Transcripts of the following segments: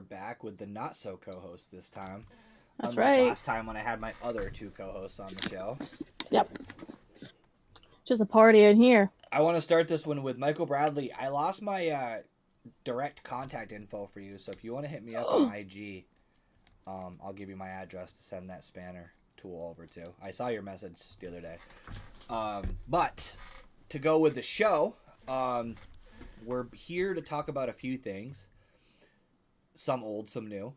back with the not so co-host this time. That's Unlike right. last time when I had my other two co-hosts on the show. Yep. Just a party in here. I want to start this one with Michael Bradley. I lost my direct contact info for you, so if you want to hit me up on IG, I'll give you my address to send that spanner tool over to. I saw your message the other day. But to go with the show, we're here to talk about a few things. Some old, some new.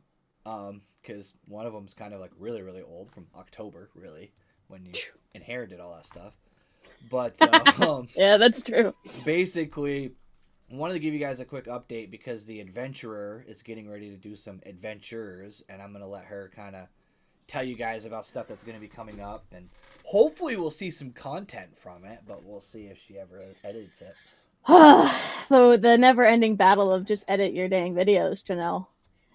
Because one of them's kind of like really, really old from October, really, when you inherited all that stuff. But yeah, that's true. Basically, I wanted to give you guys a quick update because the adventurer is getting ready to do some adventures, and I'm going to let her kind of tell you guys about stuff that's going to be coming up, and hopefully we'll see some content from it, but we'll see if she ever edits it. So the never-ending battle of just edit your dang videos, Janelle.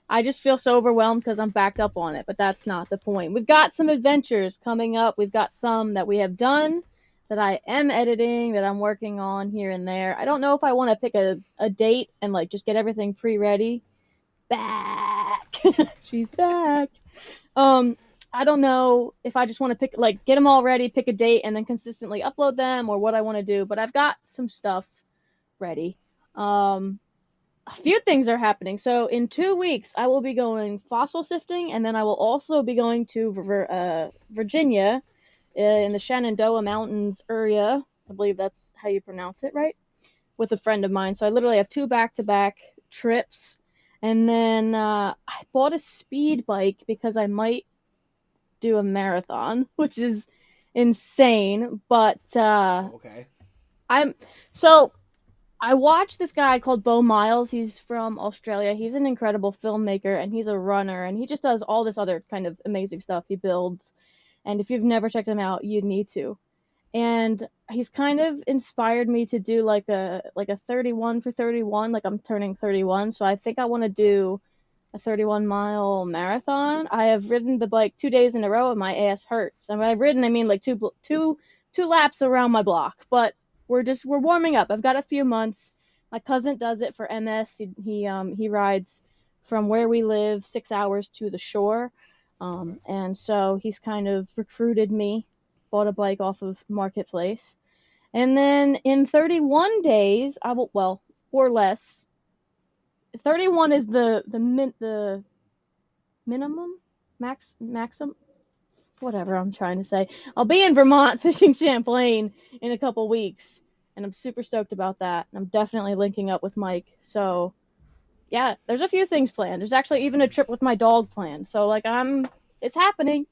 I just feel so overwhelmed because I'm backed up on it, but that's not the point. We've got some adventures coming up. We've got some that we have done that I am editing, that I'm working on here and there. I don't know if I want to pick a date and like just get everything pre-ready. Back. She's back. I don't know if I just want to get them all ready, pick a date, and then consistently upload them, or what I want to do, but I've got some stuff ready. A few things are happening. So in 2 weeks, I will be going fossil sifting, and then I will also be going to Virginia in the Shenandoah Mountains area. I believe that's how you pronounce it, right? With a friend of mine. So I literally have 2 back-to-back trips. And then I bought a speed bike because I might do a marathon, which is insane. But Okay. I watched this guy called Bo Miles. He's from Australia. He's an incredible filmmaker, and he's a runner, and he just does all this other kind of amazing stuff. He builds, and if you've never checked him out, you need to. And he's kind of inspired me to do like a 31 for 31. Like I'm turning 31, so I think I want to do a 31-mile marathon. I have ridden the bike 2 days in a row, and my ass hurts. And when I've ridden, I mean like two laps around my block, but we're warming up. I've got a few months. My cousin does it for MS. He rides from where we live 6 hours to the shore, and so he's kind of recruited me. Bought a bike off of Marketplace, and then in 31 days, I will or less. 31 is the minimum maximum. Whatever I'm trying to say. I'll be in Vermont fishing Champlain in a couple weeks, and I'm super stoked about that. I'm definitely linking up with Mike. So, yeah, there's a few things planned. There's actually even a trip with my dog planned. So, it's happening.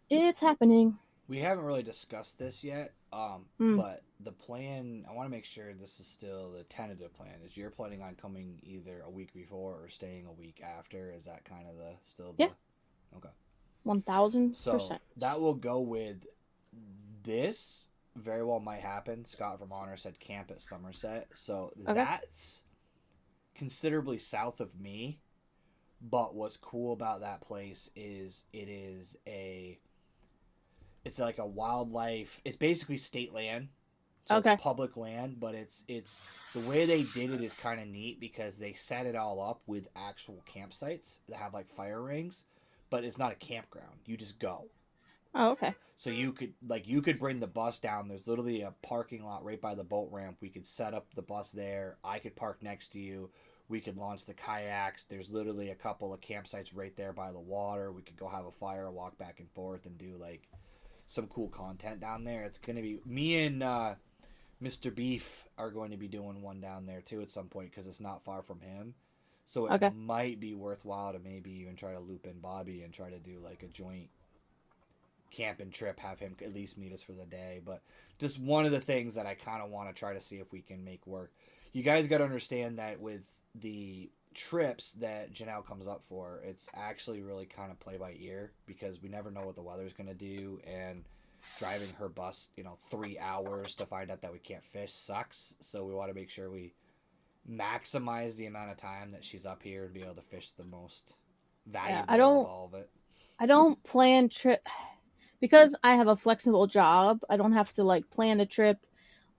It's happening. We haven't really discussed this yet, but the plan, I want to make sure this is still the tentative plan. Is you're planning on coming either a week before or staying a week after? Is that kind of Yeah. Okay. 1000%. So that will go with this. Very well might happen. Scott Vermonter said camp at Somerset. So that's considerably south of me. But what's cool about that place is it's like a wildlife. It's basically state land. So it's public land, but it's the way they did it is kind of neat because they set it all up with actual campsites that have like fire rings. But it's not a campground. You just go. Oh, okay. So you could bring the bus down. There's literally a parking lot right by the boat ramp. We could set up the bus there. I could park next to you. We could launch the kayaks. There's literally a couple of campsites right there by the water. We could go have a fire, walk back and forth, and do like some cool content down there. It's gonna be me and Mr. Beef are going to be doing one down there too at some point because it's not far from him. So it might be worthwhile to maybe even try to loop in Bobby and try to do like a joint camping trip, have him at least meet us for the day. But just one of the things that I kind of want to try to see if we can make work. You guys got to understand that with the trips that Janelle comes up for, it's actually really kind of play by ear because we never know what the weather's going to do. And driving her bus, 3 hours to find out that we can't fish sucks. So we want to make sure we maximize the amount of time that she's up here and be able to fish the most valuable of all of it. I don't plan trip because I have a flexible job. I don't have to like plan a trip,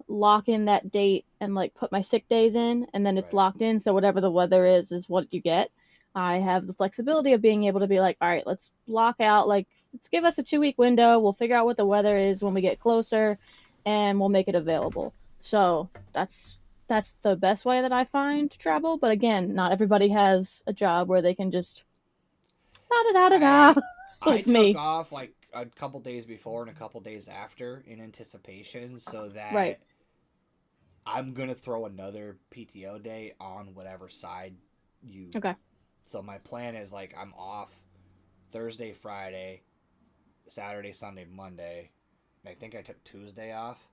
lock in that date, and like put my sick days in, and then it's locked in. So whatever the weather is what you get. I have the flexibility of being able to be like, all right, let's block out, like, let's give us a 2 week window. We'll figure out what the weather is when we get closer, and we'll make it available. So that's the best way that I find to travel. But again, not everybody has a job where they can just da da da da I da I like took me. off like a couple days before and a couple days after in anticipation so Right. that I'm gonna throw another PTO day on whatever side you. Okay. So my plan is like I'm off Thursday, Friday, Saturday, Sunday, Monday, and I think I took Tuesday off.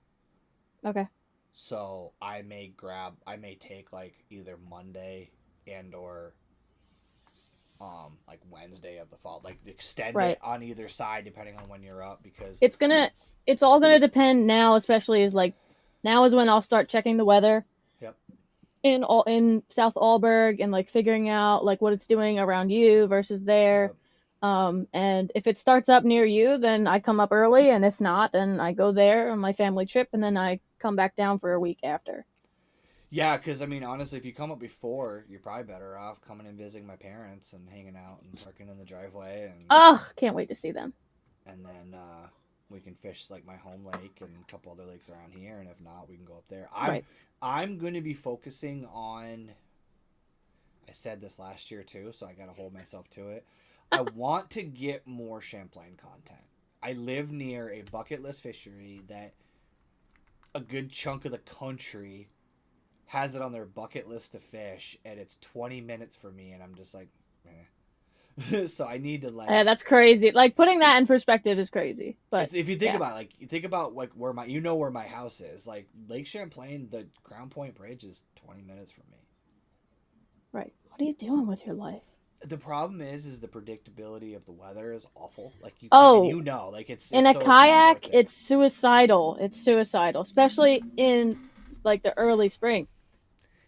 Okay. So I may take like either Monday and or like Wednesday of the fall, like extend it Right. on either side depending on when you're up because It's gonna it's all gonna depend now, especially is like now is when I'll start checking the weather yep in South Alberg and like figuring out like what it's doing around you versus there. yep And if it starts up near you, then I come up early, and if not, then I go there on my family trip, and then I come back down for a week after. yeah, because I mean honestly if you come up before you're probably better off coming and visiting my parents and hanging out and parking in the driveway Oh, can't wait to see them. and then we can fish like my home lake and a couple other lakes around here and if not we can go up there. Right. I'm going to be focusing on, I said this last year too so I got to hold myself to it. I want to get more Champlain content. I live near a bucket list fishery that a good chunk of the country has it on their bucket list to fish and it's 20 minutes for me and I'm just like so I need to Yeah, like that's crazy. Like putting that in perspective is crazy. But if you think yeah, about it, like you think about like where my you know where my house is like Lake Champlain the Crown Point Bridge is 20 minutes from me. right. What are you doing with your life? The problem is the predictability of the weather is awful. Like you can't and Oh, you know like in a so it's not kayak, worth it. it's suicidal. It's suicidal, especially in like the early spring,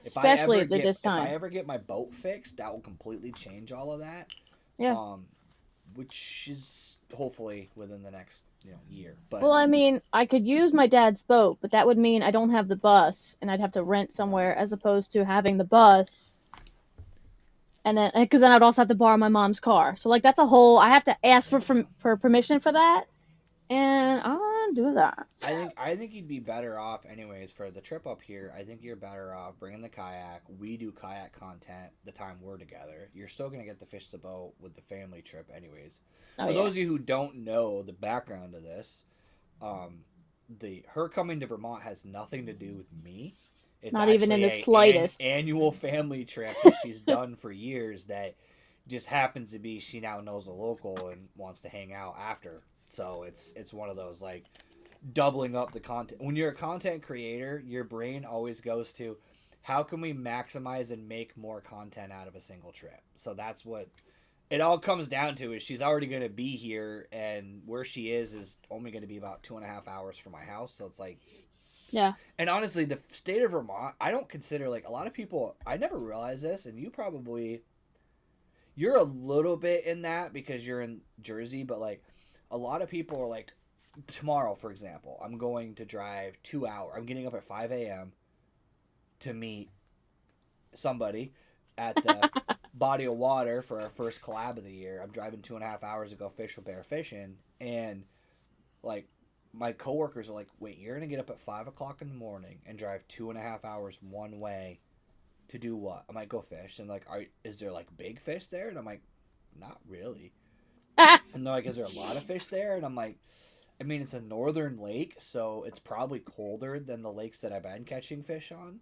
especially at this If I time. ever get my boat fixed, that will completely change all of that. Yeah. Um, which is hopefully within the next year. But Well, I mean, I could use my dad's boat, but that would mean I don't have the bus, and I'd have to rent somewhere right, as opposed to having the bus, and then because then I'd also have to borrow my mom's car. So like that's a whole. I have to ask yeah. for permission for that, and I don't do that. I think you'd be better off anyways for the trip up here. I think you're better off bringing the kayak. We do kayak content the time we're together. You're still gonna get to fish the boat with the family trip anyways. Oh For yeah, those of you who don't know the background of this, um, the her coming to Vermont has nothing to do with me. It's not even in actually the an slightest. annual family trip that she's done for years that just happens to be she now knows a local and wants to hang out after. So it's one of those like doubling up the content. When you're a content creator, your brain always goes to how can we maximize and make more content out of a single trip. So that's what it all comes down to is she's already going to be here and where she is only going to be about 2.5 hours from my house. So it's like, Yeah. and honestly, the state of Vermont, I don't consider like a lot of people, I never realized this and you're a little bit in that because you're in Jersey, but like a lot of people are like, tomorrow, for example, I'm going to drive 2 hours. I'm getting up at 5 a.m. to meet somebody at the body of water for our first collab of the year. I'm driving 2.5 hours to go fish with Bear Fishing. And like my coworkers are like, wait, you're going to get up at 5 o'clock in the morning and drive 2.5 hours one way to do what? I might go fish. And like, is there like big fish there? And I'm like, not really. And they're like, is there a lot of fish there? And I'm like, I mean, it's a northern lake, so it's probably colder than the lakes that I've been catching fish on.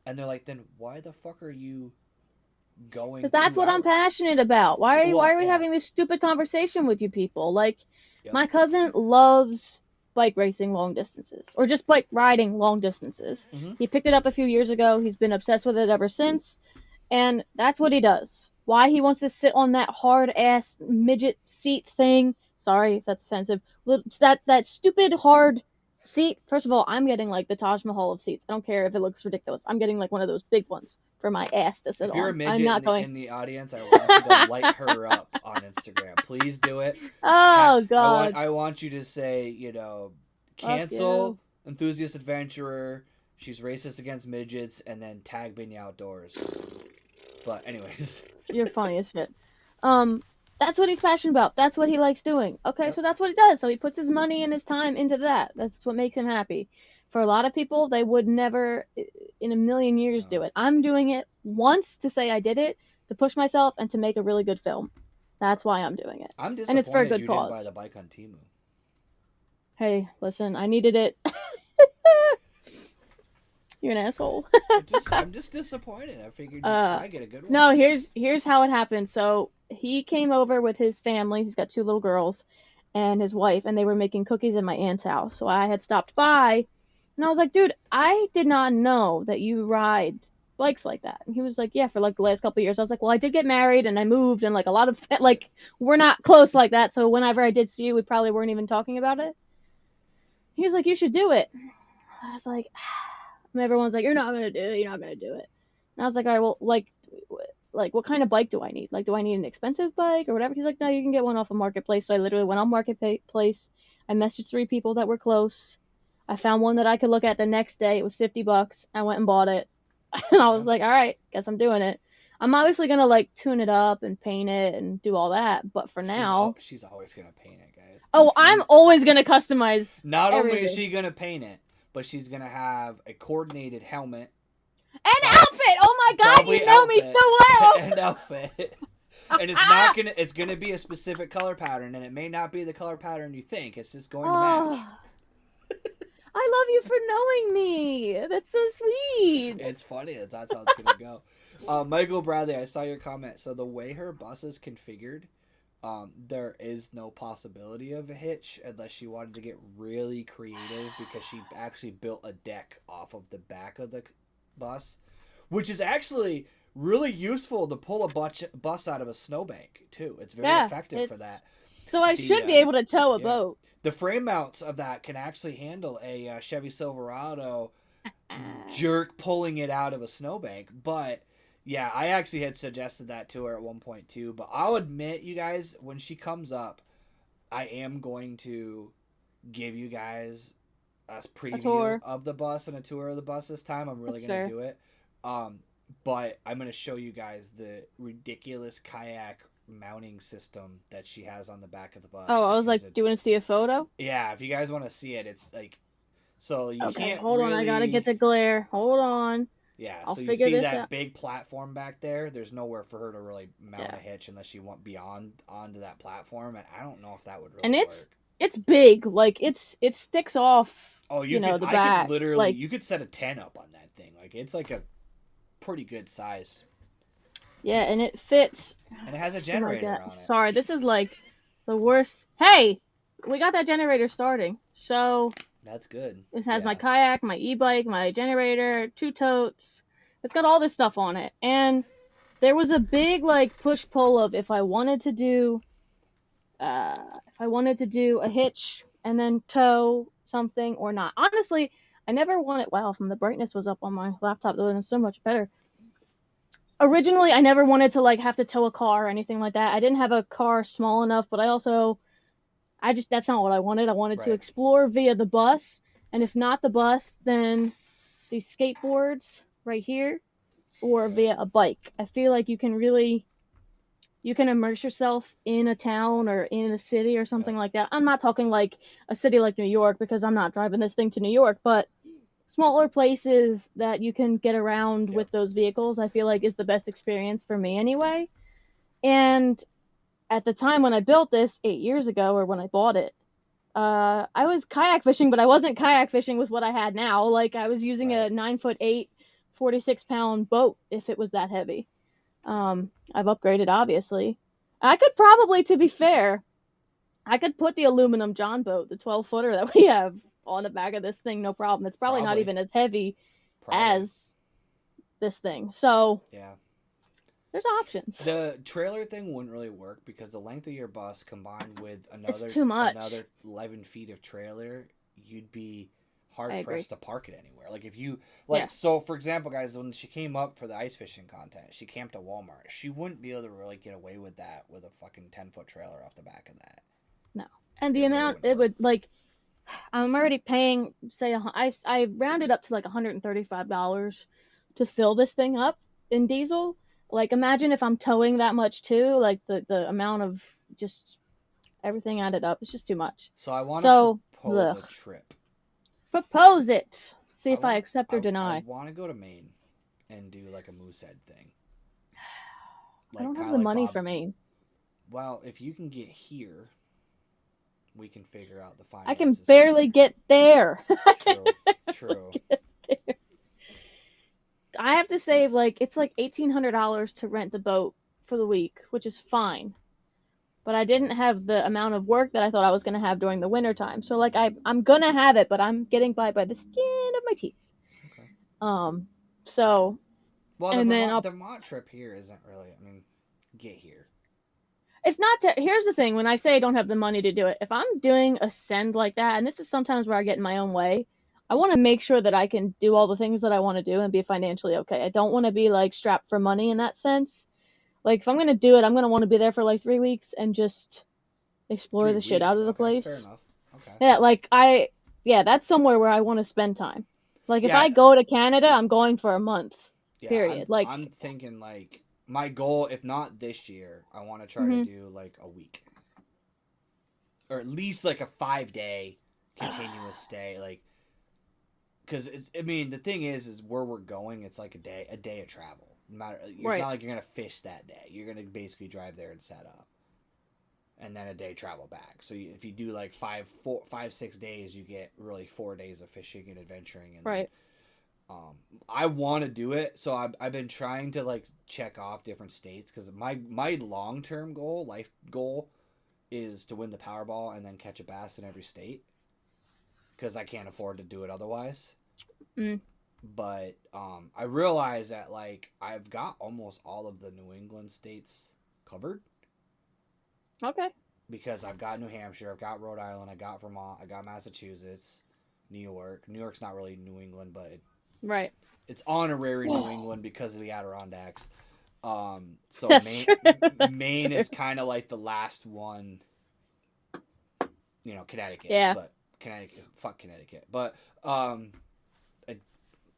And they're like, then why the fuck are you going Because that's two what I'm hours? passionate about. Why Well, are we yeah, having this stupid conversation with you people? Like, yep. my cousin loves bike racing long distances, or just bike riding long distances. Mm-hmm. He picked it up a few years ago. He's been obsessed with it ever since, and that's what he does. Why he wants to sit on that hard ass midget seat thing? Sorry if that's offensive. That stupid hard seat. First of all, I'm getting like the Taj Mahal of seats. I don't care if it looks ridiculous. I'm getting like one of those big ones for my ass to sit If you're a on. I'm midget not going. in the audience, I want you to light her up on Instagram. Please do it. Oh God. I want you to say, Fuck cancel you. enthusiast adventurer. She's racist against midgets, and then tag BInya Outdoors. But anyways, You're funny as shit. Um, that's what he's passionate about. That's what he likes doing. Okay, Yep. so that's what he does. So he puts his money and his time into that. That's what makes him happy. For a lot of people, they would never in a million years do No. it. I'm doing it once to say I did it, to push myself, and to make a really good film. That's why I'm doing it. I'm And it's for a disappointed good you didn't buy cause. the bike on Temu. Hey, listen, I needed it. You're an asshole. I'm just disappointed. I figured you'd uh probably get a good one. no, here's how it happened. So he came over with his family. He's got two little girls and his wife, and they were making cookies in my aunt's house. So I had stopped by, and I was like, dude, I did not know that you ride bikes like that. And he was like, yeah, for like the last couple of years. I was like, well, I did get married and I moved, and like a lot of Right. like we're not close like that. So whenever I did see you, we probably weren't even talking about it. He was like, you should do it. I was like, and everyone's like, you're not gonna do it. You're not gonna do it. And I was like, all right, well, like what kind of bike do I need? Like, do I need an expensive bike or whatever? He's like, no, you can get one off of Marketplace. So I literally went on Marketplace. I messaged three people that were close. I found one that I could look at the next day. It was $50. I went and bought it. And I Yeah. was like, all right, guess I'm doing it. I'm obviously gonna like tune it up and paint it and do all that, but for now, She's always gonna paint it, guys. oh, I'm And always gonna customize not only is everything. she gonna paint it, but she's gonna have a coordinated helmet, An prob- outfit! Oh my god, probably you know me outfit, so well! and outfit. And it's not gonna. It's gonna be a specific color pattern, and it may not be the color pattern you think. It's just going to match. Oh, I love you for knowing me. That's so sweet. It's funny. That's how it's gonna go. Michael Bradley, I saw your comment. So the way her bus is configured, there is no possibility of a hitch unless she wanted to get really creative because she actually built a deck off of the back of the bus, which is actually really useful to pull a bus out of a snowbank too. It's very Yeah, effective for it's that. so I The should be able to tow a yeah, boat. the frame mounts of that can actually handle a Chevy Silverado Ah, jerk pulling it out of a snowbank. But yeah, I actually had suggested that to her at one point too. But I'll admit, you guys, when she comes up, I am going to give you guys a a preview tour. of the bus and a tour of the bus this time. I'm really That's gonna fair. do it. Um, but I'm gonna show you guys the ridiculous kayak mounting system that she has on the back of the bus Oh, I was because like, do it's you want to see a photo? yeah. If you guys want to see it, it's like so you Okay, can't hold on. I gotta get really the glare. Hold on. yeah, I'll so you figure see this that out. big platform back there. There's nowhere for her to really mount Yeah, a hitch unless she went beyond onto that platform, and I don't know if that would and really it's work. it's big. Like it sticks off. Oh, The I could back. literally, Like you could set a 10 up on that thing. Like it's like a pretty good size, yeah, and it fits. and it has a So my generator dad. on it. Sorry, this is like the worst. Hey, we got that generator starting. So That's good. this has my Yeah, kayak, my e-bike, my generator, two totes. It's got all this stuff on it. And there was a big like push pull of uh if I wanted to do a hitch and then tow something or not. Honestly, I never wanted wow, from the brightness was up on my laptop, though, it's so much better. Originally, I never wanted to like have to tow a car or anything like that. I didn't have a car small enough, but I just that's not what I wanted. I wanted to right. explore via the bus, and if not the bus, then these skateboards right here or via a bike. I feel like you can immerse yourself in a town or in a city or Yep. something like that. I'm not talking like a city like New York because I'm not driving this thing to New York, but smaller places that you can get around Yep. with those vehicles, I feel like is the best experience for me anyway. And at the time when I built this 8 years ago, or when I bought it, I was kayak fishing, but I wasn't kayak fishing with what I had now. Like I was using a Right. 9'8", 46-pound boat if it was that heavy. I've upgraded obviously. I could probably, to be fair, I could put the aluminum John boat, the 12-footer that we have on the back of this thing, no problem. It's probably not Probably. even as heavy Probably. as this thing. So Yeah. there's options. The trailer thing wouldn't really work because the length of your bus combined with It's too much. another 11 feet of trailer, you'd be I hard agree. pressed to park it anywhere. Like if you Yeah. like so for example, guys, when she came up for the ice fishing contest, she camped at Walmart. She wouldn't be able to really get away with that with a fucking 10-foot trailer off the back of that. No. And the It really amount wouldn't it work. would like I'm already paying say I rounded up to like $135 to fill this thing up in diesel. Like, imagine if I'm towing that much too. Like the amount of just everything added up. It's just too much. So I want to So, propose ugh. a trip. Propose it. See I if I want accept or I deny. want to go to Maine and do like a Moosehead thing, I like don't kind have of the like money Bob. for Maine. Well, if you can get here, we can figure out the I can finances from barely there. get there. I can True, barely true. get there. I have to save like it's like $1,800 to rent the boat for the week, which is fine. But I didn't Right. have the amount of work that I thought I was gonna have during the winter time. So like I'm gonna have it, but I'm getting by the skin of my teeth. Okay. Um, so Well, the and then Vermont I'll the Vermont trip here isn't really. I mean, get here. it's not to, here's the thing when I say I don't have the money to do it, if I'm doing a send like that, and this is sometimes where I get in my own way, I want to make sure that I can do all the things that I want to do and be financially okay. I don't want to be like strapped for money in that sense. Like if I'm gonna do it, I'm gonna want to be there for like 3 weeks and just explore Three the shit out weeks. of the Okay, fair place. enough. Okay. Yeah, yeah, that's somewhere where I want to spend time. Like if Yeah, I go to Canada, I'm going for a month. yeah. Period. Like, I'm thinking like my goal, if not this year, I want to try to mhm. do like a week, or at least like a 5 day continuous stay. Like, because I mean, the thing is where we're going. It's like a day of travel. No matter, it's not Right, like you're gonna fish that day. You're gonna basically drive there and set up, and then a day travel back. So if you do like 6 days, you get really 4 days of fishing and adventuring, and then right. I want to do it. So I've been trying to like check off different states because my long term goal, life goal, is to win the Powerball and then catch a bass in every state because I can't afford to do it otherwise. Mm, But I realize that like I've got almost all of the New England states covered okay. because I've got New Hampshire, I've got Rhode Island, I got Vermont, I got Massachusetts, New York. New York's not really New England, but Right. it's honorary New England because of the Adirondacks. So That's Maine, true. That's Maine true. is kind of like the last one, Connecticut, Yeah. but fuck Connecticut, but um,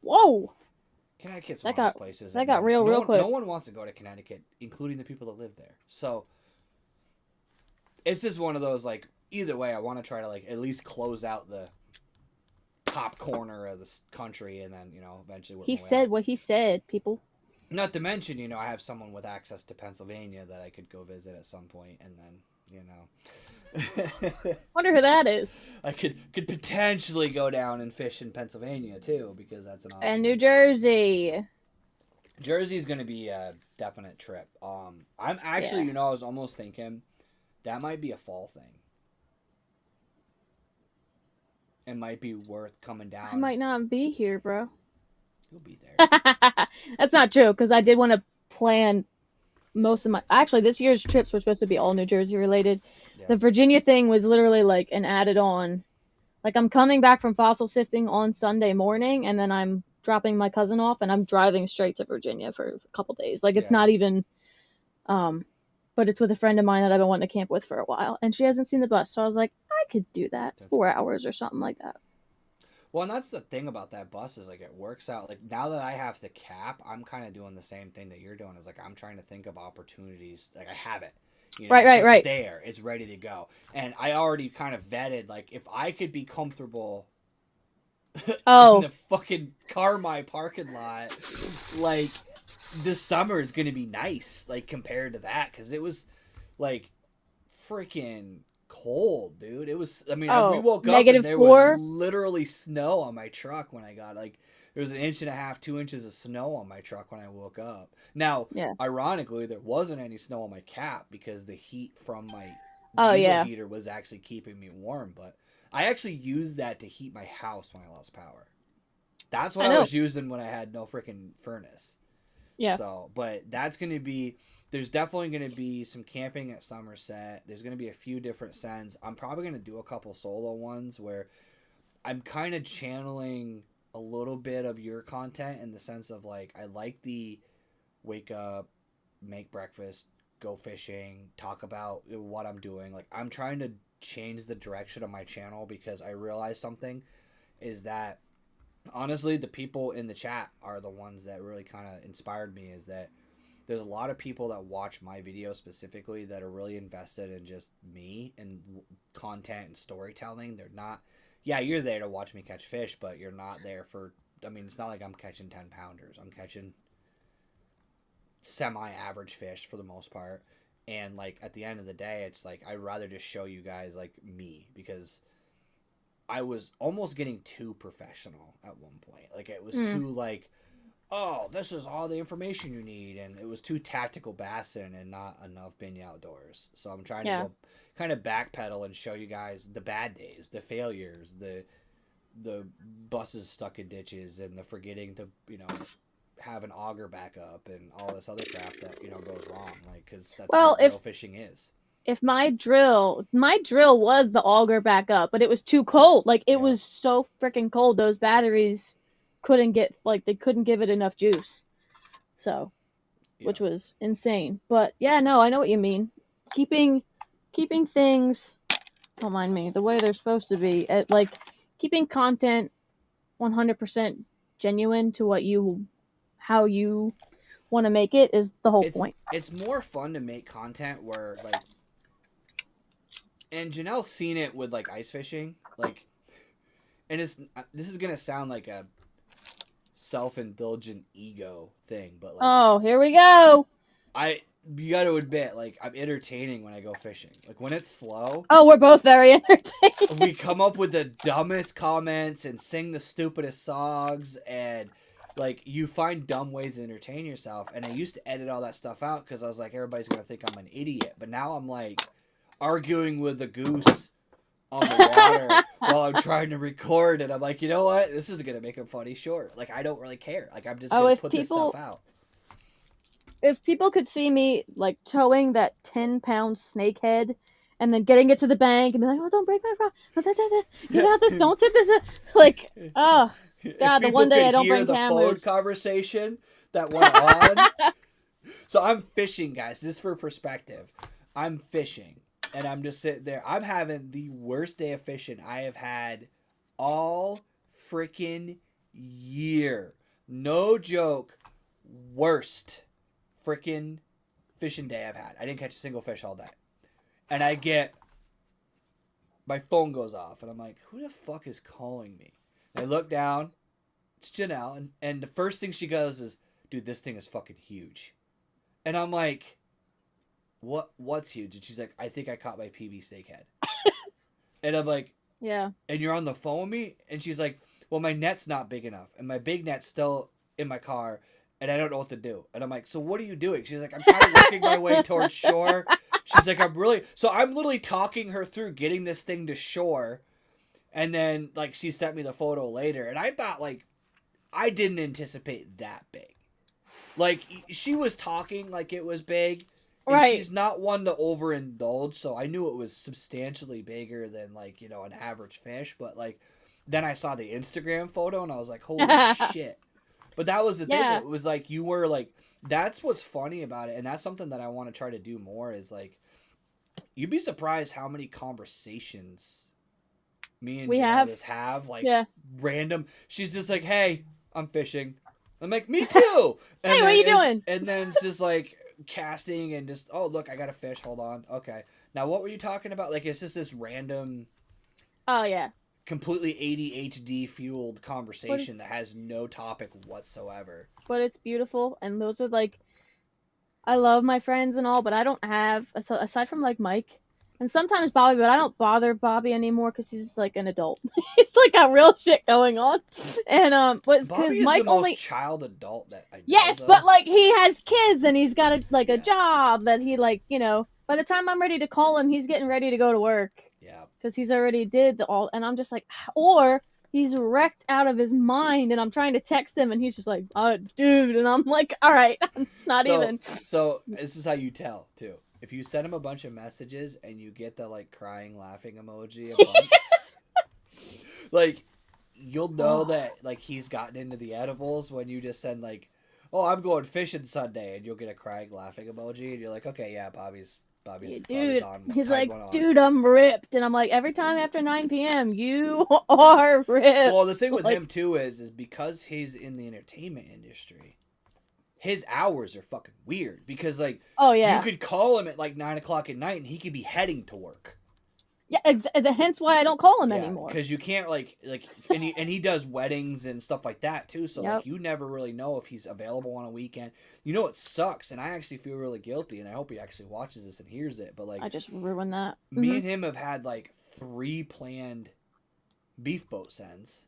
Whoa. Connecticut's one That of those got places that that got real real no quick. one wants to go to Connecticut, including the people that live there. So it's just one of those like either way, I want to try to like at least close out the top corner of the country, and then eventually work He my way said out. what he said, people. Not to mention, I have someone with access to Pennsylvania that I could go visit at some point, and then Wonder who that is. I could potentially go down and fish in Pennsylvania too, because that's an And New option. Jersey. Jersey's going to be a definite trip. I'm actually, Yeah. I was almost thinking that might be a fall thing. It might be worth coming I down. might not be here, bro. You'll be there. That's not true because I did want to plan most of my actually this year's trips were supposed to be all New Jersey related. Yeah. The Virginia thing was literally like an added on. Like I'm coming back from fossil sifting on Sunday morning and then I'm dropping my cousin off and I'm driving straight to Virginia for a couple days. Like it's Yeah. not even um but it's with a friend of mine that I've been wanting to camp with for a while and she hasn't seen the bus. So I was like, I could do that. It's That's 4 hours or something like that. Well, and that's the thing about that bus is like it works out. Like now that I have the cap, I'm kind of doing the same thing that you're doing. Is like I'm trying to think of opportunities. Like I have it, Right, so right, it's right. there, it's ready to go, and I already kind of vetted. Like if I could be comfortable in Oh, the fucking my parking lot, like this summer is gonna be nice. Like compared to that, because it was like freaking cold, dude. It was. I mean, we oh, woke up and negative there was four. literally snow on my truck when I got like there was an inch and a half, 2 inches of snow on my truck when I woke up. Now, Yeah. ironically, there wasn't any snow on my cap because the heat from my Oh diesel yeah. heater was actually keeping me warm. But I actually used that to heat my house when I lost power. That's what I I know. was using when I had no freaking furnace. Yeah. So, but that's going to be, there's definitely going to be some camping at Somerset. There's going to be a few different sends. I'm probably going to do a couple solo ones where I'm kind of channeling a little bit of your content in the sense of like, I like the wake up, make breakfast, go fishing, talk about what I'm doing. Like, I'm trying to change the direction of my channel because I realized something is that honestly, the people in the chat are the ones that really kind of inspired me. Is that there's a lot of people that watch my videos specifically that are really invested in just me and content and storytelling. They're not, yeah, you're there to watch me catch fish, but you're not there for, I mean, it's not like I'm catching 10 pounders. I'm catching semi-average fish for the most part. And like at the end of the day, it's like I'd rather just show you guys like me, because I was almost getting too professional at one point. Like it was too like, oh, this is all the information you need, and it was too tactical bassin and not enough BInya outdoors. So I'm trying to go kind of backpedal and show you guys the bad days, the failures, the buses stuck in ditches, and the forgetting to, you know, have an auger backup and all this other crap that, you know, goes wrong. Like, because that's what real fishing is. If my drill was the auger backup, but it was too cold. Like it was so freaking cold. Those batteries couldn't get, like, they couldn't give it enough juice. So, which was insane. But yeah, no, I know what you mean. Keeping things, don't mind me, the way they're supposed to be. Like keeping content 100% genuine to how you want to make it is the whole point. It's more fun to make content where, like, and Janelle's seen it with like ice fishing, like, and this is gonna sound like a self-indulgent ego thing, but like, oh, here we go. You got to admit, like, I'm entertaining when I go fishing. Like when it's slow. Oh, we're both very entertaining. We come up with the dumbest comments and sing the stupidest songs, and like you find dumb ways to entertain yourself. And I used to edit all that stuff out because I was like, everybody's gonna think I'm an idiot. But now I'm like arguing with a goose on the water while I'm trying to record, and I'm like, you know what? This is gonna make a funny short. Like I don't really care. Like I'm just gonna put this stuff out. If people could see me like towing that 10-pound snakehead and then getting it to the bank and be like, oh, don't break my rod. Get out this, don't tip this. Like, oh god, the one day I don't bring cameras. Phone conversation that went on. So I'm fishing, guys. Just for perspective, I'm fishing. And I'm just sitting there. I'm having the worst day of fishing I have had all freaking year. No joke. Worst freaking fishing day I've had. I didn't catch a single fish all day. And my phone goes off. And I'm like, who the fuck is calling me? And I look down. It's Janelle. And the first thing she goes is, dude, this thing is fucking huge. And I'm like, what's huge? And she's like, I think I caught my PB snakehead. And I'm like, yeah. And you're on the phone with me? And she's like, well, my net's not big enough. And my big net's still in my car. And I don't know what to do. And I'm like, so what are you doing? She's like, I'm kind of working my way towards shore. She's like, so I'm literally talking her through getting this thing to shore. And then, like, she sent me the photo later. And I thought, like, I didn't anticipate that big. Like, she was talking like it was big. And right. She's not one to overindulge. So I knew it was substantially bigger than, like, you know, an average fish. But, like, then I saw the Instagram photo and I was like, holy shit. But that was the thing. It was like you were like, that's what's funny about it. And that's something that I want to try to do more is like, you'd be surprised how many conversations me and Janice have. Like random. She's just like, hey, I'm fishing. I'm like, me too. And hey, what are you doing? And then it's just like casting and just, oh, look, I got a fish. Hold on. Okay. Now, what were you talking about? Like, it's just this random. Oh, yeah. Completely ADHD fueled conversation that has no topic whatsoever. But it's beautiful, and those are like, I love my friends and all, but I don't have, aside from like Mike and sometimes Bobby, but I don't bother Bobby anymore because he's like an adult. He's like got real shit going on, and but because Mike the most child adult that I know. Yes, but like he has kids and he's got a job that he like, you know. By the time I'm ready to call him, he's getting ready to go to work. Yeah. Because he's already did all, and I'm just like, or he's wrecked out of his mind, and I'm trying to text him, and he's just like, oh, dude, and I'm like, all right, it's not even. So this is how you tell too. If you send him a bunch of messages and you get the like crying, laughing emoji, a bunch, like you'll know that like he's gotten into the edibles when you just send like, oh, I'm going fishing Sunday, and you'll get a crying, laughing emoji, and you're like, okay, yeah, Bobby's on. He's like, dude, I'm ripped. And I'm like, every time after 9 p.m., you are ripped. Well, the thing with him, too, is because he's in the entertainment industry, his hours are fucking weird because like Oh you yeah. could call him at like 9 o'clock at night and he could be heading to work. Yeah, hence why I don't call him Yeah, anymore. because you can't and he does weddings and stuff like that too. So Yep. like you never really know if he's available on a weekend. You know it sucks, and I actually feel really guilty, and I hope he actually watches this and hears it. But like I just ruined that. me and him have had like 3 planned beef boat sends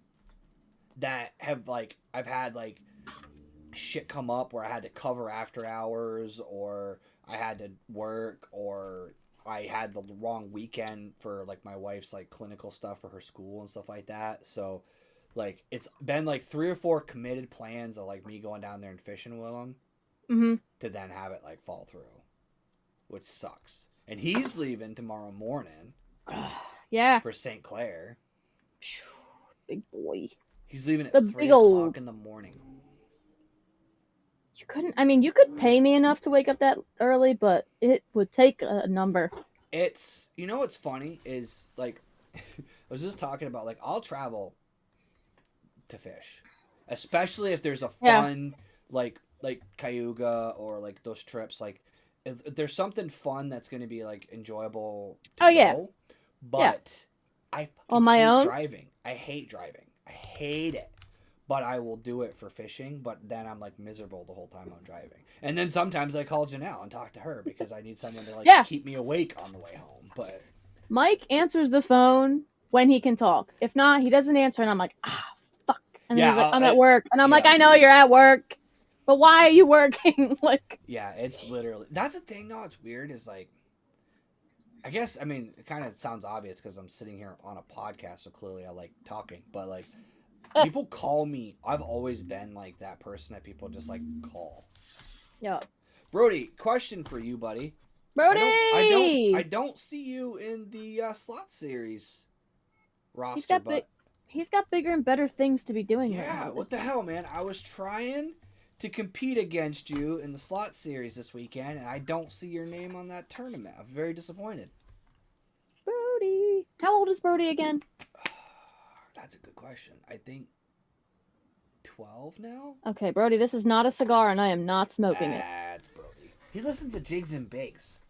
that have like I've had like shit come up where I had to cover after hours or I had to work or I had the wrong weekend for like my wife's like clinical stuff for her school and stuff like that. So like it's been like 3 or 4 committed plans of like me going down there and fishing with him to then have it like fall through, which sucks. And he's leaving tomorrow morning. Yeah. For St. Clair. Big boy. He's leaving at The 3 big o'clock old... in the morning. You couldn't... I mean, you could pay me enough to wake up that early, but it would take a number. It's... You know what's funny is, like... I was just talking about, like, I'll travel to fish. Especially if there's a fun, like Cayuga or, like, those trips. Like, if there's something fun that's going to be, like, enjoyable to go. Yeah. But I on my own driving. I hate driving. I hate it. But I will do it for fishing, but then I'm like miserable the whole time I'm driving. And then sometimes I call Janelle and talk to her because I need someone to like keep me awake on the way home. But Mike answers the phone when he can talk. If not, he doesn't answer and I'm like, fuck. And then he's like, I'm at work. And I'm like, I know you're at work. But why are you working? Like yeah, it's literally that's the thing though, it's weird is like I guess, I mean, it kind of sounds obvious because I'm sitting here on a podcast, so clearly I like talking. But, like, people call me. I've always been, like, that person that people just, like, call. Yeah. Brody, question for you, buddy. Brody! I don't see you in the slot series roster, he's got bigger and better things to be doing. Yeah, what the hell, man? I was trying to compete against you in the slot series this weekend, and I don't see your name on that tournament. I'm very disappointed. Brody. How old is Brody again? That's a good question. I think 12 now? Okay, Brody, this is not a cigar, and I am not smoking it. That's Brody. He listens to Jigs and Bakes.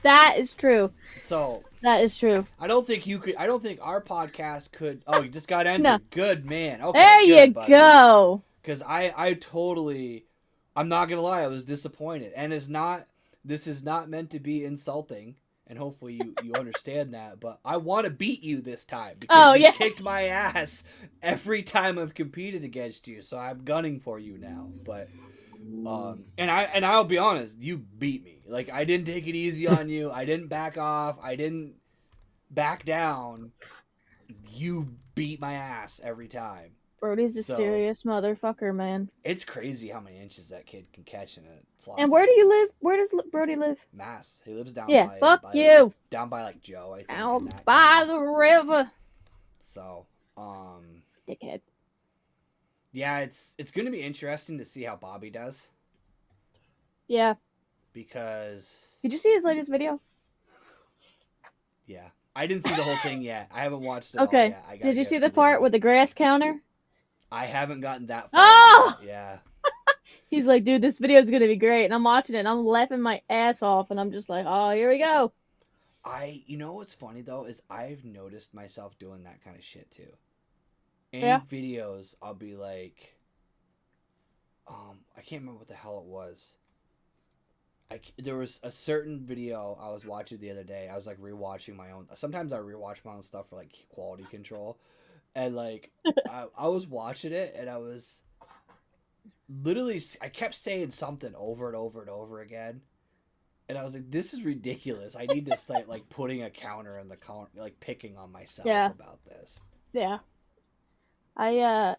That is true. So that is true. I don't think our podcast could. Oh, you just got entered. No. Good man. Okay. There you go. Because I'm not gonna lie, I was disappointed, and this is not meant to be insulting, and hopefully you understand that. But I want to beat you this time because you kicked my ass every time I've competed against you, so I'm gunning for you now. But and I'll be honest, you beat me. Like I didn't take it easy on you. I didn't back off. I didn't back down. You beat my ass every time. Brody's a serious motherfucker, man. It's crazy how many inches that kid can catch in a slot. And where do you live? Where does Brody live? Mass. He lives down down by like Joe, I think. Down by the river. So, dickhead. Yeah, it's gonna be interesting to see how Bobby does. Yeah. Because did you see his latest video? Yeah. I didn't see the whole thing yet. I haven't watched it all yet. Did you see the part with the grass counter? I haven't gotten that far. Oh! Yet. Yeah. He's like, dude, this video is going to be great. And I'm watching it and I'm laughing my ass off. And I'm just like, oh, here we go. You know what's funny, though, is I've noticed myself doing that kind of shit, too. In videos, I'll be like, I can't remember what the hell it was. There was a certain video I was watching the other day. I was like rewatching my own. Sometimes I rewatch my own stuff for like quality control, and like I was watching it and I was literally I kept saying something over and over and over again, and I was like, "This is ridiculous. I need to start like putting a counter in the counter, like picking on myself about this." Yeah, I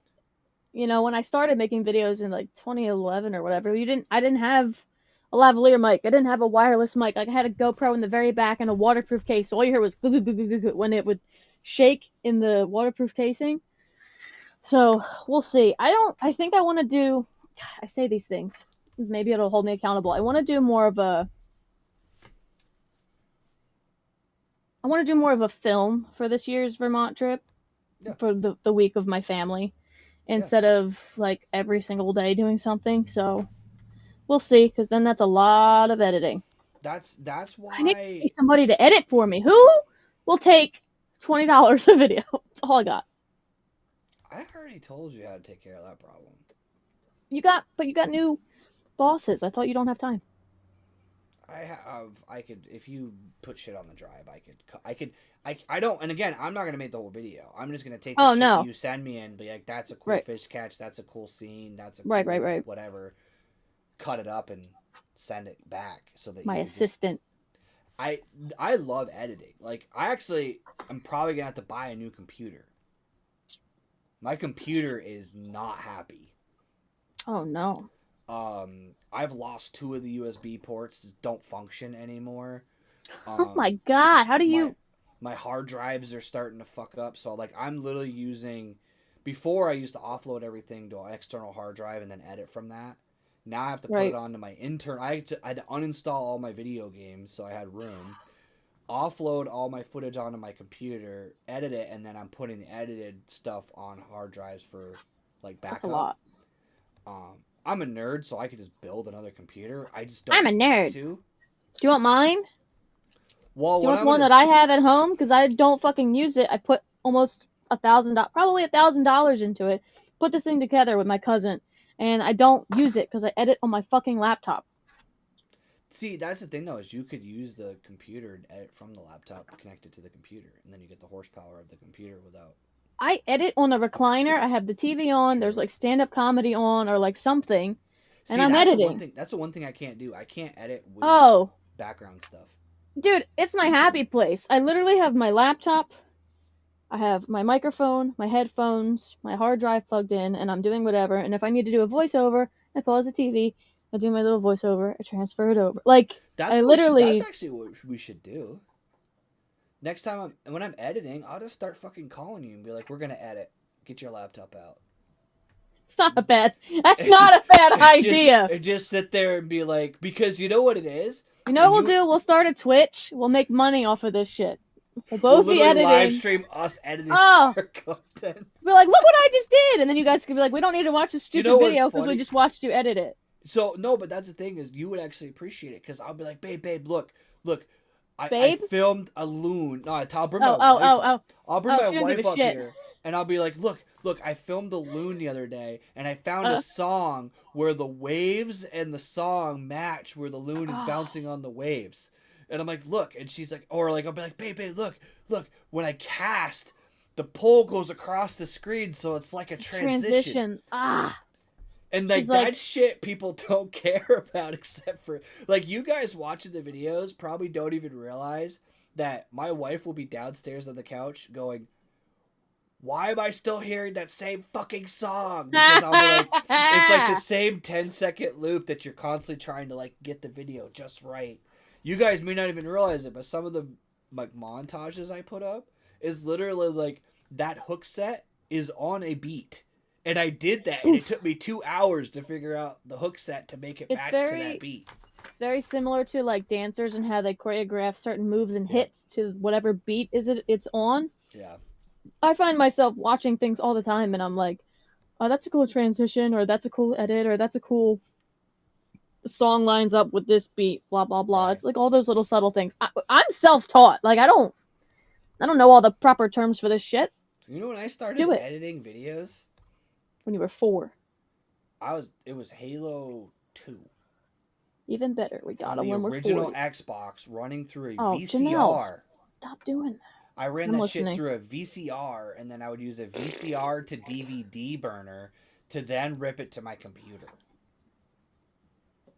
when I started making videos in like 2011 or whatever, I didn't have a lavalier mic. I didn't have a wireless mic. Like I had a GoPro in the very back and a waterproof case. So all you heard was when it would shake in the waterproof casing. So we'll see. I think I want to do. I say these things. Maybe it'll hold me accountable. I want to do more of a film for this year's Vermont trip for the week of my family. Yeah. instead of like every single day doing something. So we'll see, because then that's a lot of editing. That's I need to pay why somebody to edit for me. Who will take $20 a video? That's all I got. I already told you how to take care of that problem. But you got new bosses. I thought you don't have time. I could if you put shit on the drive, I don't. And again, I'm not gonna make the whole video. I'm just gonna take the Oh shit no. you send me and be like, that's a cool Right. fish catch, that's a cool scene, that's a Right, right, cool right. whatever. Cut it up and send it back so that My you could just. assistant. I I love editing. Like I'm probably gonna have to buy a new computer. My computer is not happy. Oh no. I've lost 2 of the USB ports, don't function anymore. Oh my Um, god. How do my you my hard drives are starting to fuck up. So like I'm literally using. Before I used to offload everything to an external hard drive and then edit from that. Now I have to put it Right. onto my internal. I had to uninstall all my video games so I had room. Offload all my footage onto my computer, edit it, and then I'm putting the edited stuff on hard drives for like That's a backup. lot. I'm a nerd, so I could just build another computer. I just I'm don't a want nerd. Do to. you want mine? Well, Do you what want I'm the one gonna that I have at home? Because I don't fucking use it. I put almost probably $1,000 into it. Put this thing together with my cousin, and I don't use it because I edit on my fucking laptop. see, that's the thing though, is you could use the computer and edit from the laptop connected to the computer, and then you get the horsepower of the computer without. I edit on a recliner. I have the TV on. There's True. like stand-up comedy on or like something, and See, I'm that's the one editing. thing. That's the one thing I can't do. I can't edit with Oh, background stuff. dude, it's my happy place. I literally have my laptop. I have my microphone, my headphones, my hard drive plugged in, and I'm doing whatever. And if I need to do a voiceover, I pause the TV, I do my little voiceover, I transfer it over. Like, That's I what we should. That's literally. actually what we should do. Next time when I'm editing, I'll just start fucking calling you and be like, "We're gonna edit. Get your laptop out." It's not a bad. That's It's just, not a bad it just, idea. it just sit there and be like, because you know what it is, You know and what we'll you do? We'll start a Twitch. We'll make money off of this shit. We'll will both be literally live editing. stream us editing Oh, our content. we're like, look what I just did, and then you guys could be like, we don't need to watch this You stupid know what's video because we funny? just watched you edit it. So no, but that's the thing is you would actually appreciate it because I'll be like, babe, look, I Babe? filmed a loon. No, I'll bring Oh, my oh, wife oh, up. oh. I'll bring Oh, my she don't give wife a up shit. here, and I'll be like, look, I filmed a loon the other day, and I found a song where the waves and the song match, where the loon is bouncing on the waves, and I'm like, look, and she's like, or like I'll be like, babe, look, when I cast, the pole goes across the screen, so it's like a transition. Ah. And like She's like, that shit people don't care about except for like you guys watching the videos probably don't even realize that my wife will be downstairs on the couch going, why am I still hearing that same fucking song? Because I'll be like, it's like the same 10-second loop that you're constantly trying to like get the video just right. You guys may not even realize it, but some of the like montages I put up is literally like that hook set is on a beat. And I did that, and it took me 2 hours to figure out the hook set to make it match to that beat. It's very similar to like dancers and how they choreograph certain moves and hits to whatever beat it's on. Yeah. I find myself watching things all the time, and I'm like, oh, that's a cool transition, or that's a cool edit, or that's a cool song lines up with this beat, blah blah blah. Right. It's like all those little subtle things. I'm self-taught. Like I don't know all the proper terms for this shit. You know when I started editing videos? When you were 4. It was Halo 2. Even better, we got on it when the we're original 40. Xbox running through a VCR. Janelle, stop doing that. I ran that shit through a VCR, and then I would use a VCR to DVD burner to then rip it to my computer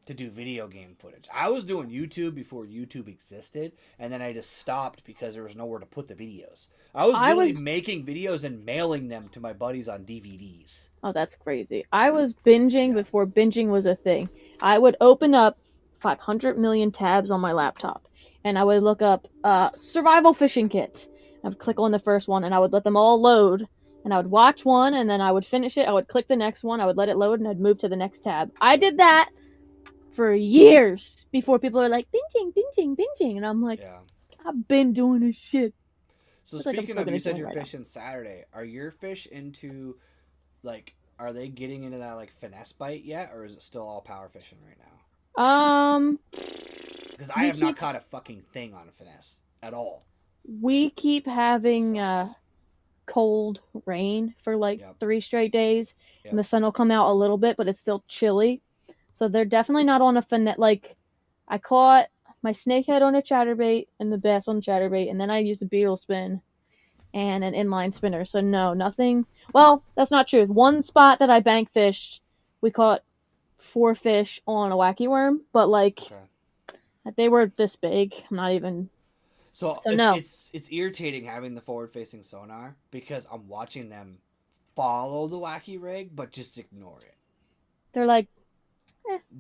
to do video game footage. I was doing YouTube before YouTube existed, and then I just stopped because there was nowhere to put the videos. I was literally making videos and mailing them to my buddies on DVDs. Oh, that's crazy. I was binging before binging was a thing. I would open up 500 million tabs on my laptop, and I would look up survival fishing kit. I would click on the first one, and I would let them all load, and I would watch one, and then I would finish it. I would click the next one, I would let it load, and I'd move to the next tab. I did that for years before people are like, binging, and I'm like, I've been doing this shit. So speaking of, you said you're fishing Saturday. Are your fish into like are they getting into that like finesse bite yet, or is it still all power fishing right now? Because I We have not keep caught a fucking thing on a finesse at all. we keep having Sucks. cold rain for like Yep. 3 straight days, and Yep. the sun will come out a little bit, but it's still chilly. So they're definitely not on a finesse. Like I caught my snakehead on a chatterbait and the bass on a chatterbait, and then I used a beetle spin and an inline spinner. So no, nothing. Well, that's not true. One spot that I bank fished, we caught 4 fish on a wacky worm, but like Okay. they were this big. I'm not even. So So it's no, it's it's irritating having the forward facing sonar because I'm watching them follow the wacky rig, but just ignore it. they're like,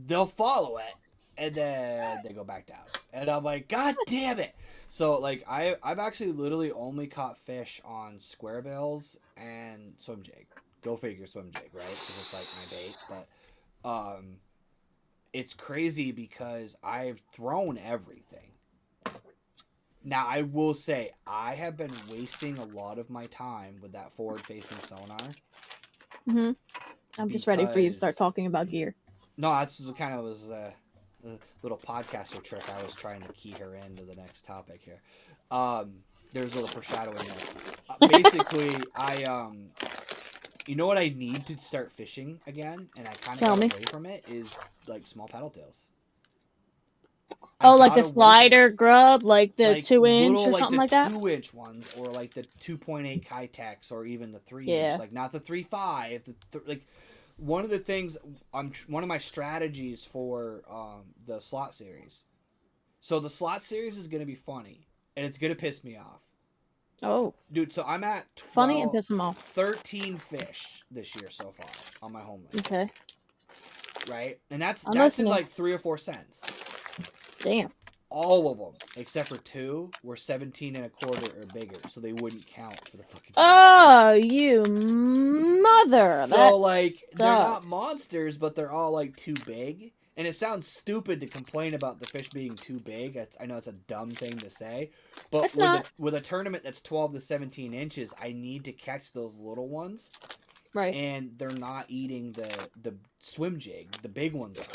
They'll follow it and then they go back down. And I'm like, God damn it. So like I've actually literally only caught fish on square bills and swim jig. Go figure, swim jig, right? Because it's like my bait. But it's crazy because I've thrown everything. Now I will say I have been wasting a lot of my time with that forward facing sonar. I'm just ready for you to start Because talking about gear. no, that's the kind of was the little podcaster trick I was trying to key her into the next topic here. There's a little foreshadowing there. Basically, you know what I need to start fishing again, and I kind of Tell got me. away from it, is like small paddle tails. Oh, like the slider grub, like the like 2 inch little or like something the like that. 2 inch ones, or like the 2.8 Kitex, or even the 3 inch, Yeah. like not the 3.5, like one of the things one of my strategies for the slot series. So the slot series is going to be funny, and it's going to piss me off. Oh, Dude, so I'm at funny and 12, piss them off. 13 fish this year so far on my home lake. Okay. Right? And that's I'm in listening. like 3 or 4 cents. Damn. All of them, except for 2, were 17 and a quarter or bigger, so they wouldn't count for the fucking Oh, series. you mother. So That like they're not sucks. monsters, but they're all like too big. And it sounds stupid to complain about the fish being too big. I know it's a dumb thing to say, but It's not. with a tournament that's 12 to 17 inches, I need to catch those little ones, Right. and they're not eating the swim jig. The big ones are.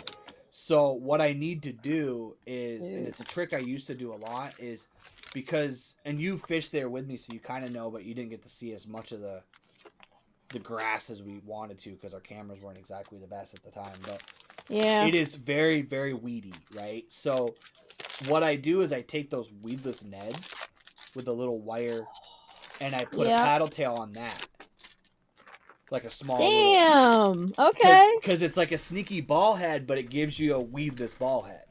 So what I need to do is, and it's a trick I used to do a lot, is because, and you fished there with me, so you kind of know, but you didn't get to see as much of the grass as we wanted to because our cameras weren't exactly the best at the time. But Yeah. it is very, very weedy, right? So what I do is I take those weedless Neds with a little wire, and I put a paddle tail on that. Like a small Damn. little... Okay. Because it's like a sneaky ball head, but it gives you a weedless ball head.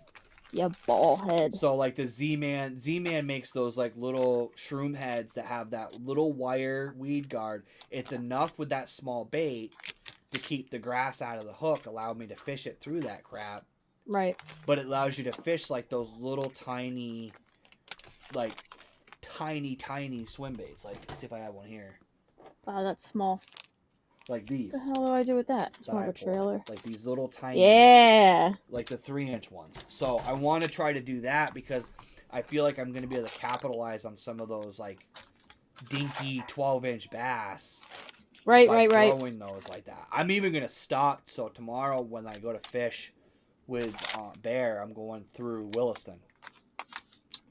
Yeah, ball head. So like the Z-Man makes those like little shroom heads that have that little wire weed guard. It's enough with that small bait to keep the grass out of the hook, allow me to fish it through that crap. Right. But it allows you to fish like those little tiny, like tiny swim baits. Like, let's see if I have one here. Wow, that's small. Like these. What the hell do I do with that? It's that more I of a pull. trailer. Like these little tiny. Yeah. Like the 3-inch ones. So I want to try to do that because I feel like I'm going to be able to capitalize on some of those like dinky 12-inch bass. Right. Throwing those like that. I'm even going to stop. So tomorrow when I go to fish with Bear, I'm going through Williston.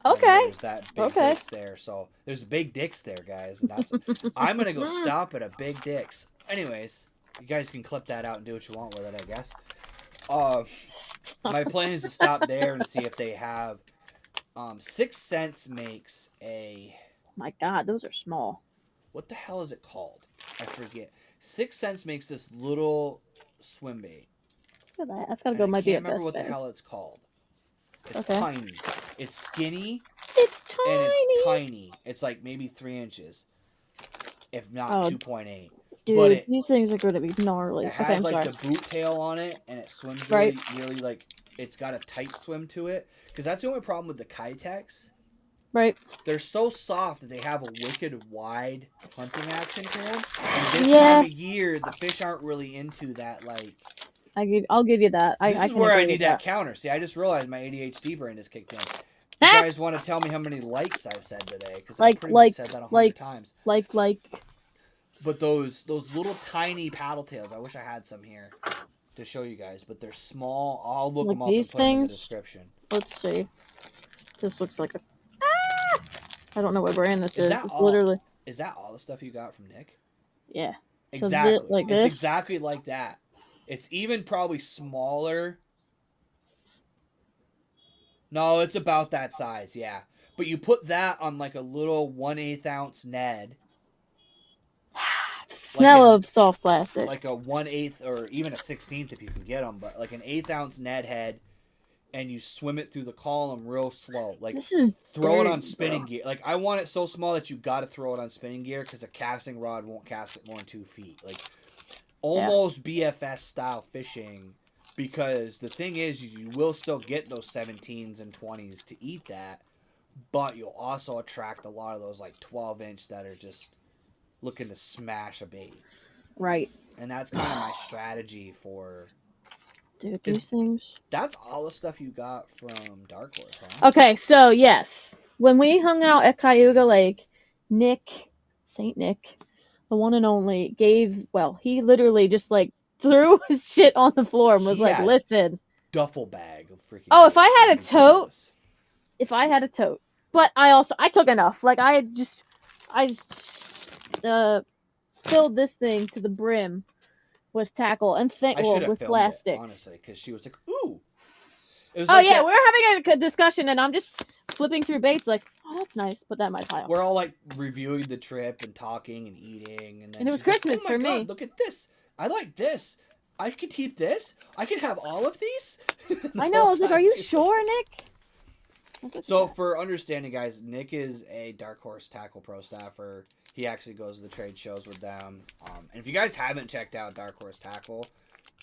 Okay. And there's that big dicks there. So there's big dicks there, guys. And that's I'm going to go stop at a big dicks. Anyways, you guys can clip that out and do what you want with it, I guess. My plan is to stop there and see if they have 6 Cents makes a... My God, those are small. What the hell is it called? I forget. 6 Cents makes this little swim bait. Look at that. That's gotta go. Might be a best bet. I can't remember what the hell it's called. It's tiny. It's skinny. It's tiny. And it's tiny. It's like maybe 3 inches, if not 2.8. Dude, but these things are going to be gnarly. It has like the boot tail on it, and it swims really, really like it's got a tight swim to it. Because that's the only problem with the Kitex. Right. They're so soft that they have a wicked wide hunting action to them. And this time of year, the fish aren't really into that like. I'll give you that. This is where I need that counter. See, I just realized my ADHD brain has kicked in. You guys want to tell me how many likes I've said today? Because I pretty much said that 100 times. Like. But those little tiny paddle tails, I wish I had some here to show you guys, but they're small. I'll look Like them up and these put them in the things? description. Let's see. This looks like a. Ah! I don't know what brand this is. That It's all? literally. Is that all the stuff you got from Nick? Yeah. So Exactly. like It's this. exactly like that. It's even probably smaller. No, it's about that size, yeah. But you put that on like a little 1/8 ounce Ned. The smell like of soft plastic. Like a 1/8 or even a 16th if you can get them, but like an 1/8 ounce Ned head, and you swim it through the column real slow. Like This is throw it dirty, on spinning bro. gear. Like I want it so small that you got to throw it on spinning gear because a casting rod won't cast it more than 2 feet. Like almost BFS style fishing. Because the thing is, you will still get those 17s and 20s to eat that, but you'll also attract a lot of those like 12-inch that are just looking to smash a bait. Right. And that's kind of my strategy for. Dude, these things. That's all the stuff you got from Dark Horse, huh? Okay, so yes, when we hung out at Cayuga Lake, Saint Nick, the one and only, he literally just like threw his shit on the floor and was He like, had "Listen, duffel bag of freaking. oh, if I baits. had a It was tote, ridiculous. but I took enough. Like I filled this thing to the brim with tackle and I should have with filmed plastics. it honestly, because she was like, "Ooh." It was Oh like yeah, that. we were having a discussion, and I'm just flipping through baits, like, oh, that's nice. Put that in my pile. We're all like reviewing the trip and talking and eating, and then And it was she's like, Christmas "Oh my for god, me. look at this! I like this. I could keep this. I could have all of these." I know. I was like, "Are you sure, Nick?" So for understanding, guys, Nick is a Dark Horse Tackle Pro staffer. He actually goes to the trade shows with them. And if you guys haven't checked out Dark Horse Tackle,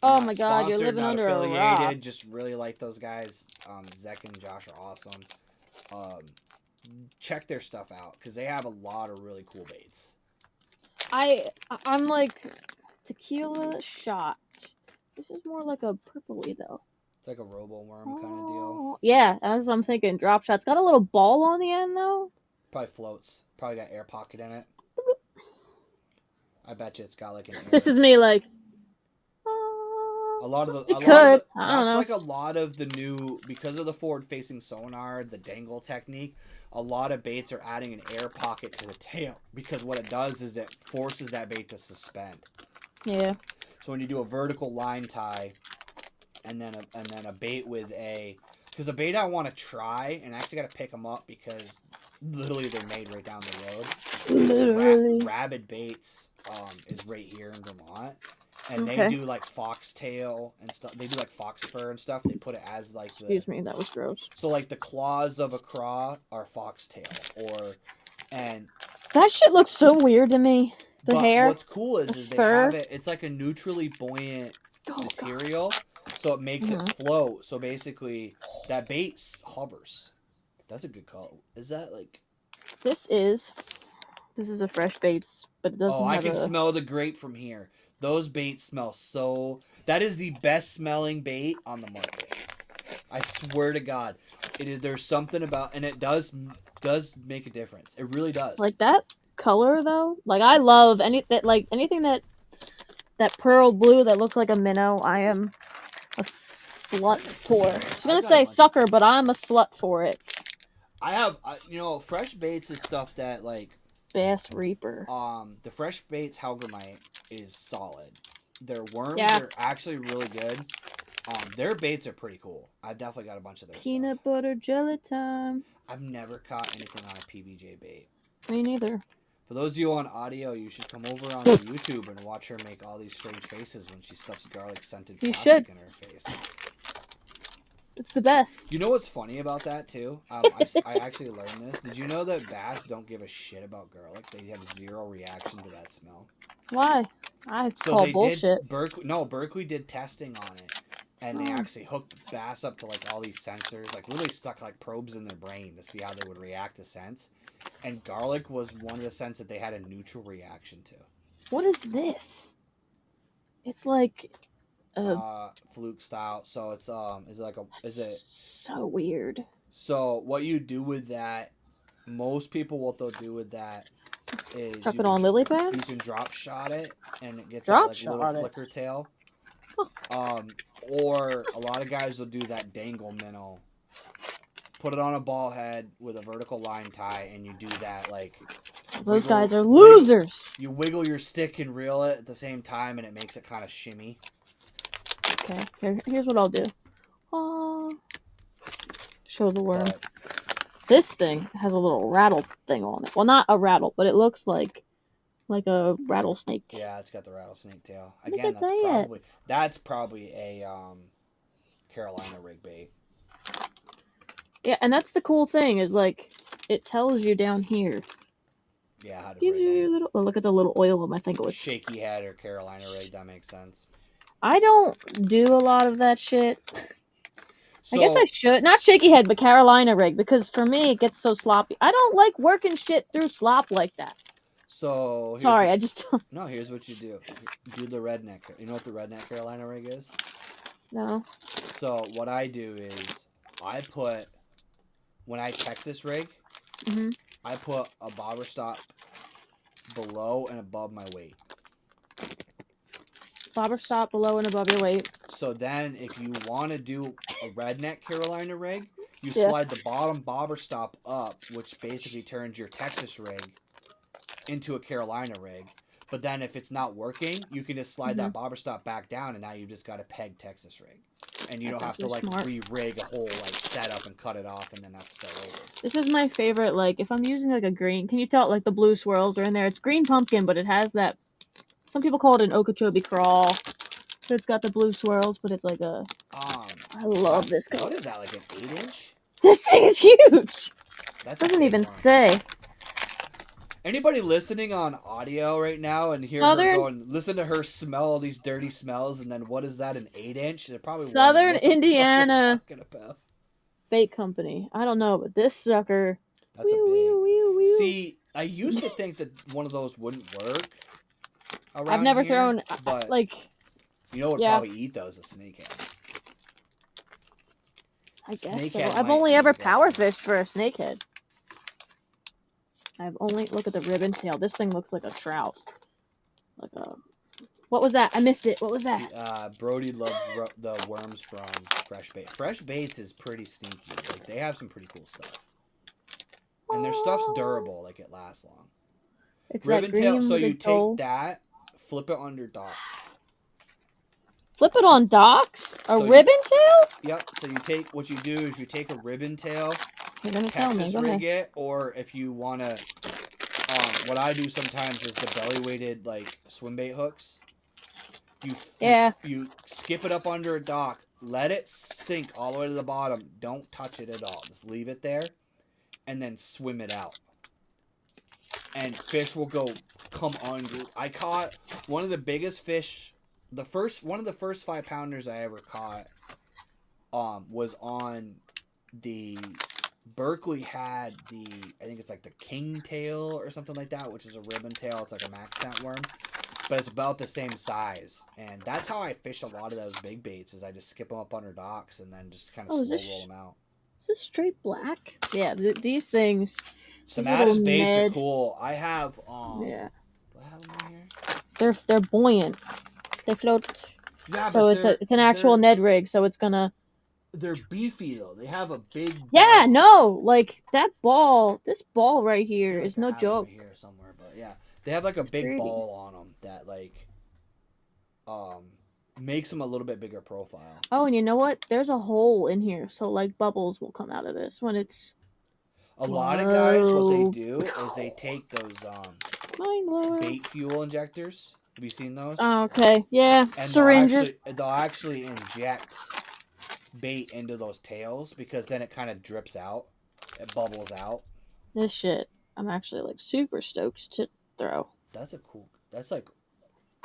oh my god, you're living under a rock. Just really like those guys. Zek and Josh are awesome. Check their stuff out because they have a lot of really cool baits. I'm like tequila shot. This is more like a purpley though. It's like a robo worm kind of deal. Yeah, that's what I'm thinking. Drop shot. It's got a little ball on the end though. Probably floats. Probably got air pocket in it. I bet you it's got like an air. This is me like. A lot of the new, because of the forward facing sonar, the dangle technique, a lot of baits are adding an air pocket to the tail because what it does is it forces that bait to suspend. Yeah. So when you do a vertical line tie and then a bait with because a bait I want to try, and I actually got to pick them up because literally they're made right down the road. Literally. Rabid Baits is right here in Vermont. And they do like foxtail and stuff. They do like fox fur and stuff. They put it as like Excuse me, that was gross. So like the claws of a craw are foxtail, and that shit looks so weird to me. The hair. What's cool is they have it. It's like a neutrally buoyant material, so it makes it float. So basically, that bait hovers. That's a good call. Is that like? This is a fresh baits, but it doesn't. Oh, I can smell the grape from here. Those baits smell so. That is the best smelling bait on the market. I swear to God, it is. There's something about, and it does make a difference. It really does. Like that color though. Like I love anything that pearl blue that looks like a minnow. I am a slut for. I was gonna say sucker, but I'm a slut for it. I have, fresh baits is stuff that like. Bass Reaper. The fresh baits Hellgrammite is solid. Their worms are actually really good. Their baits are pretty cool. I've definitely got a bunch of their Peanut butter jelly time. I've never caught anything on a PBJ bait. Me neither. For those of you on audio, you should come over on YouTube and watch her make all these strange faces when she stuffs garlic scented plastic in her face. It's the best. You know what's funny about that too? I actually learned this. Did you know that bass don't give a shit about garlic? They have zero reaction to that smell. Why? I call bullshit. Berkeley did testing on it, and they actually hooked bass up to like all these sensors, like really stuck like probes in their brain to see how they would react to scents. And garlic was one of the scents that they had a neutral reaction to. What is this? It's like. Fluke style. So it's so weird. So what you do with that, most people what they'll do with that is Chuck it on lily pads? you can drop shot it, and it gets that Drop like little shot it. flicker tail. Or a lot of guys will do that dangle minnow. Put it on a ball head with a vertical line tie, and you do that like. Those guys are losers. You wiggle your stick and reel it at the same time, and it makes it kind of shimmy. Okay, here's what I'll do. Show the worm. But this thing has a little rattle thing on it. Well, not a rattle, but it looks like a rattlesnake. Yeah, it's got the rattlesnake tail. Look Again, at that's probably a Carolina rig bait. Yeah, and that's the cool thing is like it tells you down here. Yeah, how to Gives rig you them. little. Oh, look at the little oil on. I think it was Shaky head or Carolina rig. That makes sense. I don't do a lot of that shit. So, I guess I should. Not shaky head, but Carolina rig, because for me it gets so sloppy. I don't like working shit through slop like that. So sorry, I just no. Here's what you do. Do the redneck. You know what the redneck Carolina rig is? no. So what I do is I put when I Texas rig, Mhm. I put a bobber stop below and above my weight. Bobber stop below and above your weight. So then, if you want to do a redneck Carolina rig, you Yeah. slide the bottom bobber stop up, which basically turns your Texas rig into a Carolina rig. But then, if it's not working, you can just slide that bobber stop back down, and now you've just got a peg Texas rig, and you don't have to like re-rig a whole like setup and cut it off, and then have to start over. This is my favorite. Like, if I'm using like a green, can you tell like the blue swirls are in there? It's green pumpkin, but it has that. Some people call it an Okeechobee crawl. So it's got the blue swirls, but it's like a. I love this color. What is that? Like an 8-inch? This thing is huge. That doesn't even say. Anybody listening on audio right now and hear her going, listen to her smell all these dirty smells, and then what is that, an 8-inch? They're probably Southern Indiana bait company. I don't know, but this sucker. That's a big. See, I used to think that one of those wouldn't work. I've never thrown, but like. You know what would probably eat those? A snakehead. I guess so. I've only ever power fished for a snakehead. Look at the ribbon tail. This thing looks like a trout. Like a. What was that? I missed it. What was that? Brody loves the worms from Fresh Bait. Fresh Baits is pretty sneaky. Like they have some pretty cool stuff, and their stuff's durable. Like it lasts long. It's ribbon that tail. So you take that, flip it under docks. Flip it on docks? Ribbon tail? Yep. So what you do is you take a ribbon tail, You're gonna tell me. Texas rig it, or if you wanna, what I do sometimes is the belly weighted like swim bait hooks. You skip it up under a dock, let it sink all the way to the bottom. Don't touch it at all. Just leave it there, and then swim it out. And fish will come under. I caught one of the biggest fish. One of the first 5-pounders I ever caught was on the Berkeley had I think it's like the king tail or something like that, which is a ribbon tail. It's like a max scent worm, but it's about the same size. And that's how I fish a lot of those big baits is I just skip them up under docks and then just kind of slow roll them out. Is this straight black? Yeah, these things. Samadas baits are cool. I have yeah. Do I have them in here? They're buoyant. They float. Yeah, so it's an actual Ned rig, so it's gonna. They're beefy though. They have a big. Yeah, no, like that ball. This ball right here is no joke. Right here somewhere, but yeah, they have like a big ball on them that like, makes them a little bit bigger profile. Oh, and you know what? There's a hole in here, so like bubbles will come out of this when it's. A lot of guys, what they do is they take those bait fuel injectors. Have you seen those? Oh, okay, yeah. And syringes. They'll actually inject bait into those tails because then it kind of drips out. It bubbles out. This shit, I'm actually like super stoked to throw. That's that's like.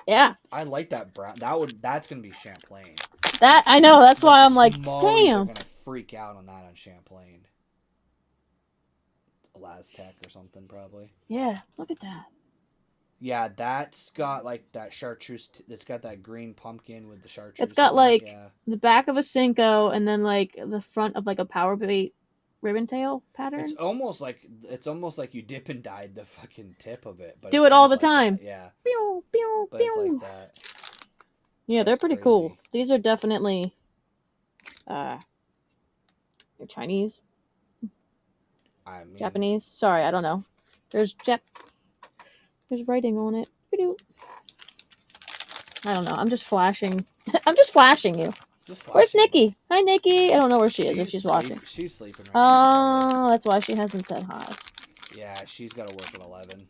Yeah. I like that brown. That's gonna be Champlain. That I know. That's why I'm like, damn. Are gonna freak out on that on Champlain. Aztec or something probably. Yeah, look at that. Yeah, that's got like that chartreuse. It's got that green pumpkin with the chartreuse. It's got like the back of a Cinco and then like the front of like a power bait ribbon tail pattern. It's almost like you dip and dyed the fucking tip of it, but Do it all the comes like time. that. Yeah, Pew, pew, but it's pew. like that. Yeah, they're That's pretty crazy. cool. These are definitely they're Chinese, I mean, Japanese. Sorry, I don't know. There's writing on it. I don't know. I'm just flashing. I'm just flashing you. Where's Nikki? Hi, Nikki. I don't know where she is if she's watching. She's sleeping right now. Oh, that's why she hasn't said hi. Yeah, she's got to work at 11.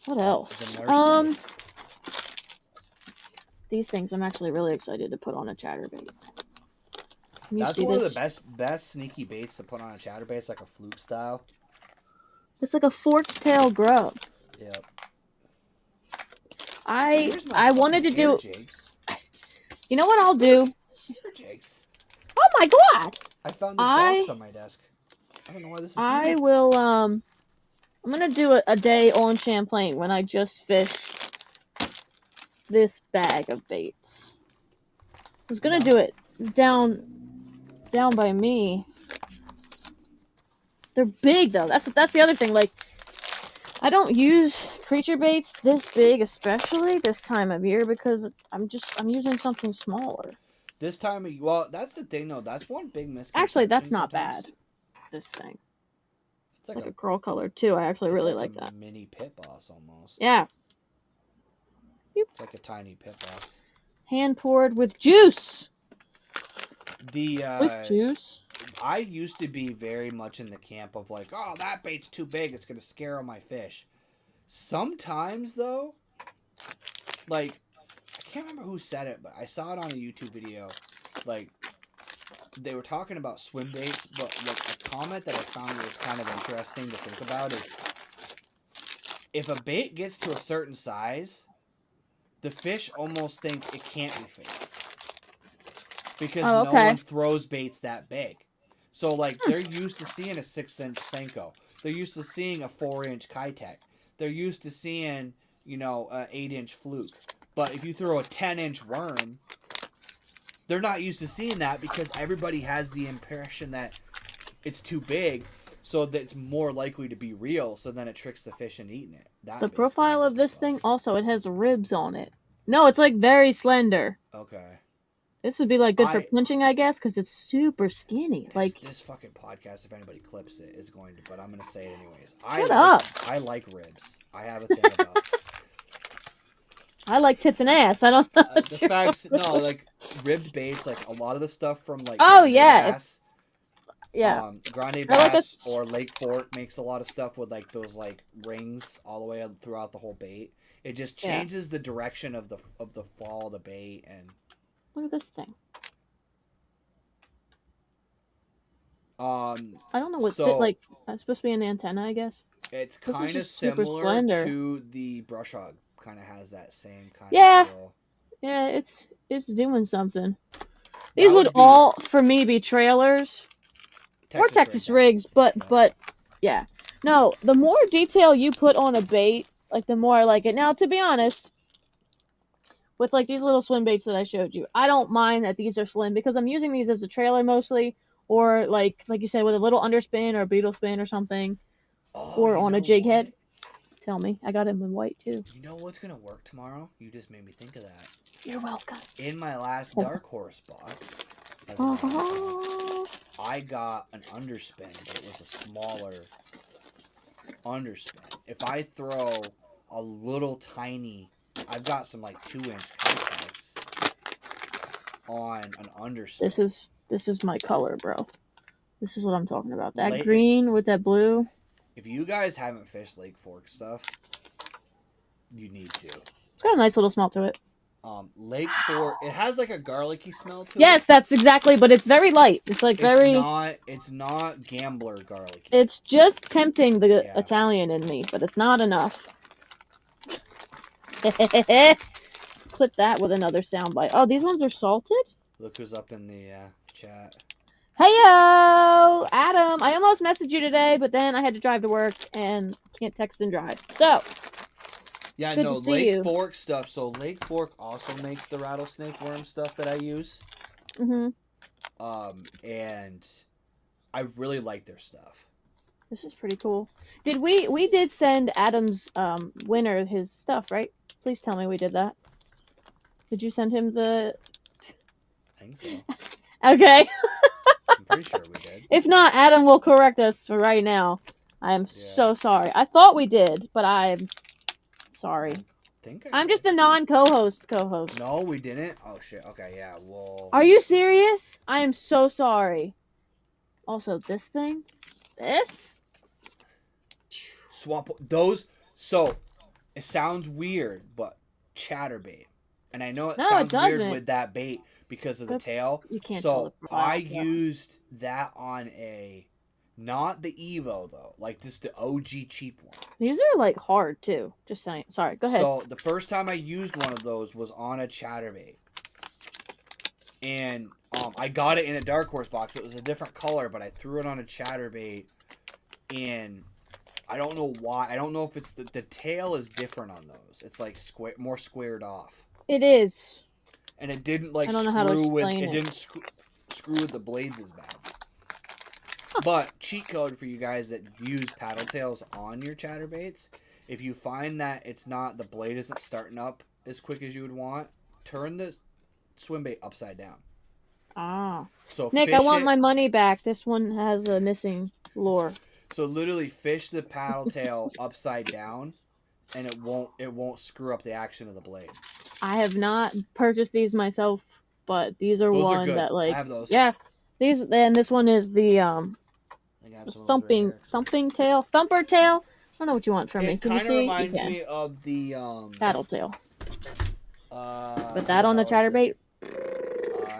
What else? The nurse These things I'm actually really excited to put on a chatterbait. That's one of the best sneaky baits to put on a chatterbait. It's like a fluke style. It's like a forked tail grub. Yep. I wanted to do. Jakes. You know what I'll do? Hair jakes. Oh my god! I found this box on my desk. I don't know why this is I here. will I'm gonna do a day on Champlain when I just fished this bag of baits. I was gonna do it down by me. They're big though. That's the other thing. Like, I don't use creature baits this big, especially this time of year, because I'm using something smaller. This time, well, that's the thing though. That's one big misconception. Actually, that's not sometimes. bad. This thing. It's like a curl color too. I actually really like that. Mini pit boss almost. Yeah. It's like a tiny pit boss. Hand poured with juice. With juice. I used to be very much in the camp of like, oh, that bait's too big. It's gonna scare all my fish. Sometimes though, like, I can't remember who said it, but I saw it on a YouTube video. Like, they were talking about swim baits, but like a comment that I found was kind of interesting to think about is, if a bait gets to a certain size, the fish almost think it can't be fake. Because no one throws baits that big. So, like, they're used to seeing a 6-inch Senko. They're used to seeing a 4-inch Kitek. They're used to seeing, you know, an 8-inch fluke. But if you throw a 10-inch worm, they're not used to seeing that because everybody has the impression that it's too big, so that it's more likely to be real, so then it tricks the fish into eating it. The profile of this thing, also, it has ribs on it. No, it's, like, very slender. Okay. This would be, like, good for punching, I guess, because it's super skinny. This fucking podcast, if anybody clips it, is going to, but I'm going to say it anyways. Shut up. I like ribs. I have a thing about... I like tits and ass. I don't know. The facts, no, like, ribbed baits, like, a lot of the stuff from, like, Bass, Grande Bass or Lake Fork makes a lot of stuff with, like, those, like, rings all the way throughout the whole bait. It just changes the direction of the fall of the bait, and... Look at this thing. I don't know what's like. It's supposed to be an antenna, I guess. It's kind of similar to the brush hog. Kind of has that same kind of deal. Yeah, it's doing something. These would all, for me, be trailers or Texas rigs, but yeah. No, the more detail you put on a bait, like the more I like it. Now, to be honest, with like these little swim baits that I showed you, I don't mind that these are slim because I'm using these as a trailer mostly, or like you said, with a little underspin or a beetle spin or something, or on a jig head. Tell me, I got him in white too. You know what's gonna work tomorrow? You just made me think of that. You're welcome. In my last Dark Horse box, I got an underspin, but it was a smaller underspin. If I throw a little tiny, I've got some like 2-inch Kiteks on an underspin. This is my color, bro. This is what I'm talking about. That green with that blue. If you guys haven't fished Lake Fork stuff, you need to. It's got a nice little smell to it. Lake Fork, it has like a garlicky smell to it. Yes, that's exactly, but it's very light. It's like It's not gambler garlicky. It's just tempting the Italian in me, but it's not enough. Clip that with another soundbite. Oh, these ones are salted? Look who's up in the chat. Heyo! Adam! I almost messaged you today, but then I had to drive to work and can't text and drive. So, yeah, no, Lake Fork stuff. So Lake Fork also makes the rattlesnake worm stuff that I use. And I really like their stuff. This is pretty cool. Did we did send Adam's winner his stuff, right? Please tell me we did that. Did you send him the? I think so. Okay. I'm pretty sure we did. If not, Adam will correct us right now. I am so sorry. I thought we did, but I'm sorry. I'm just the non-co-host co-host. No, we didn't. Oh shit. Okay, yeah. Well. Are you serious? I am so sorry. Also, this thing, this. Swamp those. So it sounds weird, but chatterbait, and I know it sounds weird with that bait because of the tail. You can't so tell the profile, I used that on a, not the Evo though, like this the OG cheap one. These are like hard too. Just saying. Sorry. Go ahead. So the first time I used one of those was on a chatterbait, and I got it in a dark horse box. It was a different color, but I threw it on a chatterbait, and I don't know why. I don't know if it's the tail is different on those. It's like more squared off. It is. And it didn't like I don't know how to screw with explain it. Didn't screw with the blades as bad. But cheat code for you guys that use paddle tails on your chatterbaits: if you find that it's not, the blade isn't starting up as quick as you would want, turn the swim bait upside down. Ah. So Nick, I want my money back. This one has a missing lure. So literally fish the paddle tail upside down, and it won't screw up the action of the blade. I have not purchased these myself, but these are one that like I have those. Yeah. These, and this one is the thumping tail, thumper tail. I don't know what you want from me. Can you see? It kind of reminds me of the paddle tail. But that on the chatterbait.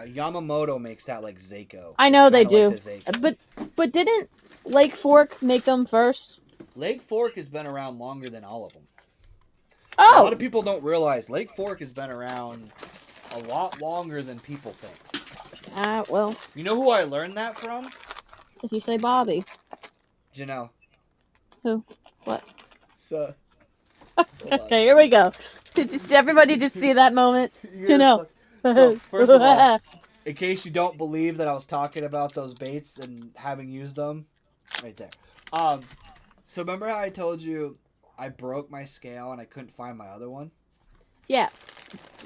Yamamoto makes that like Seiko. I know they do. Like but didn't Lake Fork make them first? Lake Fork has been around longer than all of them. Oh! A lot of people don't realize Lake Fork has been around a lot longer than people think. Well. You know who I learned that from? If you say Bobby. Janelle. Who? What? So. Okay, here we go. Did everybody just see that moment? Janelle. So, first of all, in case you don't believe that I was talking about those baits and having used them, right there. So remember how I told you I broke my scale and I couldn't find my other one? Yeah.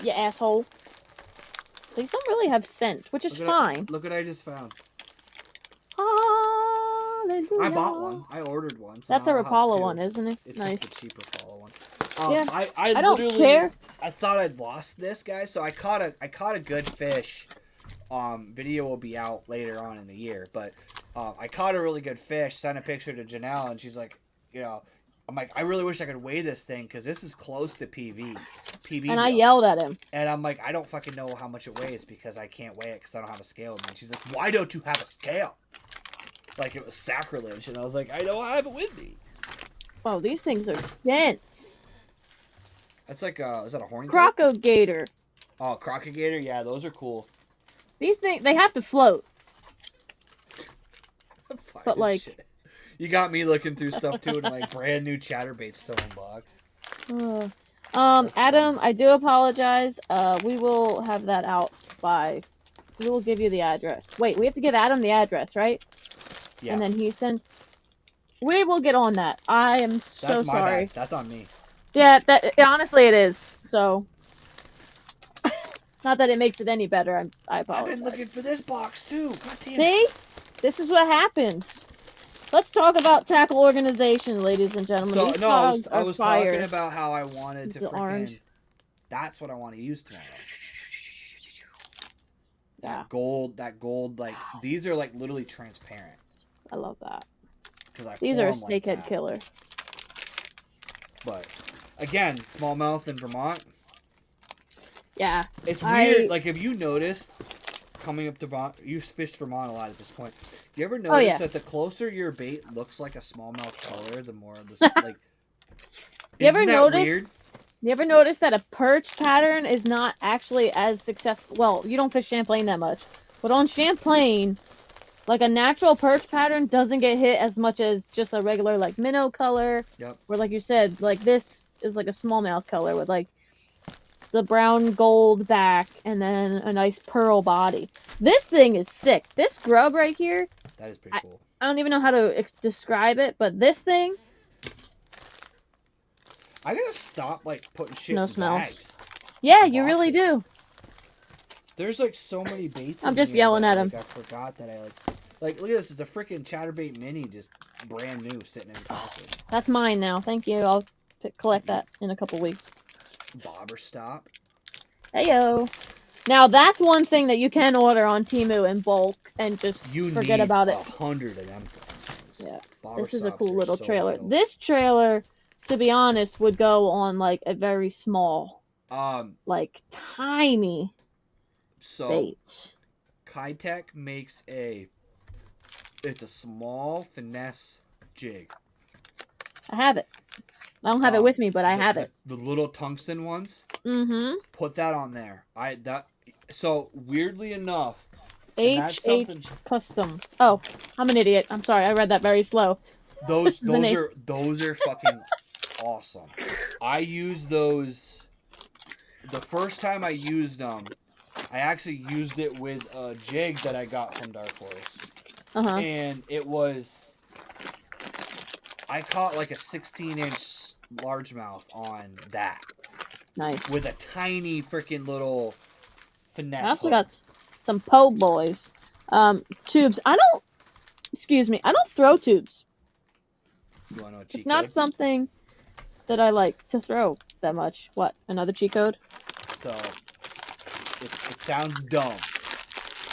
You asshole. These don't really have scent, which is fine. Look what I just found. Hallelujah. I bought one. I ordered one. So that's a Rapala one, isn't it? It's nice. just the cheaper Rapala one. Yeah. I don't care. I thought I'd lost this guy, so I caught a good fish. Video will be out later on in the year, but I caught a really good fish. Sent a picture to Janelle, and she's like, I'm like, I really wish I could weigh this thing because this is close to PB. And I yelled at him. And I'm like, I don't fucking know how much it weighs because I can't weigh it because I don't have a scale with me. And she's like, why don't you have a scale? Like it was sacrilege, and I was like, I don't have it with me. Oh, these things are dense. That's like is that a horny? Crocogator. Oh, crocogator, yeah, those are cool. These things, they have to float. But like, shit. You got me looking through stuff too in my brand new chatterbait still in box. Adam, I do apologize. We will have that out by. We will give you the address. Wait, we have to give Adam the address, right? Yeah. And then he sends. We will get on that. I am so sorry. Bad. That's on me. Yeah, honestly it is. So, not that it makes it any better. I apologize. I've been looking for this box too. God damn. See, this is what happens. Let's talk about tackle organization, ladies and gentlemen. So These I was talking about how I wanted to orange. That's what I want to use tomorrow. Yeah. That gold, like these are like literally transparent. I love that. These are a snakehead killer. But again, smallmouth in Vermont. Yeah. It's weird. Like, have you noticed coming up to Vermont? You fished Vermont a lot at this point. You ever notice that the closer your bait looks like a smallmouth color, the more this like. You ever notice that a perch pattern is not actually as successful? Well, you don't fish Champlain that much, but on Champlain, like a natural perch pattern doesn't get hit as much as just a regular like minnow color. Yep. Where like you said, like this is like a smallmouth color with like the brown gold back, and then a nice pearl body. This thing is sick. This grub right here, That is pretty cool. I don't even know how to describe it, but this thing... I gotta stop, like, putting shit No in smells. bags. Yeah, you really Boxes. do. There's, like, so many baits I'm in just here yelling that, at him. like, I forgot that I, like, look at this. It's a freaking chatterbait mini, just brand new, sitting in the coffin. That's mine now. Thank you. I'll collect that in a couple weeks. Bobber stop. Heyo. Now, that's one thing that you can order on Temu in bulk and just forget about it. 100 of them things. Yeah. Bobber This is a stops cool are little so trailer. vital. This trailer, to be honest, would go on, like, a very small, like, tiny bait. Kitech makes it's a small finesse jig. I have it. I don't have it with me, but I have it. The little tungsten ones. Mm-hmm. Put that on there. So weirdly enough, HH Custom. Oh, I'm an idiot. I'm sorry. I read that very slow. Those are fucking awesome. I used those the first time I used them. I actually used it with a jig that I got from Dark Horse. Uh-huh. And it was... I caught like a 16-inch largemouth on that. Nice. With a tiny freaking little finesse. I also got some po' boys. Tubes. I don't throw tubes. You want to know a cheat It's not code? something that I like to throw that much. What? Another cheat code? So, it sounds dumb.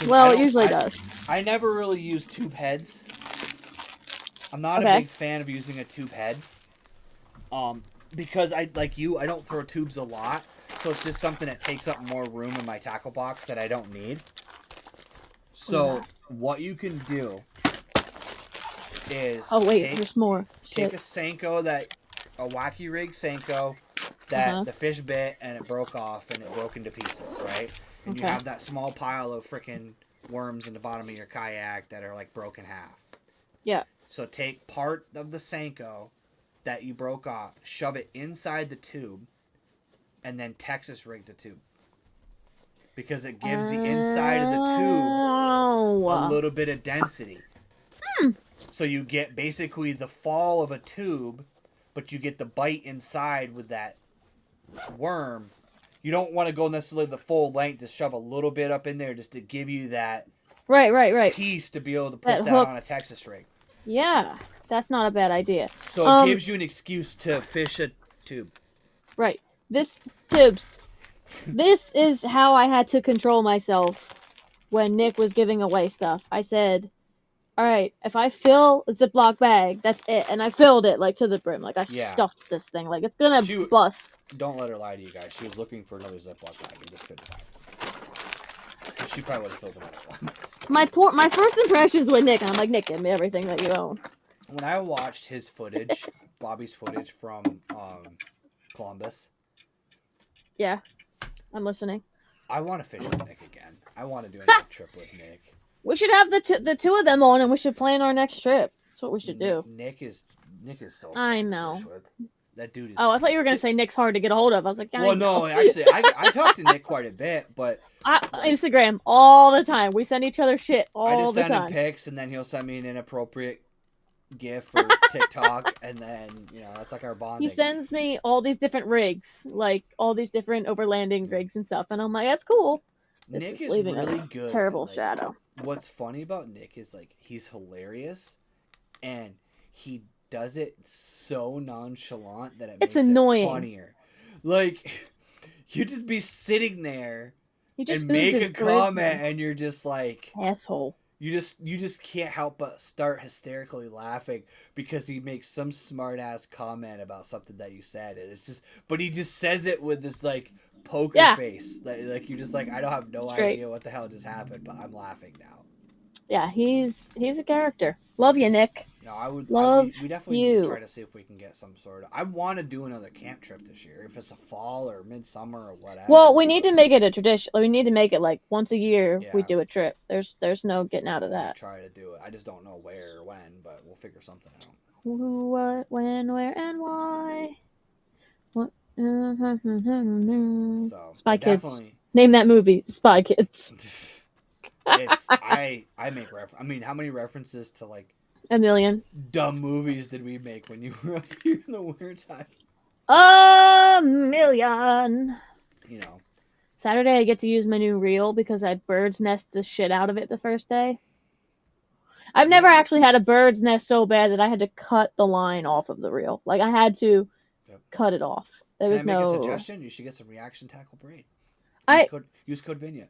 Well, it usually does. I never really use tube heads. I'm not a big fan of using a tube head. Because I don't throw tubes a lot. So it's just something that takes up more room in my tackle box that I don't need. So what you can do is there's more. Take a Senko a wacky rig Senko that the fish bit and it broke off and it broke into pieces, right? And you have that small pile of freaking worms in the bottom of your kayak that are like broken half. Yeah. So take part of the Senko that you broke off, shove it inside the tube, and then Texas rig the tube. Because it gives the inside of the tube a little bit of density. So you get basically the fall of a tube, but you get the bite inside with that worm. You don't want to go necessarily the full length, just shove a little bit up in there just to give you that piece to be able to put that on a Texas rig. Yeah, that's not a bad idea. So it gives you an excuse to fish a tube. Right. This is how I had to control myself when Nick was giving away stuff. I said, all right, if I fill a Ziploc bag, that's it. And I filled it, like, to the brim. Like, I stuffed this thing. Like, it's gonna bust. Don't let her lie to you guys. She was looking for another Ziploc bag and just couldn't find it. She probably would have filled another one. My first impressions with Nick, and I'm like, Nick, give me everything that you own. When I watched his footage, Bobby's footage from Columbus. Yeah. I'm listening. I want to fish with Nick again. I want to do another trip with Nick. We should have the two of them on, and we should plan our next trip. That's what we should do. Nick is so. I know. That dude is. Oh, I thought you were gonna say Nick's hard to get a hold of. I was like, well, no, actually, I talk to Nick quite a bit, but Instagram all the time. We send each other shit all the time. I just send him pics, and then he'll send me an inappropriate GIF or TikTok, and then that's like our bonding. He sends me all these different rigs, like all these different overlanding rigs and stuff, and I'm like, that's cool. Nick is really good. Terrible shadow. What's funny about Nick is like he's hilarious, and he does it so nonchalant that it makes annoying. It funnier. Like you just be sitting there and make a comment, and you're just like asshole. You just can't help but start hysterically laughing because he makes some smart ass comment about something that you said, and it's just, but he just says it with this like poker face, like you're just like, I don't have no idea what the hell just happened, but I'm laughing now. Yeah, he's a character. Love you, Nick. No, we definitely need to try to see if we can get some sort of. I want to do another camp trip this year, if it's a fall or midsummer or whatever. Well, we need to make it a tradition. We need to make it like once a year we do a trip. There's no getting out of that. Try to do it. I just don't know where or when, but we'll figure something out. What, when, where, and why? What So Spy I Kids. definitely. Name that movie, Spy Kids. It's I make I mean, how many references to like A million. dumb movies did we make when you were up here in the wintertime? A million. You know. Saturday I get to use my new reel because I bird's nest the shit out of it the first day. I've never Yes. actually had a bird's nest so bad that I had to cut the line off of the reel. Like I had to Yep. cut it off. There Can was I make a no. suggestion? You should get some reaction tackle braid. I. Use code BInya.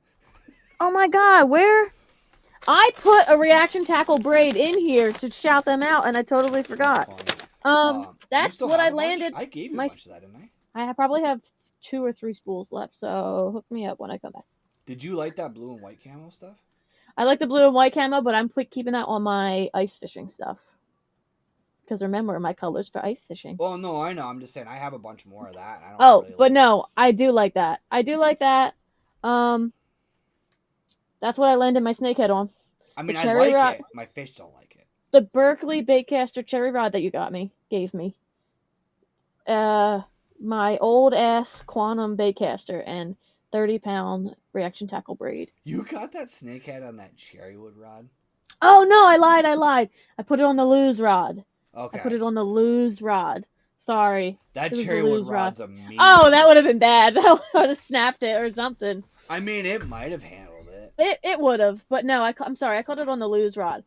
Oh my god, where? I put a reaction tackle braid in here to shout them out, and I totally forgot. You That's still what have I a bunch? landed. I gave you a bunch of that, didn't I? I probably have 2 or 3 spools left, so hook me up when I come back. Did you like that blue and white camo stuff? I like the blue and white camo, but I'm keeping that on my ice fishing stuff. Because remember, my colors for ice fishing. Oh, no, I know. I'm just saying I have a bunch more of that. I don't Oh, really but like no, I do like that. I do like that. That's what I landed my snakehead on. I mean, The I cherry like rod, it. My fish don't like it. the Berkeley baitcaster cherry rod that you gave me. My old ass quantum baitcaster and 30-pound reaction tackle braid. You got that snakehead on that cherrywood rod? Oh no, I lied. I put it on the lose rod. Okay. I put it on the lose rod. Sorry. That It was the cherrywood lose rod. rod's a mean. Oh, that would have been bad. I would have snapped it or something. I mean, it might have handled it. It would have, but no, I'm sorry. I caught it on the lose rod.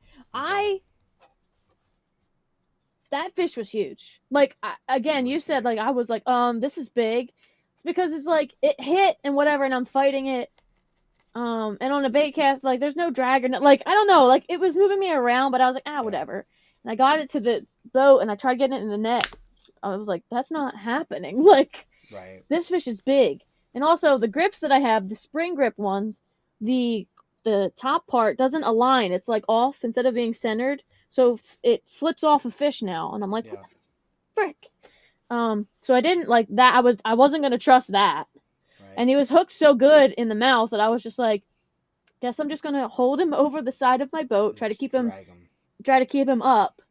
That fish was huge. Like, again, you said, like, I was like, this is big. It's because it's like, it hit and whatever, and I'm fighting it. And on a bait cast, like, there's no drag or no, like, I don't know, like, it was moving me around, but I was like, whatever. And I got it to the boat, and I tried getting it in the net. I was like, that's not happening. Like, Right. This fish is big. And also, the grips that I have, the spring grip ones, the top part doesn't align. It's, like, off instead of being centered. So it slips off a fish now, and I'm like, what the frick? So I didn't like that. I wasn't gonna trust that. Right. And he was hooked so good in the mouth that I was just like, guess I'm just gonna hold him over the side of my boat, try to keep him up,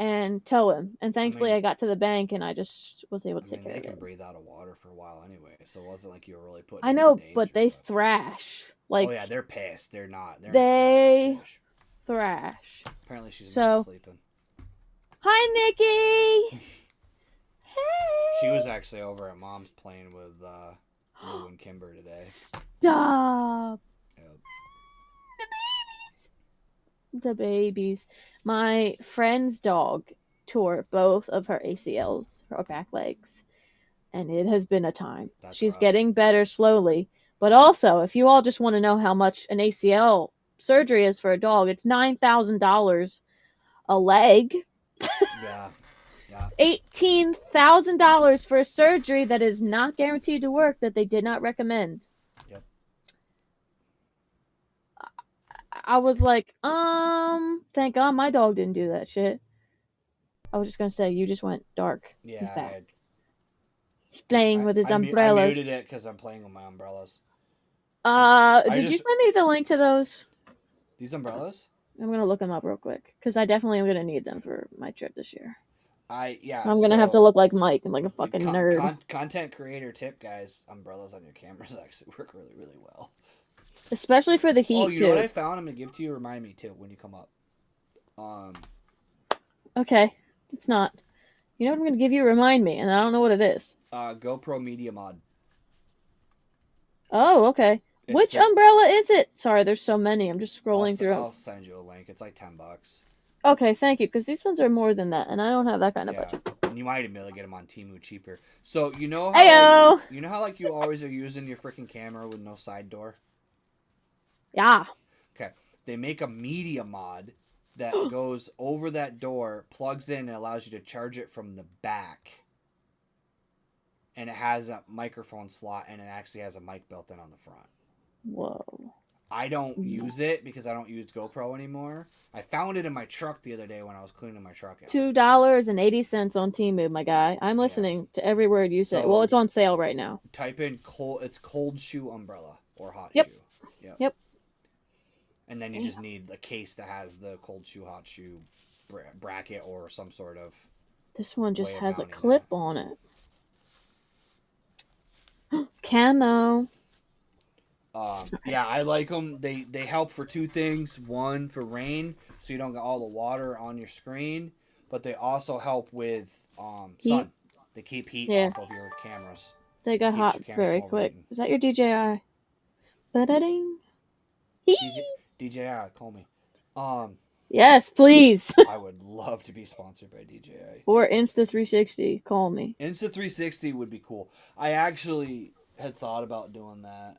and tow him. And thankfully, I got to the bank, and I just was able to take care of it. They can breathe out of water for a while anyway, so it wasn't like you were really putting. I know, but they thrash. Like, oh yeah, they're pissed. They're not. They thrash. Apparently she's not sleeping. Hi, Nikki! Hey! She was actually over at Mom's playing with Lou and Kimber today. Stop! Yep. The babies. My friend's dog tore both of her ACLs, her back legs, and it has been a time. She's getting better slowly. But also, if you all just want to know how much an ACL surgery is for a dog, it's $9,000 a leg. Yeah. $18,000 for a surgery that is not guaranteed to work, that they did not recommend. Yep. I was like, thank God my dog didn't do that shit. I was just gonna say, you just went dark. Yeah. He's back. He's playing with his umbrellas. I muted it because I'm playing with my umbrellas. Did you send me the link to those? These umbrellas? I'm gonna look them up real quick because I definitely am gonna need them for my trip this year. I'm gonna have to look like Mike and like a fucking nerd. Content creator tip, guys. Umbrellas on your cameras actually work really, really well. Especially for the heat, too. Oh, you know what I found? I'm gonna give to you. Remind me too when you come up. Okay, it's not. You know what I'm gonna give you? Remind me, and I don't know what it is. GoPro Media Mod. Oh, okay. Which umbrella is it? Sorry, there's so many. I'm just scrolling through. I'll send you a link. It's like $10. Okay, thank you, because these ones are more than that, and I don't have that kind of budget. And you might be able to get them on Temu cheaper. So you know how you know how like you always are using your freaking camera with no side door? Yeah. Okay. They make a media mod that goes over that door, plugs in, and allows you to charge it from the back. And it has a microphone slot, and it actually has a mic built in on the front. Whoa. I don't use it because I don't use GoPro anymore. I found it in my truck the other day when I was cleaning my truck out. $2.80 on Temu, my guy. I'm listening to every word you say. Well, it's on sale right now. Type in cold shoe umbrella or hot shoe. Yep. And then you just need a case that has the cold shoe, hot shoe bracket or some sort of. This one just has a clip on it. Camo. Yeah, I like them. They help for two things. One, for rain, so you don't get all the water on your screen, but they also help with Heat. sun. They keep heat Yeah, off of your cameras. they It got keeps hot your camera from very quick. overheating. Is that your DJI? Ba-da-ding. Hee. DJI, call me. Um, Yes, please. I would love to be sponsored by DJI. Or Insta360. Call me. Insta 360 would be cool. I actually had thought about doing that.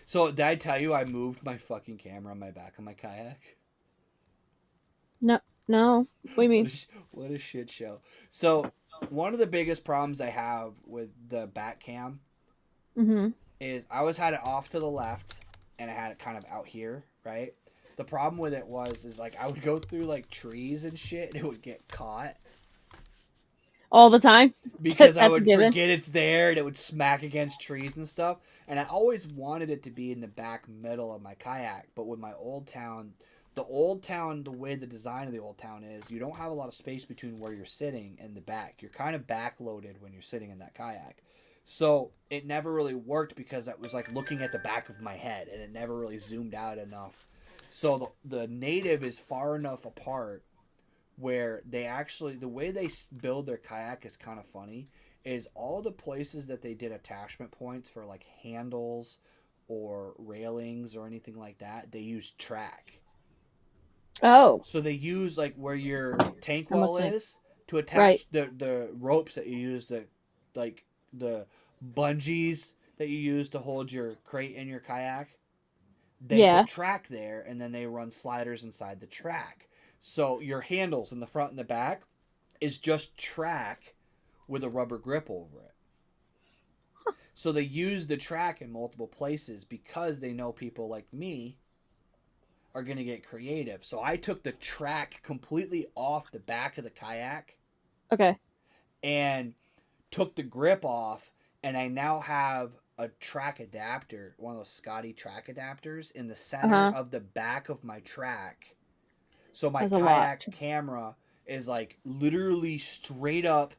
So did I tell you I moved my fucking camera on my back of my kayak? No, no. What do you mean? What a shit show. So one of the biggest problems I have with the back cam Mm-hmm. is I always had it off to the left and I had it kind of out here, right? The problem with it was is like I would go through like trees and shit and it would get caught All the time. because I That's a would given. forget it's there and it would smack against trees and stuff. And I always wanted it to be in the back middle of my kayak, but with my old town, the way the design of the old town is, you don't have a lot of space between where you're sitting and the back. You're kind of backloaded when you're sitting in that kayak. So it never really worked because I was like looking at the back of my head and it never really zoomed out enough. So the native is far enough apart where they actually, the way they build their kayak is kind of funny, is all the places that they did attachment points for like handles or railings or anything like that, they use track. Oh, So they use like where your tank I'm well listening. is to Right. attach the ropes that you use, the like the bungees that you use to hold your crate in your kayak. They put Yeah. track there and then they run sliders inside the track. So your handles in the front and the back is just track with a rubber grip over it. So they use the track in multiple places because they know people like me are going to get creative. So I took the track completely off the back of the kayak Okay. and took the grip off, and I now have a track adapter, one of those Scotty track adapters, in the center Uh-huh. of the back of my track. So my That's a lot. kayak camera is like literally straight up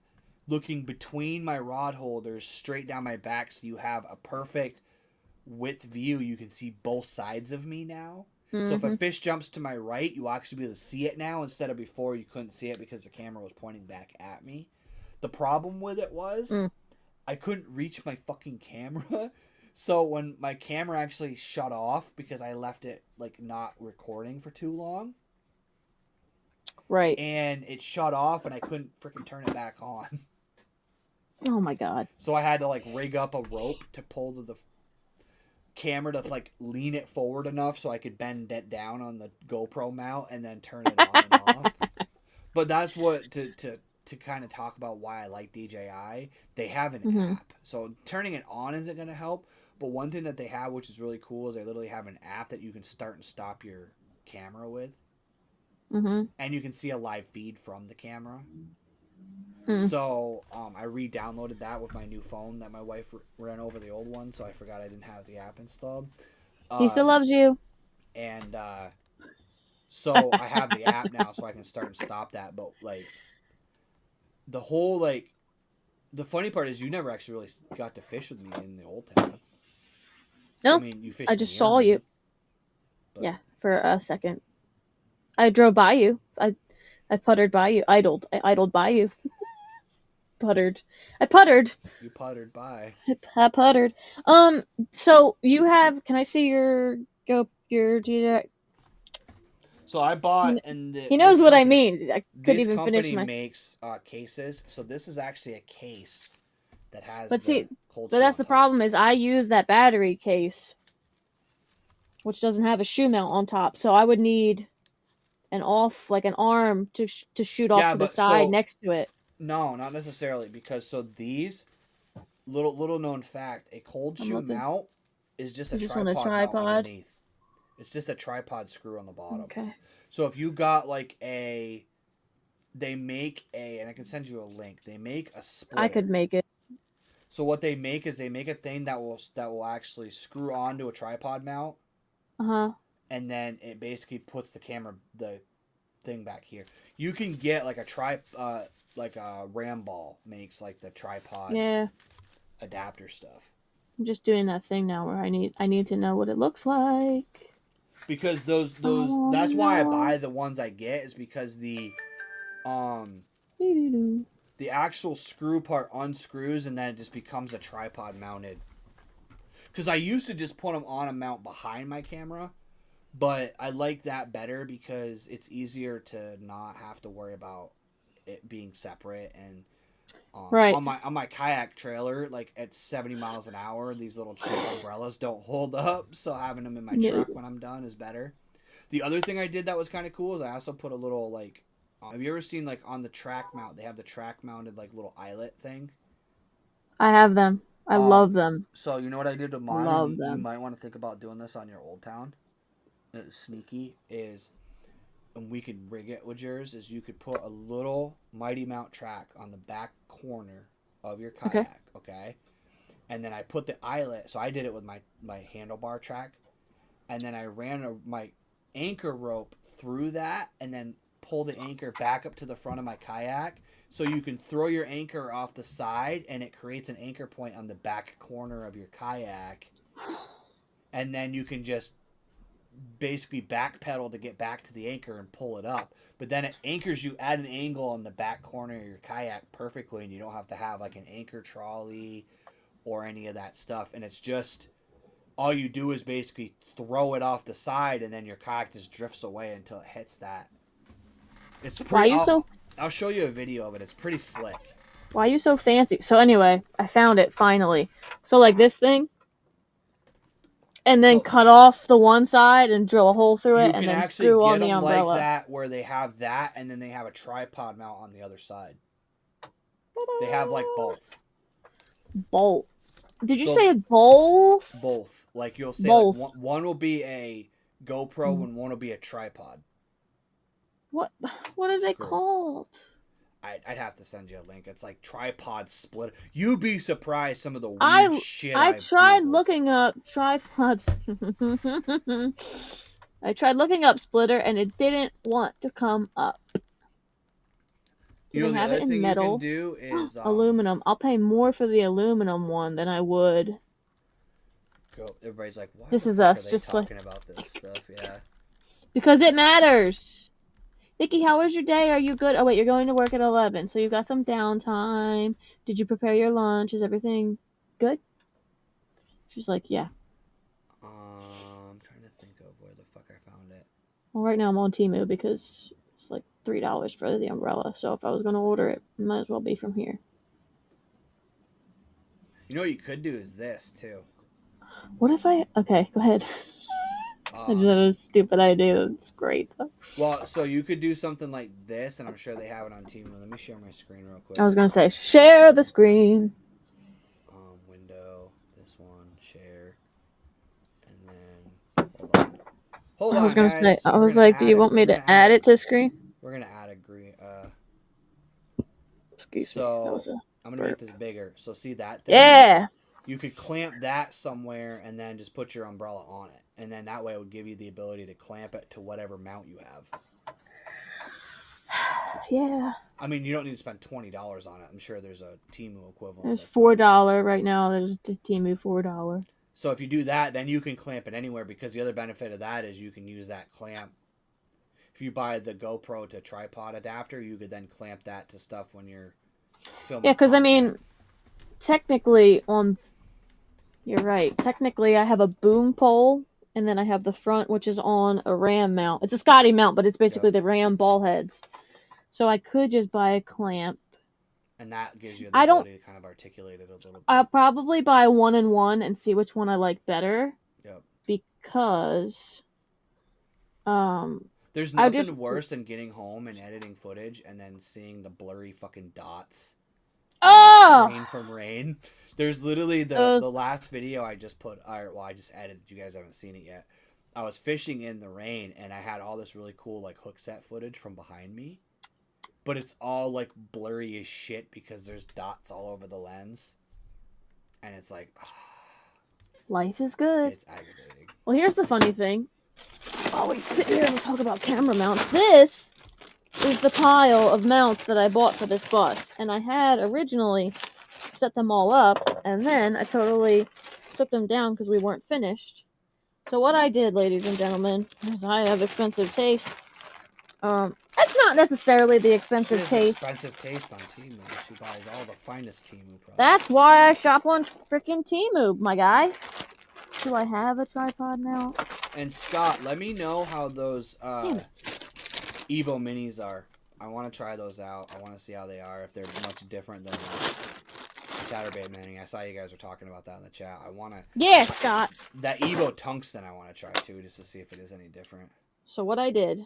looking between my rod holders straight down my back, so you have a perfect width view. You can see both sides of me now. So if a Mm-hmm. fish jumps to my right, you actually be able to see it now instead of before you couldn't see it because the camera was pointing back at me. The problem with it was Mm. I couldn't reach my fucking camera. So when my camera actually shut off because I left it like not recording for too long, Right. and it shut off and I couldn't freaking turn it back on. Oh my God. So I had to like rig up a rope to pull to the camera to like lean it forward enough so I could bend it down on the GoPro mount and then turn it on and off. But that's what to kind of talk about why I like DJI. They have an Mm-hmm. app, so turning it on isn't going to help. But one thing that they have, which is really cool, is they literally have an app that you can start and stop your camera with, Mm-hmm. and you can see a live feed from the camera. Mm. So I re-downloaded that with my new phone that my wife ran over the old one, so I forgot I didn't have the app installed. He still Um, loves you. and so I have the app now, so I can start and stop that. But like the whole like the funny part is you never actually really got to fish with me in the old town. I Nope. mean, you I fished just near saw you. me, but Yeah, for a second. I drove by you. I puttered by you. I idled by you. Puttered. I puttered. you puttered by. I puttered. Um. So you have? Can I see your DJ? So I bought, He, and he knows what I mean. I couldn't this even finish company my. makes cases. So this is actually a case that has But the see, cold but shoe that's on the top. problem is I use that battery case, which doesn't have a shoe mount on top. So I would need an arm to shoot off Yeah, to the but side so next to it. no, not necessarily because so these little known fact, a cold I'm shoe looking. mount is just a Is this on a tripod mount tripod? underneath. It's just a tripod screw on the bottom. Okay. So if you got like they make a, and I can send you a link. They make a I could splitter. make it. So what they make is they make a thing that will actually screw onto a tripod mount, Uh huh. and then it basically puts the thing back here. You can get like like a Ram ball makes like the tripod Yeah. adapter stuff. I'm just doing that thing now where I need to know what it looks like. Because that's why I buy the ones I get, is because um the actual screw part unscrews and then it just becomes a tripod mounted. Because I used to just put them on a mount behind my camera, but I like that better because it's easier to not have to worry about it being separate. And right. on my kayak trailer, like at 70 miles an hour, these little cheap umbrellas don't hold up, so having them in my truck when I'm done is better. The other thing I did that was kind of cool is I also put a little, like, have you ever seen, like, on the track mount, they have the track mounted, like, little eyelet thing? I have them. I love them. So you know what I did to mine? Love And them. you might want to think about doing this on your Old Town. Sneaky is, and we could rig it with yours, is you could put a little Mighty Mount track on the back corner of your kayak, okay? And then I put the eyelet, so I did it with my handlebar track, and then I ran my anchor rope through that and then pull the anchor back up to the front of my kayak, so you can throw your anchor off the side and it creates an anchor point on the back corner of your kayak, and then you can just basically backpedal to get back to the anchor and pull it up. But then it anchors you at an angle on the back corner of your kayak perfectly, and you don't have to have like an anchor trolley or any of that stuff. And it's just, all you do is basically throw it off the side, and then your kayak just drifts away until it hits that. It's pretty. I'll show you a video of it. It's pretty slick. Why are you so fancy? So anyway, I found it finally. So like this thing, and then cut off the one side and drill a hole through it, and then screw on the umbrella. You can actually get them like that, where they have that, and then they have a tripod mount on the other side. They have like both. Both. Did you say both? Both. Like you'll say, like, one will be a GoPro and one will be a tripod. What are they called? I'd have to send you a link. It's like tripod split. You'd be surprised some of the weird shit I tried Googled. Looking up tripods. I tried looking up splitter and it didn't want to come up. You know, the other thing metal. You can do is aluminum. I'll pay more for the aluminum one than I would. Everybody's like, "Why this is us are they just talking about this stuff?" Yeah. Because it matters. Vicky, how was your day? Are you good? Oh, wait, you're going to work at 11, so you've got some downtime. Did you prepare your lunch? Is everything good? She's like, yeah. I'm trying to think of where the fuck I found it. Well, right now I'm on Temu because it's like $3 for the umbrella, so if I was going to order it, it might as well be from here. You know what you could do is this, too. What if I... Okay, go ahead. I just had a stupid idea. It's great, though. Well, so you could do something like this, and I'm sure they have it on Temu. Let me share my screen real quick. I was going to say, share the screen. Window, this one, share, and then, hold on. I was going to say, I was like, do you want me to add it to the screen? We're going to add a green, excuse me. So, I'm going to make this bigger. So, see that thing? Yeah! You could clamp that somewhere and then just put your umbrella on it. And then that way it would give you the ability to clamp it to whatever mount you have. Yeah. I mean, you don't need to spend $20 on it. I'm sure there's a Temu equivalent. There's $4 right now. There's Temu $4. So if you do that, then you can clamp it anywhere, because the other benefit of that is you can use that clamp. If you buy the GoPro to tripod adapter, you could then clamp that to stuff when you're filming. Yeah, because I mean, technically you're right. Technically, I have a boom pole. And then I have the front, which is on a ram mount. It's a Scotty mount, but it's basically the ram ball heads. So I could just buy a clamp. And that gives you the ability to kind of articulate it a little bit. I'll probably buy 1-in-1 and see which one I like better. Yep. Because there's nothing worse than getting home and editing footage and then seeing the blurry fucking dots on the screen from rain. There's literally the last video I just put, I just edited. You guys haven't seen it yet. I was fishing in the rain and I had all this really cool like hook set footage from behind me, but it's all like blurry as shit because there's dots all over the lens, and it's like, life is good. It's aggravating. Well, here's the funny thing. While we sit here and talk about camera mounts, this is the pile of mounts that I bought for this bus, and I had originally set them all up, and then I totally took them down because we weren't finished. So what I did, ladies and gentlemen, is I have expensive taste. It's not necessarily the expensive She has taste. expensive taste on Temu. She buys all the finest Temu products. That's why I shop on freaking Temu, my guy. Do I have a tripod now? And Scott, let me know how those Damn it. Evo minis are. I want to try those out. I want to see how they are. If they're much different than the Chatterbait mini. I saw you guys were talking about that in the chat. I want to. Yeah, Scott. That Evo tungsten I want to try too, just to see if it is any different. So what I did,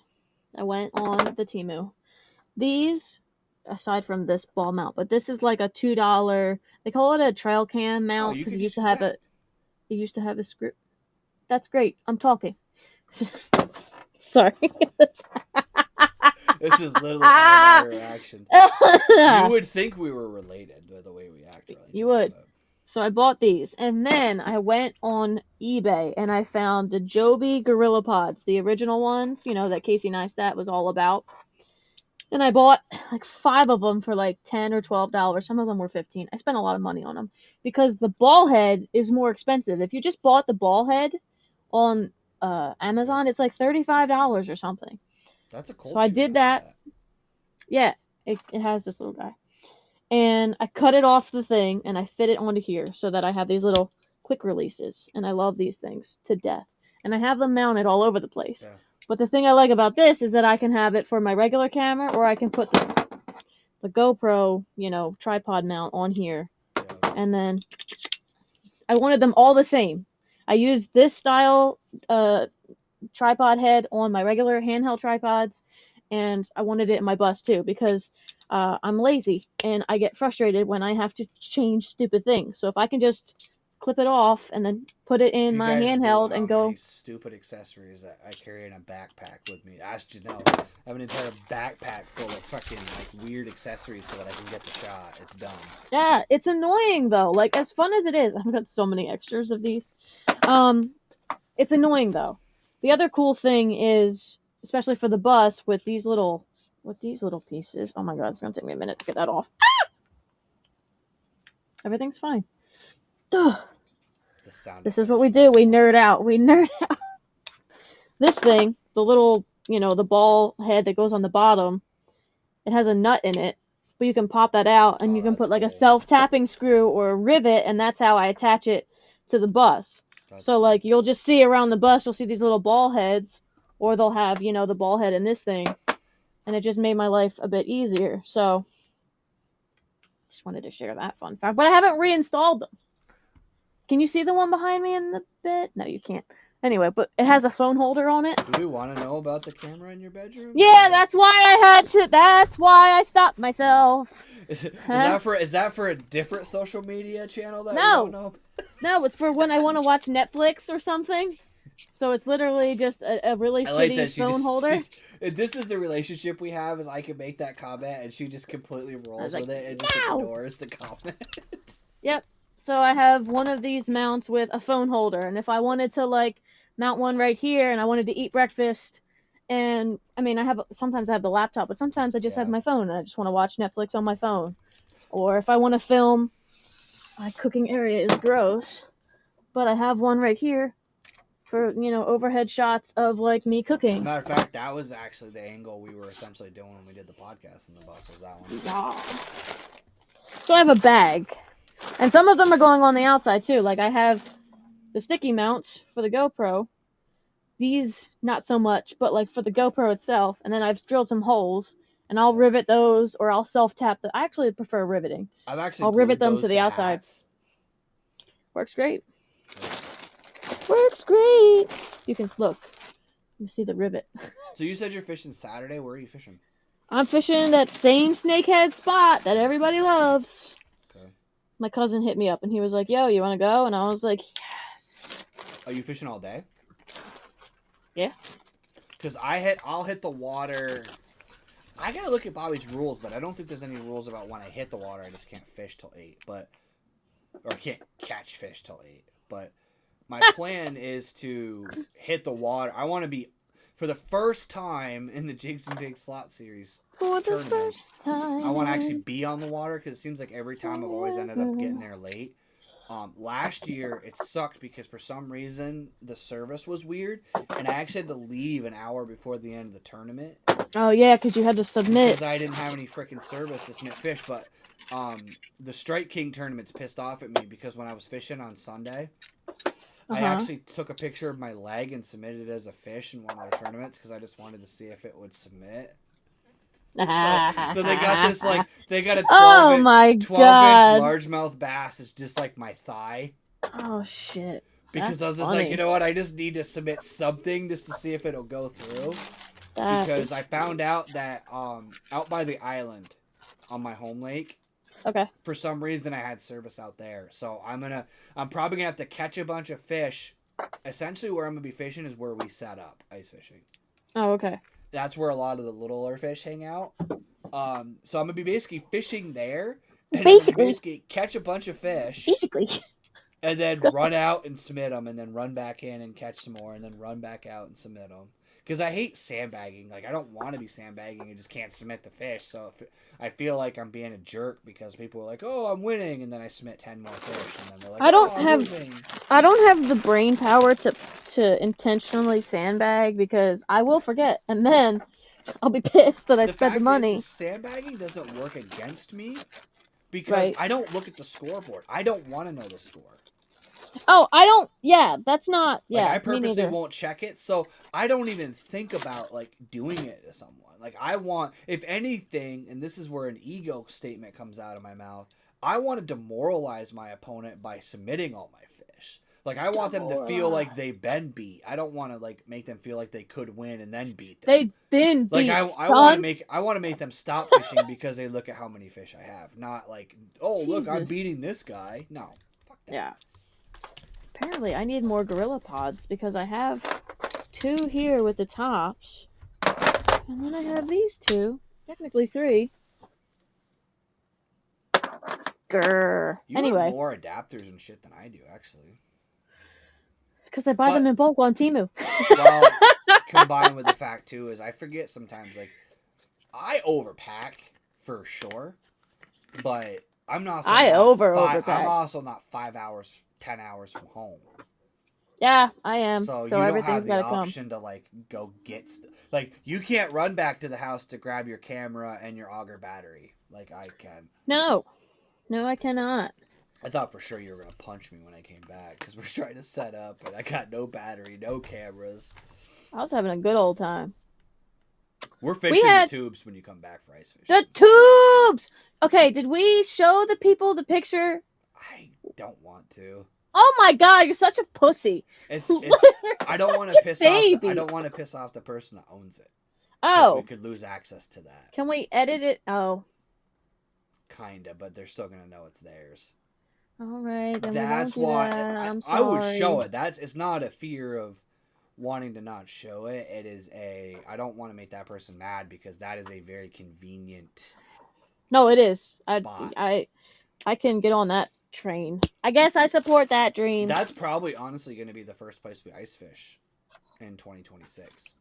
I went on the Temu. These, aside from this ball mount, but this is like a $2. They call it a trail cam mount because it used to have a. It used to have a screw. That's great. I'm talking. Sorry. This is literally our reaction. You would think we were related by the way we act. Really. You would. So I bought these, and then I went on eBay and I found the Joby Gorilla Pods, the original ones, you know, that Casey Neistat was all about. And I bought like 5 of them for like $10 or $12. Some of them were $15. I spent a lot of money on them because the ball head is more expensive. If you just bought the ball head on Amazon, it's like $35 or something. That's a cool. So I did that. Yeah, it has this little guy. And I cut it off the thing and I fit it onto here so that I have these little quick releases. And I love these things to death. And I have them mounted all over the place. Yeah. But the thing I like about this is that I can have it for my regular camera, or I can put the GoPro, you know, tripod mount on here. Yeah. And then I wanted them all the same. I used this style tripod head on my regular handheld tripods, and I wanted it in my bus too because I'm lazy and I get frustrated when I have to change stupid things. So if I can just clip it off and then put it in my handheld and go. Stupid accessories that I carry in a backpack with me. Ask Janelle. I have an entire backpack full of fucking like weird accessories so that I can get the shot. It's dumb. Yeah, it's annoying though. Like as fun as it is, I've got so many extras of these. It's annoying though. The other cool thing is, especially for the bus, with these little pieces. Oh my god, it's gonna take me a minute to get that off. Ah! Everything's fine. Ugh. This is what we do. We nerd out. This thing, the little, you know, the ball head that goes on the bottom, it has a nut in it, but you can pop that out and you can put like a self-tapping screw or a rivet, and that's how I attach it to the bus. So like you'll just see around the bus, you'll see these little ball heads, or they'll have, you know, the ball head in this thing, and it just made my life a bit easier. So just wanted to share that fun fact, but I haven't reinstalled them. Can you see the one behind me in the bed? No, you can't. Anyway, but it has a phone holder on it. Do we want to know about the camera in your bedroom? Yeah, that's why I had to. That's why I stopped myself. Is that for a different social media channel that we don't know? No, it's for when I want to watch Netflix or something. So it's literally just a really shitty phone holder. This is the relationship we have. Is I can make that comment and she just completely rolls with it and just ignores the comment. Yep. So I have one of these mounts with a phone holder, and if I wanted to like mount one right here and I wanted to eat breakfast, and I mean sometimes I have the laptop, but sometimes I just have my phone and I just want to watch Netflix on my phone. Or if I want to film, my cooking area is gross, but I have one right here for, you know, overhead shots of like me cooking. Matter of fact, that was actually the angle we were essentially doing when we did the podcast in the bus, was that one. Yeah. So I have a bag. And some of them are going on the outside too. Like I have the sticky mounts for the GoPro. These, not so much, but like for the GoPro itself. And then I've drilled some holes, and I'll rivet those, or I'll self-tap them. I actually prefer riveting. I'll rivet them to the outside. Works great. Works great. You can look. You see the rivet. So you said you're fishing Saturday. Where are you fishing? I'm fishing that same snakehead spot that everybody loves. My cousin hit me up and he was like, yo, you want to go? And I was like, yes. Are you fishing all day? Yeah. Because I'll hit the water. I got to look at Bobby's rules, but I don't think there's any rules about when I hit the water. I just can't fish till 8. Or I can't catch fish till 8. But my plan is to hit the water. I want to be, for the first time in the Jigs and Big Slot Series tournaments, I want to actually be on the water, because it seems like every time I've always ended up getting there late. Last year it sucked because for some reason the service was weird, and I actually had to leave an hour before the end of the tournament. Oh yeah, because you had to submit. Because I didn't have any freaking service to submit fish, but the Strike King tournament's pissed off at me because when I was fishing on Sunday, I actually took a picture of my leg and submitted it as a fish in one of their tournaments because I just wanted to see if it would submit. So they got this they got a 12 inch largemouth bass. It's just like my thigh. Oh shit! Because That's I was just funny. like, you know what? I just need to submit something just to see if it'll go through. Because I found out that out by the island on my home lake, for some reason I had service out there. So I'm probably gonna have to catch a bunch of fish. Essentially, where I'm gonna be fishing is where we set up ice fishing. Oh, okay. That's where a lot of the littler fish hang out. So I'm gonna be basically fishing there, and basically catch a bunch of fish, and then run out and submit them, and then run back in and catch some more, and then run back out and submit them. Because I hate sandbagging. Like, I don't want to be sandbagging and just can't submit the fish. So I feel like I'm being a jerk because people are like, "Oh, I'm winning," and then I submit 10 more fish, and then they're like, I don't have the brain power to intentionally sandbag because I will forget, and then I'll be pissed that I spent the money. Sandbagging doesn't work against me because I don't look at the scoreboard. I don't want to know the score. Oh, I don't. Yeah, that's not. Yeah, I purposely won't check it, so I don't even think about like doing it to someone. Like, I want, if anything, and this is where an ego statement comes out of my mouth, I want to demoralize my opponent by submitting all my fish. Like, I want them to feel like they've been beat. I don't want to like make them feel like they could win and then beat them. They've been beat. Like, I want to make them stop fishing because they look at how many fish I have, not like, oh, look, I'm beating this guy. No, fuck that. Yeah. Apparently, I need more gorilla pods because I have 2 here with the tops, and then I have these 2, technically 3. Grr. You have more adapters and shit than I do, actually. Because I buy them in bulk on Temu. Well, combined with the fact too is I forget sometimes. Like, I overpack for sure, but I'm not. Overpack. I'm also not 5 hours, 10 hours from home. Yeah, I am. So you everything's don't have got the to option to like go get like you can't run back to the house to grab your camera and your auger battery like I can. No, I cannot. I thought for sure you were gonna punch me when I came back because we're trying to set up and I got no battery, no cameras. I was having a good old time. We're fishing the tubes when you come back for ice fishing. The tubes! Okay, did we show the people the picture? I don't want to. Oh my god, you're such a pussy. It's I don't want to piss off I don't want to piss off the person that owns it. Oh. We could lose access to that. Can we edit it? Oh. Kinda, but they're still gonna know it's theirs. Alright, then that's we won't why do that. I'm sorry. I would show it. It's not a fear of wanting to not show it. It is I don't want to make that person mad because that is a very convenient. No, it is. Spot. I can get on that train. I guess I support that dream. That's probably honestly going to be the first place we ice fish in 2026.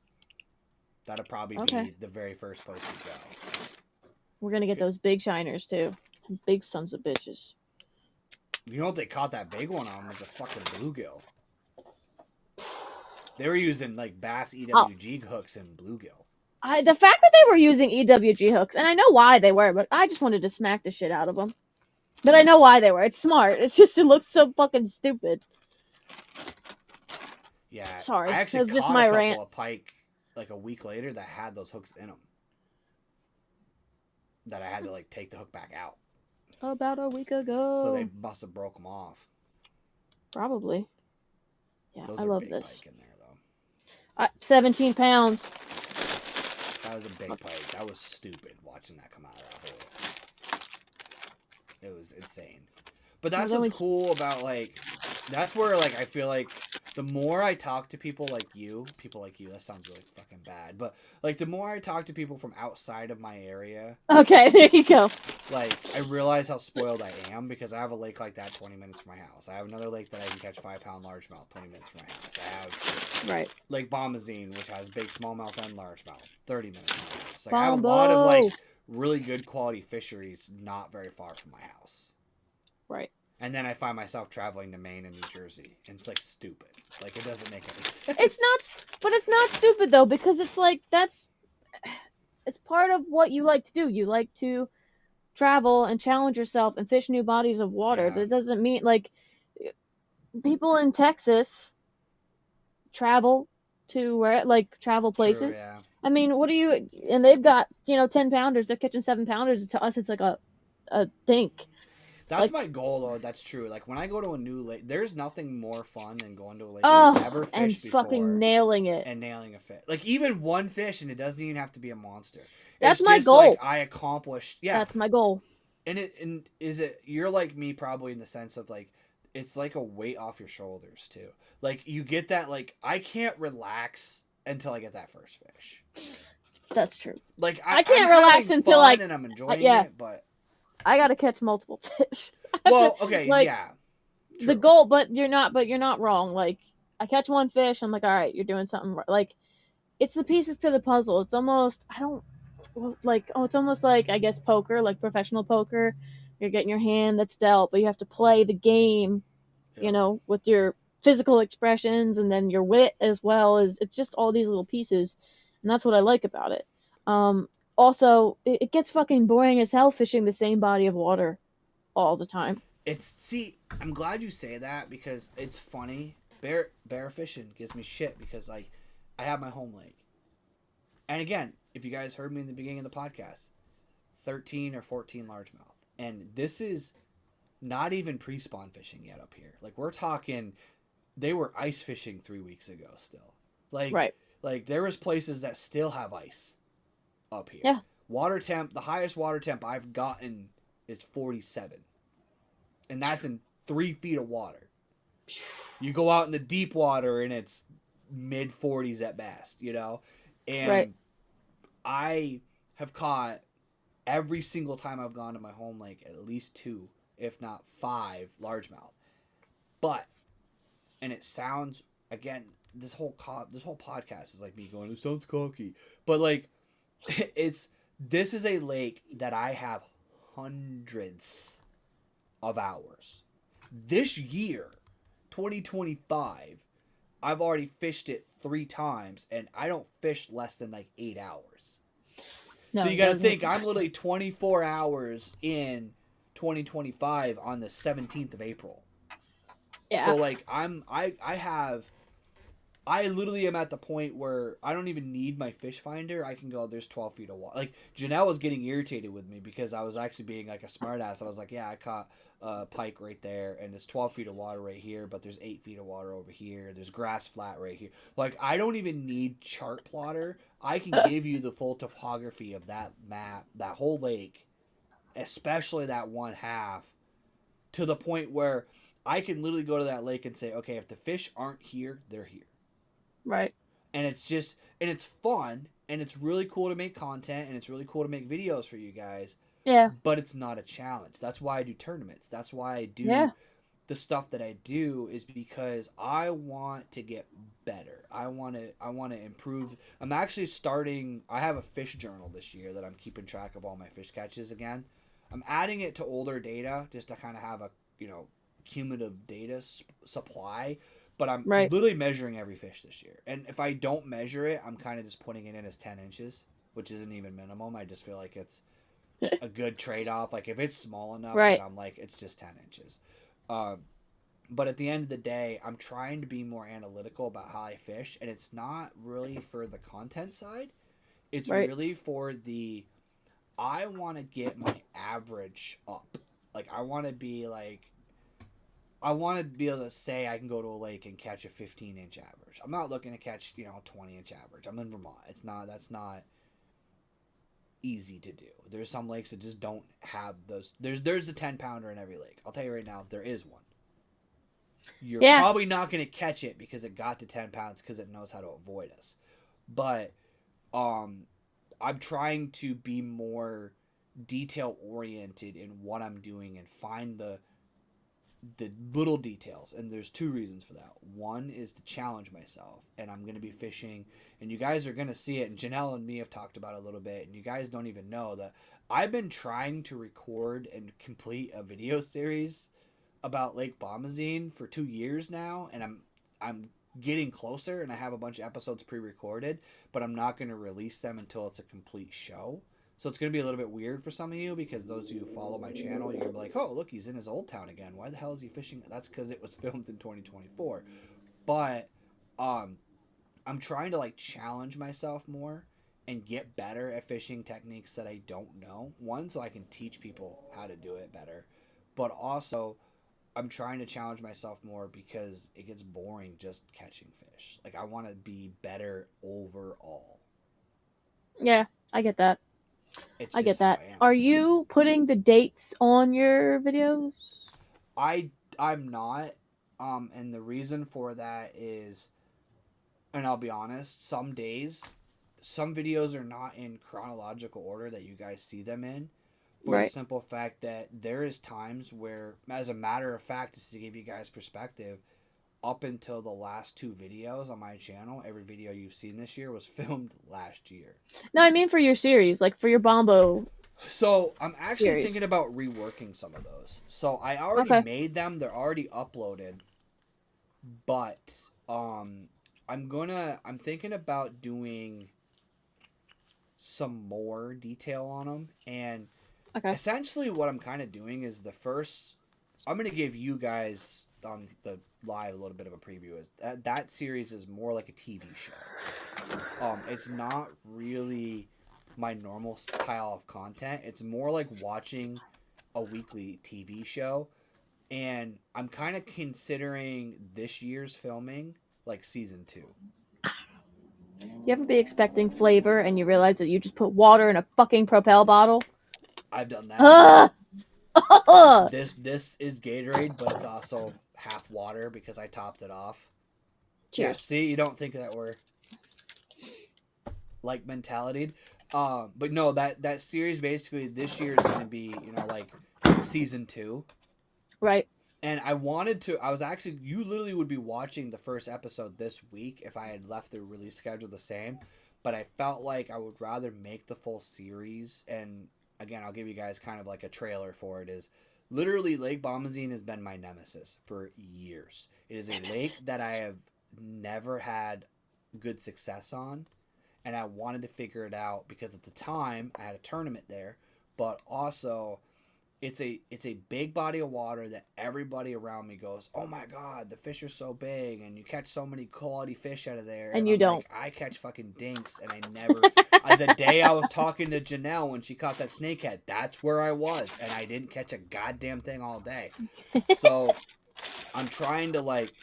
That'll probably be the very first place we go. We're going to get those big shiners too. Big sons of bitches. You know what they caught that big one on was a fucking bluegill. They were using like bass EWG hooks and bluegill. The fact that they were using EWG hooks, and I know why they were, but I just wanted to smack the shit out of them. But I know why they were. It's smart. It's just it looks so fucking stupid. Yeah. Sorry. I actually caught a couple of pike like a week later that had those hooks in them. That I had to like take the hook back out. About a week ago. So they must have broke them off. Probably. Yeah, those I love this. Pike in there, though. 17 pounds. That was a big pike. That was stupid watching that come out of that hole. It was insane. But that's what's cool about, like, that's where, like, I feel like the more I talk to people like you, that sounds really fucking bad, but, like, the more I talk to people from outside of my area. Okay, there you go. Like, I realize how spoiled I am because I have a lake like that 20 minutes from my house. I have another lake that I can catch 5-pound largemouth 20 minutes from my house. I have Lake Bombazine, which has big smallmouth and largemouth, 30 minutes from my house. Like, I have a lot of, like, really good quality fisheries not very far from my house. Right. And then I find myself traveling to Maine and New Jersey, and it's like stupid. Like it doesn't make any It's sense. not, but it's not stupid though, because it's like it's part of what you like to do. You like to travel and challenge yourself and fish new bodies of water. Yeah, That doesn't mean like people in Texas travel to where like travel true. places. Yeah. I mean, what do you and they've got, 10 pounders, they're catching 7 pounders. To us it's like a dink. That's Like my goal, though. That's true. Like when I go to a new lake, there's nothing more fun than going to a lake you've oh, never and fished fucking before nailing it. and nailing a fish. Like even one fish, and it doesn't even have to be a monster. That's It's my just like goal. I accomplished. Yeah, That's my goal. and is it you're like me probably in the sense of like it's like a weight off your shoulders too. Like you get that like I can't relax until I get that first fish. That's true. Like I I'm can't relax having until fun and I'm enjoying yeah, it, but I gotta catch multiple fish. I have to, well, okay, like yeah, the true. goal, but you're not wrong. Like I catch one fish, I'm like, all right, you're doing something right. Like it's the pieces to the puzzle. It's almost I don't like it's almost like I guess poker, like professional poker. You're getting your hand that's dealt, but you have to play the game, Yeah. with your physical expressions and then your wit as well as it's just all these little pieces, and that's what I like about it. Also, it gets fucking boring as hell fishing the same body of water all the time. See, I'm glad you say that because it's funny. Bear fishing gives me shit because like I have my home lake. And again, if you guys heard me in the beginning of the podcast, 13 or 14 largemouth. And this is not even pre-spawn fishing yet up here. Like we're talking they were ice fishing 3 weeks ago still. Like Right. like there was places that still have ice up here. Yeah. Water temp, the highest water temp I've gotten is 47. And that's in 3 feet of water. You go out in the deep water and it's mid 40s at best, And Right. I have caught every single time I've gone to my home lake at least 2, if not 5 largemouth. But and it sounds again this whole podcast is like me going it sounds cocky, but like this is a lake that I have hundreds of hours. This year, 2025, I've already fished it 3 times and I don't fish less than like 8 hours. No, So you it got to doesn't. think I'm literally 24 hours in 2025 on the 17th of April. Yeah. So like I literally am at the point where I don't even need my fish finder. I can go, there's 12 feet of water. Like Janelle was getting irritated with me because I was actually being like a smartass. I was like, yeah, I caught a pike right there and there's 12 feet of water right here, but there's 8 feet of water over here. There's grass flat right here. Like I don't even need chart plotter. I can give you the full topography of that map, that whole lake, especially that one half, to the point where I can literally go to that lake and say, okay, if the fish aren't here, they're here. Right. And it's fun and it's really cool to make content and it's really cool to make videos for you guys. Yeah. But it's not a challenge. That's why I do tournaments. That's why I do Yeah. the stuff that I do is because I want to get better. I want to improve. I'm actually starting I have a fish journal this year that I'm keeping track of all my fish catches again. I'm adding it to older data just to kind of have a, cumulative data supply, but I'm Right. literally measuring every fish this year. And if I don't measure it, I'm kind of just putting it in as 10 inches, which isn't even minimum. I just feel like it's a good trade-off. Like if it's small enough, Right. then I'm like, it's just 10 inches. But at the end of the day, I'm trying to be more analytical about how I fish, and it's not really for the content side. It's Right. really for I want to get my average up. Like I want to be able to say I can go to a lake and catch a 15-inch average. I'm not looking to catch, 20-inch average. I'm in Vermont. That's not easy to do. There's some lakes that just don't have those. There's a 10-pounder in every lake. I'll tell you right now, there is one. You're probably not going to catch it because it got to 10 pounds because it knows how to avoid us. But I'm trying to be more detail oriented in what I'm doing and find the little details. And there's 2 reasons for that. One is to challenge myself, and I'm going to be fishing, and you guys are going to see it, and Janelle and me have talked about it a little bit, and you guys don't even know that I've been trying to record and complete a video series about Lake Bombazine for 2 years now, and I'm getting closer, and I have a bunch of episodes pre-recorded, but I'm not going to release them until it's a complete show. So it's going to be a little bit weird for some of you, because those of you who follow my channel, you're going to be like, oh, look, he's in his old town again. Why the hell is he fishing? That's because it was filmed in 2024. But I'm trying to like challenge myself more and get better at fishing techniques that I don't know. One, so I can teach people how to do it better. But also, I'm trying to challenge myself more because it gets boring just catching fish. Like, I want to be better overall. Yeah, I get that. It's I just get how that. I am. Are you putting the dates on your videos? I'm not. And the reason for that is, and I'll be honest, some days, some videos are not in chronological order that you guys see them in, for the Right. simple fact that there is times where, as a matter of fact, just to give you guys perspective, up until the last 2 videos on my channel, every video you've seen this year was filmed last year. No, I mean for your series, like for your Bombo So I'm actually thinking series. about reworking some of those. So I already Okay. made them; they're already uploaded. But I'm thinking about doing some more detail on them, and Okay. essentially what I'm kind of doing is I'm going to give you guys on the live a little bit of a preview. Is that series is more like a TV show. It's not really my normal style of content. It's more like watching a weekly TV show, and I'm kind of considering this year's filming like season 2. You ever be expecting flavor and you realize that you just put water in a fucking Propel bottle? I've done that. Ugh! Ugh! This is Gatorade, but it's also half water because I topped it off. Yeah, Cheers. see, you don't think that we're like mentality. But no, that series basically this year is going to be, like season 2. Right. And I was actually, you literally would be watching the first episode this week if I had left the release schedule the same. But I felt like I would rather make the full series. And again, I'll give you guys kind of like a trailer for it. Is literally Lake Bombazine has been my nemesis for years. It is a lake that I have never had good success on. And I wanted to figure it out because at the time I had a tournament there. But also, it's a big body of water that everybody around me goes, oh my god, the fish are so big and you catch so many quality fish out of there. And And you I'm don't. like, I catch fucking dinks, and I never the day I was talking to Janelle when she caught that snakehead, that's where I was, and I didn't catch a goddamn thing all day. So I'm trying to like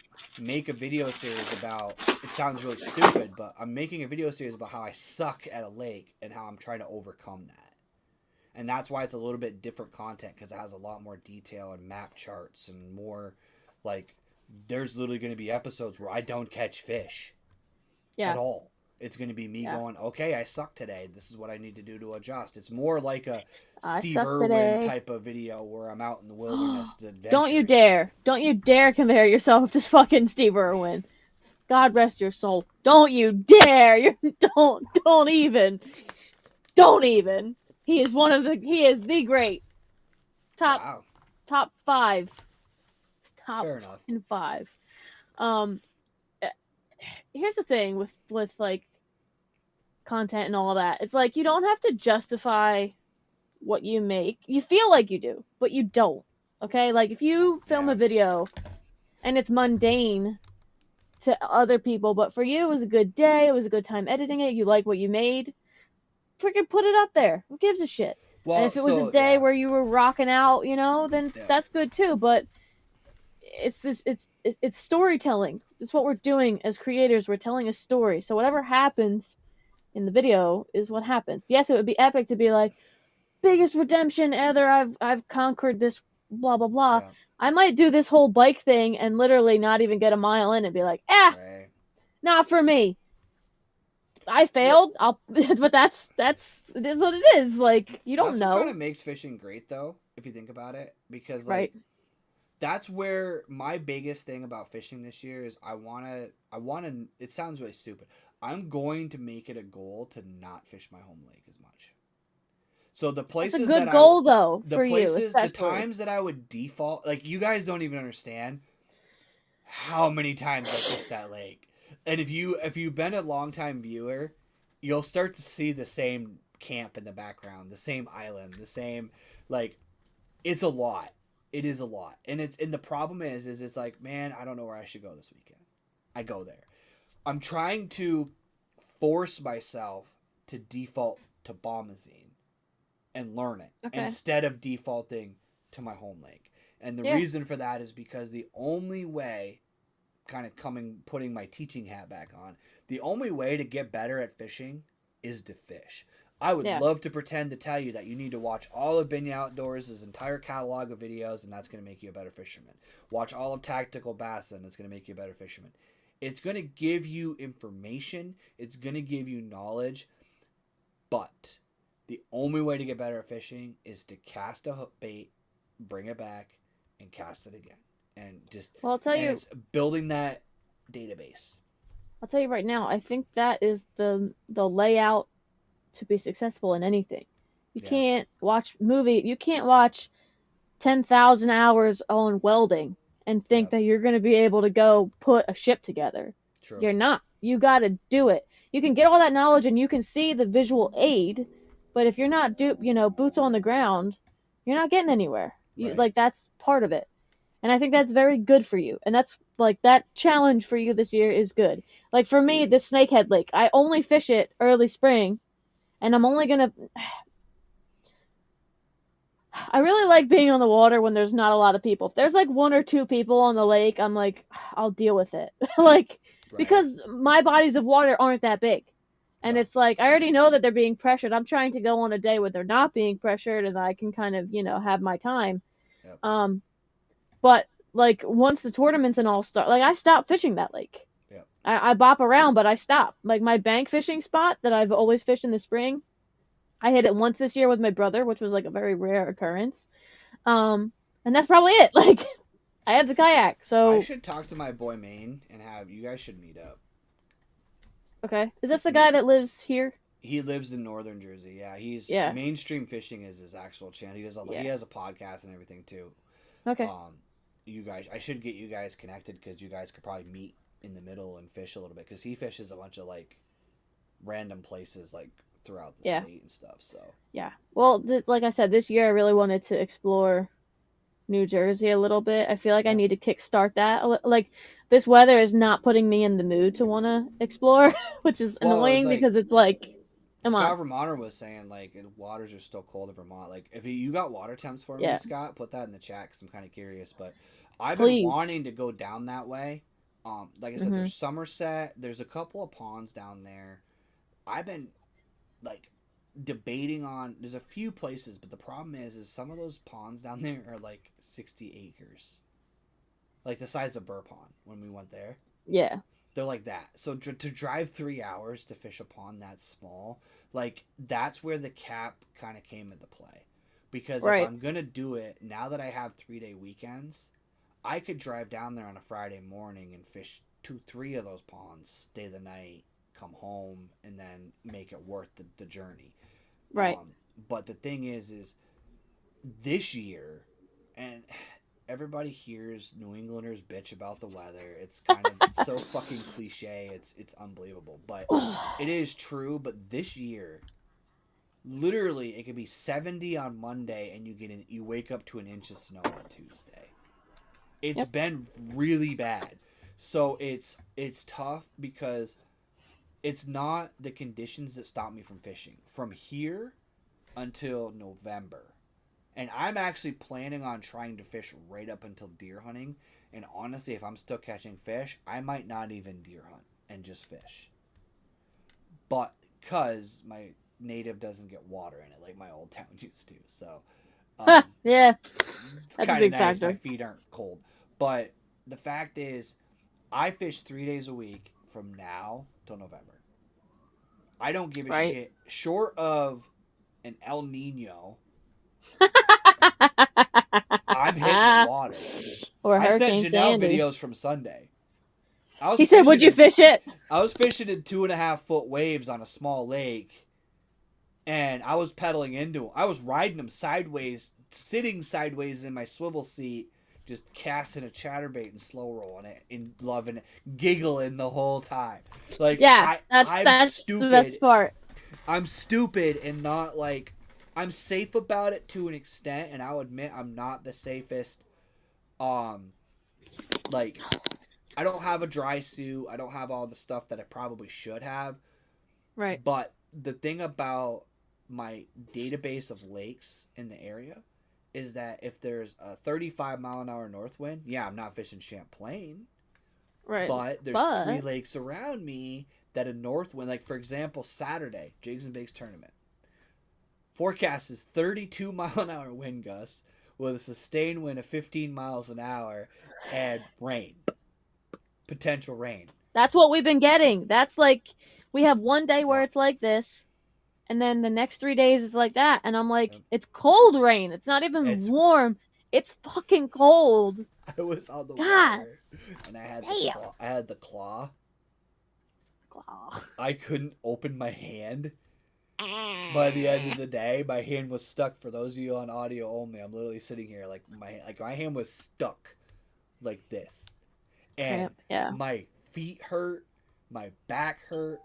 make a video series about, it sounds really stupid, but I'm making a video series about how I suck at a lake and how I'm trying to overcome that. And that's why it's a little bit different content, because it has a lot more detail and map charts and more, like, there's literally going to be episodes where I don't catch fish Yeah. at all. It's going to be me Yeah. going, okay, I suck today. This is what I need to do to adjust. It's more like a I Steve suck Irwin today. type of video where I'm out in the wilderness adventuring. Don't you dare. Don't you dare compare yourself to fucking Steve Irwin. God rest your soul. Don't you dare. Don't even. Don't even. He is the great. Wow. Top 5. Top Fair enough. 5. Here's the thing with like content and all that. It's like you don't have to justify what you make. You feel like you do, but you don't. Okay? Like if you film a video and it's mundane to other people, but for you it was a good day, it was a good time editing it, you like what you made, freaking put it up there. Who gives a shit? Well, And if it was a day where you were rocking out, then that's good too. But it's storytelling. It's what we're doing as creators. We're telling a story. So whatever happens in the video is what happens. Yes, it would be epic to be like, biggest redemption ever. I've conquered this, blah blah blah. Yeah. I might do this whole bike thing and literally not even get a mile in and be like, Right. not for me. I failed. But that's it is what it is. Like you don't know. That's what kind of makes fishing great, though, if you think about it, because like that's where my biggest thing about fishing this year is I wanna. It sounds really stupid. I'm going to make it a goal to not fish my home lake as much. So the That's a places good that goal, though, the for you, places, the especially. times that I would default, like you guys don't even understand how many times I fished that lake. And if you've been a longtime viewer, you'll start to see the same camp in the background, the same island, the same like it's a lot. It is a lot. And the problem is it's like, man, I don't know where I should go this weekend. I go there. I'm trying to force myself to default to Bombazine and learn it Okay. instead of defaulting to my home lake. And the Yeah. reason for that is because the only way, kind of putting my teaching hat back on, the only way to get better at fishing is to fish. I would Yeah. love to pretend to tell you that you need to watch all of BInya Outdoors' entire catalog of videos and that's going to make you a better fisherman. Watch all of Tactical Bass and it's going to make you a better fisherman. It's going to give you information. It's going to give you knowledge. But the only way to get better at fishing is to cast a hook bait, bring it back, and cast it again. And just Well, I'll tell you. it's building that database. I'll tell you right now. I think that is the layout to be successful in anything. You Yeah. can't watch movie. You can't watch 10,000 hours on welding and think Yep. that you're going to be able to go put a ship together. True. You're not. You got to do it. You can get all that knowledge and you can see the visual aid, but if you're not boots on the ground, you're not getting anywhere. Right. Like that's part of it. And I think that's very good for you. And that's like that challenge for you this year is good. Like for me, the Snakehead Lake, I only fish it early spring, and I'm only going to I really like being on the water when there's not a lot of people. If there's like one or two people on the lake, I'm like, I'll deal with it. Like, Right. because my bodies of water aren't that big. And No. it's like, I already know that they're being pressured. I'm trying to go on a day where they're not being pressured and I can kind of, have my time. Yep. But like once the tournaments and all start, like I stopped fishing that lake. Yep. I bop around, but I stop. Like my bank fishing spot that I've always fished in the spring, I hit it once this year with my brother, which was like a very rare occurrence. And that's probably it. Like, I had the kayak, so I should talk to my boy Maine and have you guys should meet up. okay. Is this the guy that lives here? He lives in northern Jersey. Yeah, he's Yeah. Mainstream Fishing is his actual channel. He has a podcast and everything too. Okay. You guys, I should get you guys connected because you guys could probably meet in the middle and fish a little bit because he fishes a bunch of like random places like throughout the state and stuff. So Yeah. Well, like I said, this year I really wanted to explore New Jersey a little bit. I feel like I need to kickstart that. Like this weather is not putting me in the mood to want to explore, which is annoying because it's like, come Scott on. Vermonter was saying like waters are still cold in Vermont. Like if you got water temps for me, Scott, put that in the chat because I'm kind of curious. But I've been wanting to go down that way. Like I said, there's Somerset. There's a couple of ponds down there. I've been like debating on. There's a few places, but the problem is some of those ponds down there are like 60 acres, like the size of Burr Pond when we went there. Yeah. They're like that. So to drive 3 hours to fish a pond that small, like that's where the cap kind of came into play. Because if I'm gonna do it now that I have 3-day weekends, I could drive down there on a Friday morning and fish 2-3 of those ponds, stay the night, come home, and then make it worth the journey. Right. But the thing is this year, and everybody hears New Englanders bitch about the weather. It's kind of so fucking cliche. It's unbelievable, but it is true. But this year, literally, it could be 70 on Monday, and you wake up to an inch of snow on Tuesday. It's been really bad. So it's tough because it's not the conditions that stop me from fishing. From here until November. And I'm actually planning on trying to fish right up until deer hunting. And honestly, if I'm still catching fish, I might not even deer hunt and just fish. But because my native doesn't get water in it like my old town used to. So, yeah, it's that's a kind big of nice. factor. My feet aren't cold. But the fact is, I fish 3 days a week from now till November. I don't give a shit. Short of an El Nino, I'm hitting the water. Or I sent Hurricane Janelle Sandy. videos from Sunday. He said, "Would you fish it?" I was fishing in 2.5 foot waves on a small lake, and I was pedaling into him. I was riding him sideways, sitting sideways in my swivel seat, just casting a chatterbait and slow rolling it and loving it, giggling the whole time. Like Yeah, I'm that's the stupid. best part. I'm stupid and not like I'm safe about it to an extent, and I'll admit I'm not the safest. Like I don't have a dry suit. I don't have all the stuff that I probably should have. Right. But the thing about my database of lakes in the area is that if there's a 35-mile-an-hour north wind, yeah, I'm not fishing Champlain. Right. But there's 3 lakes around me that a north wind, like for example, Saturday, Jigs and Bigs tournament. Forecast is 32-mile-an-hour wind gusts with a sustained wind of 15 miles an hour and rain. Potential rain. That's what we've been getting. That's like, we have one day where it's like this, and then the next 3 days is like that, and I'm like, it's cold rain. It's not even warm. It's fucking cold. I was on the water, and I had the claw. I couldn't open my hand. By the end of the day, my hand was stuck. For those of you on audio only, I'm literally sitting here like my hand was stuck like this. And my feet hurt, my back hurt.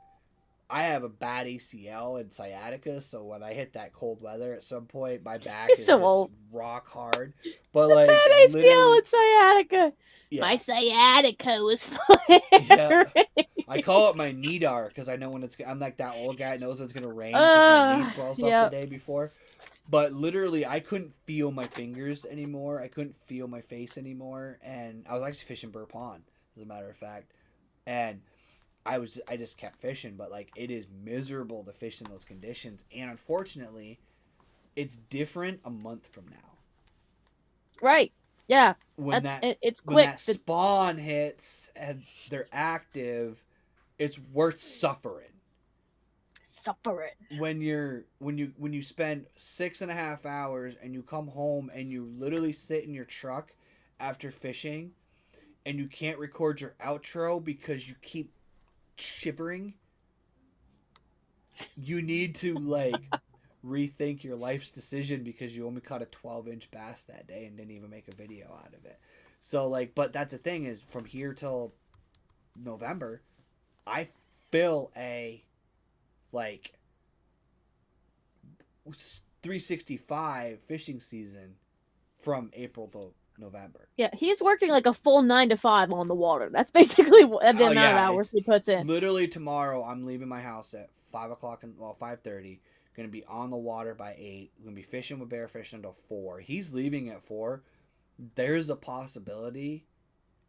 I have a bad ACL and sciatica, so when I hit that cold weather at some point, my back is just rock hard. But like bad ACL and sciatica. Yeah. My sciatica was flaring. Yeah. I call it my knee-dar because I know when I'm like that old guy that knows it's gonna rain because my knee swells up the day before. But literally, I couldn't feel my fingers anymore. I couldn't feel my face anymore, and I was actually fishing Burr Pond, as a matter of fact, and I just kept fishing. But like, it is miserable to fish in those conditions, and unfortunately, it's different a month from now. Right. Yeah. It's quick. When that spawn hits and they're active, it's worth suffering. When you spend 6.5 hours and you come home and you literally sit in your truck after fishing and you can't record your outro because you keep shivering, you need to like rethink your life's decision because you only caught a 12-inch bass that day and didn't even make a video out of it. So like, but that's the thing is, from here till November, I fill a like 365 fishing season from April to November. Yeah, he's working like a full 9 to 5 on the water. That's basically the amount of hours he puts in. Literally tomorrow, I'm leaving my house at 5:30. Gonna be on the water by 8. Gonna be fishing with bear fishing until 4. He's leaving at 4. There's a possibility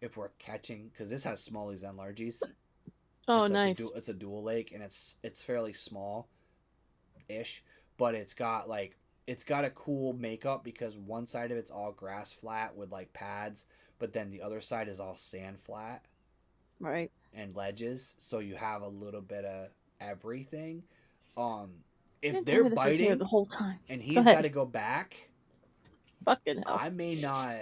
if we're catching, because this has smallies and largies. Oh, nice. It's a dual lake, and it's fairly small-ish, but it's got a cool makeup because one side of it's all grass flat with like pads, but then the other side is all sand flat. Right. And ledges, so you have a little bit of everything. If they're biting the whole time, and he's got to go back, fucking hell, I may not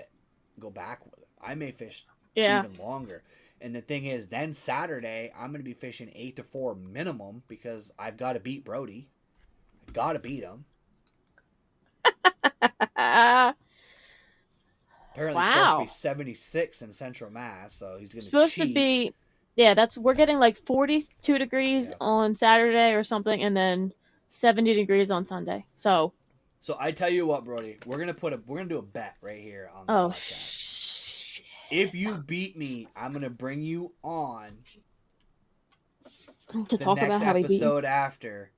go back with him. I may fish even longer. And the thing is, then Saturday, I'm going to be fishing 8 to 4 minimum because I've got to beat Brody. I've got to beat him. Apparently, it's supposed to be 76 in Central Mass, so he's going to cheat. Supposed to be, we're getting like 42 degrees on Saturday or something, and then 70 degrees on Sunday. So I tell you what, Brody, we're gonna do a bet right here on the podcast. If you beat me, I'm gonna bring you on to talk about how he beat me. Episode after,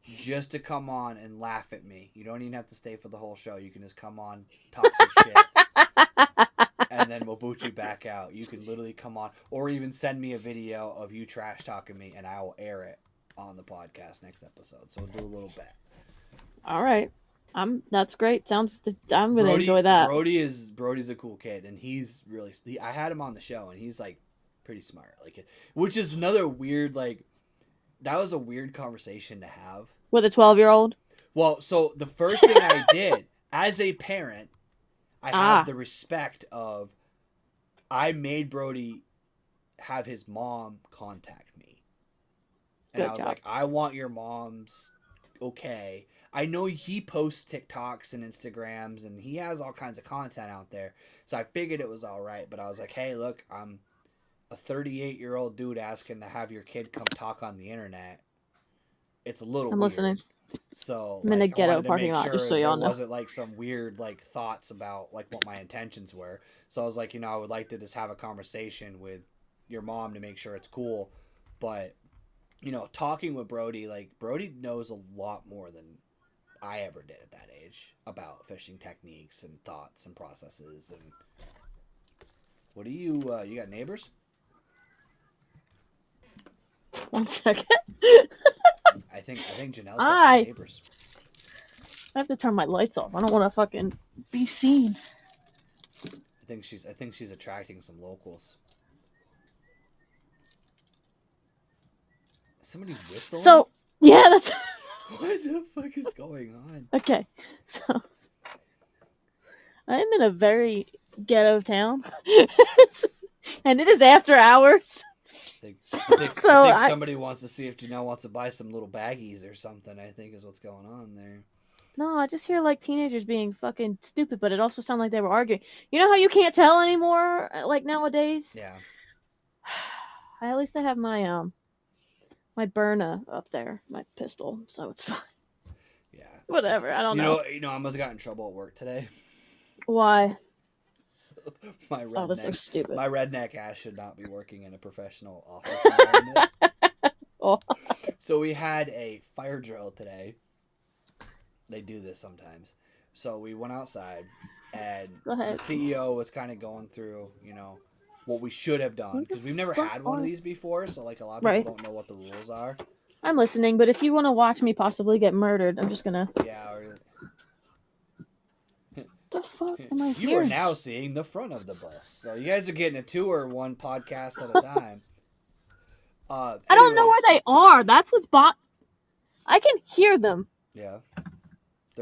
just to come on and laugh at me. You don't even have to stay for the whole show. You can just come on, talk some shit, and then we'll boot you back out. You can literally come on, or even send me a video of you trash talking me, and I will air it on the podcast next episode. So we'll do a little bet. All right. That's great. I'm gonna enjoy that. Brody's a cool kid, and he's really. I had him on the show, and he's like pretty smart, like, which is another weird that was a weird conversation to have with a 12-year-old. Well, so the first thing I did as a parent, I have the respect of, I made Brody have his mom contact me, and I was like, I want your mom's okay. I know he posts TikToks and Instagrams, and he has all kinds of content out there. So I figured it was all right. But I was like, hey, look, I'm a 38-year-old dude asking to have your kid come talk on the internet. It's a little I'm listening. weird. So I'm in a like, I ghetto wanted to parking make lot, just sure so there y'all know. wasn't like some weird like thoughts about like what my intentions were. So I was like, I would like to just have a conversation with your mom to make sure it's cool. But talking with Brody, like Brody knows a lot more than I ever did at that age about fishing techniques and thoughts and processes. And what do you got neighbors? 1 second. I think Janelle's got some neighbors. I have to turn my lights off. I don't want to fucking be seen. I think she's attracting some locals. Is somebody whistling? So yeah, that's. What the fuck is going on? Okay, so I am in a very ghetto town, and it is after hours. I think somebody wants to see if Janelle wants to buy some little baggies or something. I think is what's going on there. No, I just hear like teenagers being fucking stupid, but it also sounded like they were arguing. You know how you can't tell anymore, like nowadays? Yeah. At least I have my my Berna up there, my pistol, so it's fine. Yeah. Whatever, I don't know. I almost got in trouble at work today. Why? That's so stupid. My redneck ass should not be working in a professional office environment. So we had a fire drill today. They do this sometimes. So we went outside, and the CEO was kind of going through, what we should have done, because we've never had one of these before. So like a lot of people don't know what the rules are. I'm listening, but if you want to watch me possibly get murdered, I'm just gonna. Yeah. The fuck am I You hearing? are now seeing the front of the bus. So you guys are getting a tour, one podcast at a time. I don't know where they are. That's what's I can hear them. Yeah.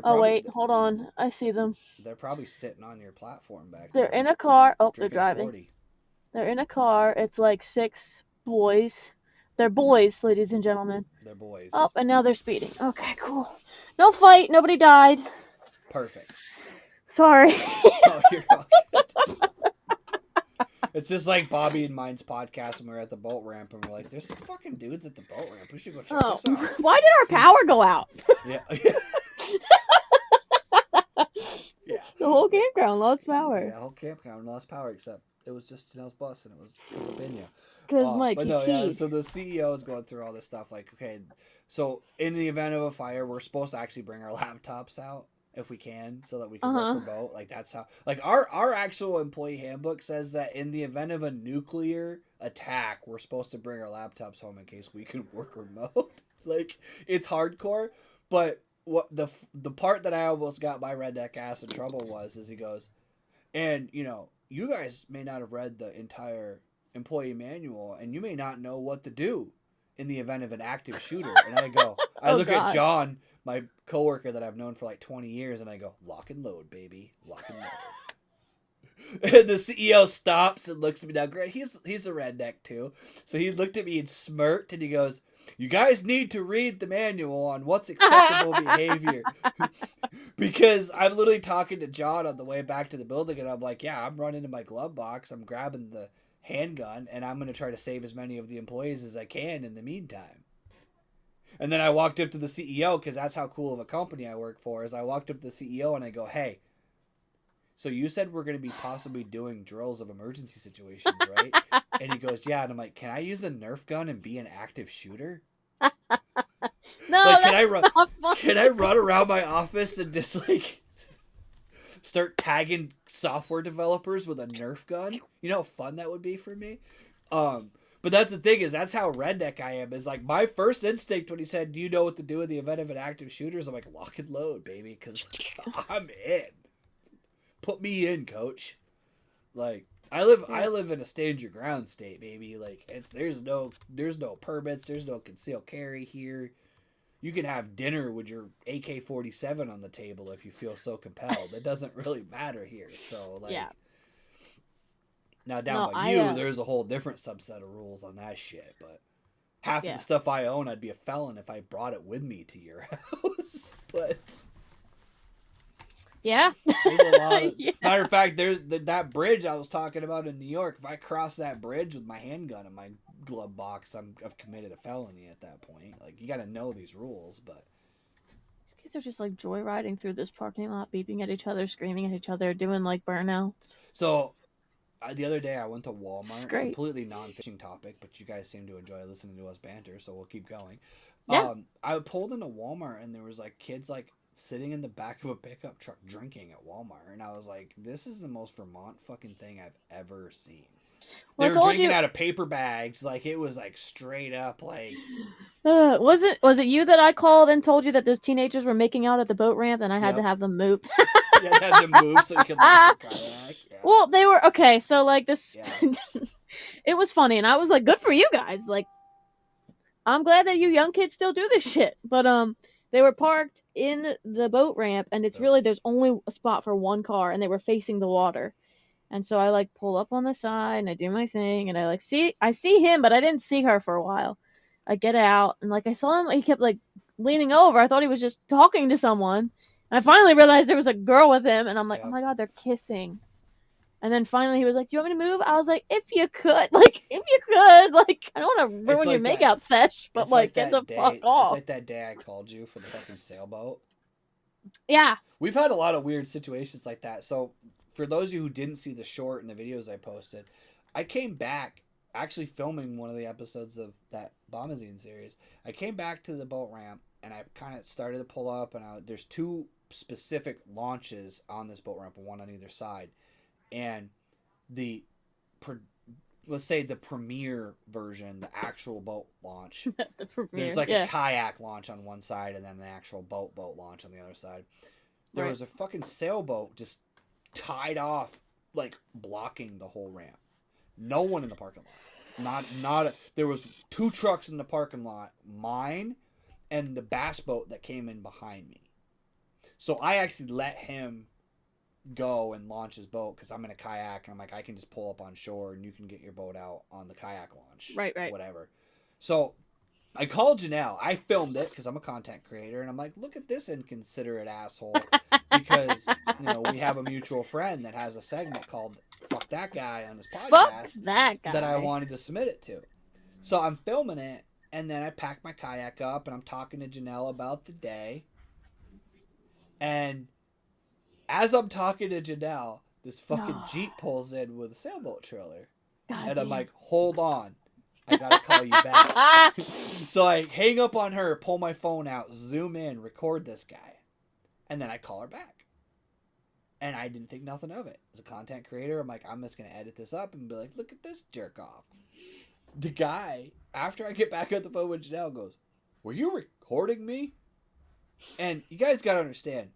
Wait, hold on. I see them. They're probably sitting on your platform back there. They're in a car. Oh, they're driving. 40. They're in a car. It's like 6 boys. They're boys, ladies and gentlemen. They're boys. Oh, and now they're speeding. Okay, cool. No fight. Nobody died. Perfect. Sorry. Oh, you're all good. It's just like Bobby and mine's podcast when we were at the boat ramp, and we're like, there's some fucking dudes at the boat ramp. We should go check this out. Why did our power go out? Yeah. Yeah. The whole campground lost power. Yeah, the whole campground lost power, except it was just Janelle's bus, and it was BInya. Because Mike, but no, yeah. So the CEO is going through all this stuff. Like, okay, so in the event of a fire, we're supposed to actually bring our laptops out if we can, so that we can work remote. Like that's how. Like our actual employee handbook says that in the event of a nuclear attack, we're supposed to bring our laptops home in case we can work remote. Like it's hardcore, but what the part that I almost got my redneck ass in trouble was he goes, and you guys may not have read the entire employee manual, and you may not know what to do in the event of an active shooter. And I go, I look at John, my coworker that I've known for like 20 years, and I go, lock and load, baby, lock and load. And the CEO stops and looks at me. Now, Grant, he's a redneck too, so he looked at me and smirked, and he goes, "You guys need to read the manual on what's acceptable behavior." Because I'm literally talking to John on the way back to the building, and I'm like, "Yeah, I'm running to my glove box. I'm grabbing the handgun, and I'm going to try to save as many of the employees as I can in the meantime." And then I walked up to the CEO, because that's how cool of a company I work for, is I walked up to the CEO and I go, "Hey, so you said we're going to be possibly doing drills of emergency situations, right?" And he goes, "Yeah." And I'm like, "Can I use a Nerf gun and be an active shooter?" No, like, can I run around my office and just like start tagging software developers with a Nerf gun? You know how fun that would be for me? But that's the thing, is that's how redneck I am. Is like my first instinct when he said, "Do you know what to do in the event of an active shooter?" I'm like, lock and load, baby, because I'm in. Put me in, coach. Like I live in a stand your ground state, baby. Like there's no permits, there's no concealed carry here. You can have dinner with your AK-47 on the table if you feel so compelled. It doesn't really matter here. So like, now down by you, there's a whole different subset of rules on that shit. But half of Yeah. the stuff I own, I'd be a felon if I brought it with me to your house. But Yeah. there's a lot of Yeah. matter of fact, there's that bridge I was talking about in New York. If I cross that bridge with my handgun in my glove box, I've committed a felony at that point. Like, you got to know these rules, but These kids are just like joyriding through this parking lot, beeping at each other, screaming at each other, doing like burnouts. so the other day I went to It's Walmart. great. Completely non-fishing topic, but you guys seem to enjoy listening to us banter, so we'll keep going. Yeah. I pulled into Walmart and there was like kids like sitting in the back of a pickup truck drinking at Walmart, and I was like, this is the most Vermont fucking thing I've ever seen. They Well, were drinking out of paper bags, like it was like straight up like. Was it you that I called and told you that those teenagers were making out at the boat ramp and I had to Yep. have them move? You had to move so you could launch your kayak. Yeah. Well, they were okay. So like this, Yeah. it was funny, and I was like, "Good for you guys!" Like, I'm glad that you young kids still do this shit. But they were parked in the boat ramp, and it's really there's only a spot for one car, and they were facing the water. And so I like pull up on the side and I do my thing, and I see him, but I didn't see her for a while. I get out and like I saw him, he kept like leaning over. I thought he was just talking to someone. And I finally realized there was a girl with him, and I'm like, Yeah. oh my god, they're kissing. And then finally he was like, do you want me to move? I was like, if you could, like, I don't want to ruin your like makeout sesh, but It's like get that the day, fuck It's off. like that day I called you for the fucking sailboat. Yeah. We've had a lot of weird situations like that. So for those of you who didn't see the short and the videos I posted, I came back actually filming one of the episodes of that Bombazine series. I came back to the boat ramp and I kind of started to pull up, and there's two specific launches on this boat ramp, one on either side. And let's say the premiere version, the actual boat launch, The premiere, there's like yeah. a kayak launch on one side and then the actual boat launch on the other side. There Right. was a fucking sailboat just tied off, like blocking the whole ramp. No one in the parking lot. There was two trucks in the parking lot, mine and the bass boat that came in behind me. So I actually let him go and launch his boat because I'm in a kayak and I'm like, I can just pull up on shore and you can get your boat out on the kayak launch. Right. Whatever. So I called Janelle. I filmed it because I'm a content creator, and I'm like, look at this inconsiderate asshole, because we have a mutual friend that has a segment called "Fuck That Guy" on his Fuck podcast that guy. that I wanted to submit it to. So I'm filming it, and then I pack my kayak up, and I'm talking to Janelle about the day. And as I'm talking to Janelle, this fucking Jeep pulls in with a sailboat trailer, God and I'm damn. like, hold on. I gotta call you back. So I hang up on her, pull my phone out, zoom in, record this guy. And then I call her back. And I didn't think nothing of it. As a content creator, I'm like, I'm just going to edit this up and be like, look at this jerk off. The guy, after I get back on the phone with Janelle, goes, were you recording me? And you guys got to understand,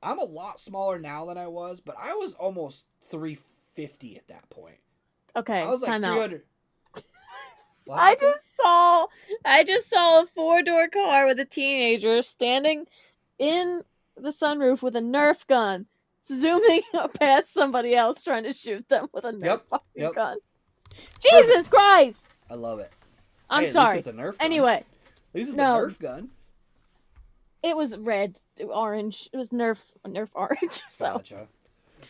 I'm a lot smaller now than I was, but I was almost 350 at that point. Okay, I was like time out. 300. What I happened? just saw a 4-door car with a teenager standing in the sunroof with a Nerf gun, zooming past somebody else trying to shoot them with a Nerf fucking gun. Jesus Christ! I love it. I'm Hey, at sorry. least it's a Nerf gun. Anyway, At least it's no. a Nerf gun. It was red, orange. It was Nerf orange. So Gotcha.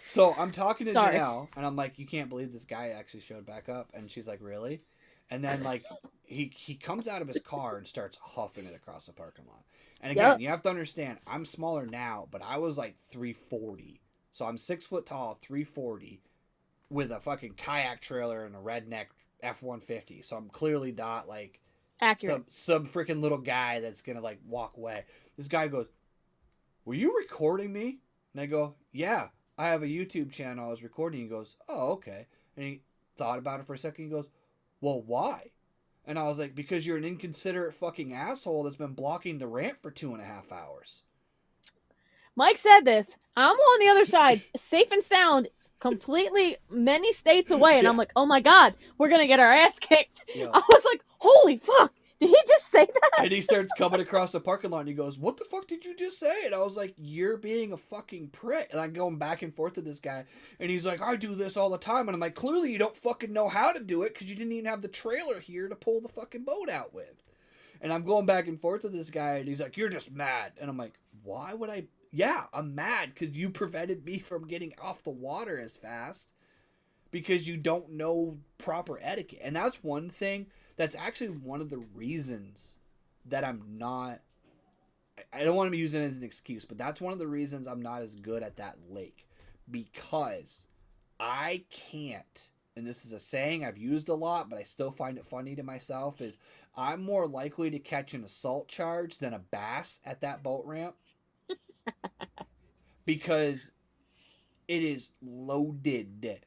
So I'm talking to Sorry. Janelle, and I'm like, you can't believe this guy actually showed back up. And she's like, really? And then, like, he comes out of his car and starts huffing it across the parking lot. And again, Yep. you have to understand, I'm smaller now, but I was like 340. So I'm 6 foot tall, 340, with a fucking kayak trailer and a redneck F-150. So I'm clearly not like accurate. some freaking little guy that's gonna like walk away. This guy goes, were you recording me? And I go, yeah, I have a YouTube channel I was recording. He goes, oh, okay. And he thought about it for a second. He goes, well, why? And I was like, because you're an inconsiderate fucking asshole that's been blocking the ramp for 2.5 hours. Mike said this. I'm on the other side, safe and sound, completely many states away, and I'm like, oh my god, we're gonna get our ass kicked. Yeah. I was like, holy fuck, Did he just say that? And he starts coming across the parking lot and he goes, "What the fuck did you just say?" And I was like, "You're being a fucking prick." And I'm going back and forth to this guy. And he's like, "I do this all the time." And I'm like, "Clearly you don't fucking know how to do it because you didn't even have the trailer here to pull the fucking boat out with." And I'm going back and forth to this guy and he's like, "You're just mad." And I'm like, "Why would I?" Yeah, I'm mad because you prevented me from getting off the water as fast because you don't know proper etiquette. And that's one thing. That's actually one of the reasons that I'm not, I don't want to be using it as an excuse, but that's one of the reasons I'm not as good at that lake, because I can't, and this is a saying I've used a lot, but I still find it funny to myself, is I'm more likely to catch an assault charge than a bass at that boat ramp because it is loaded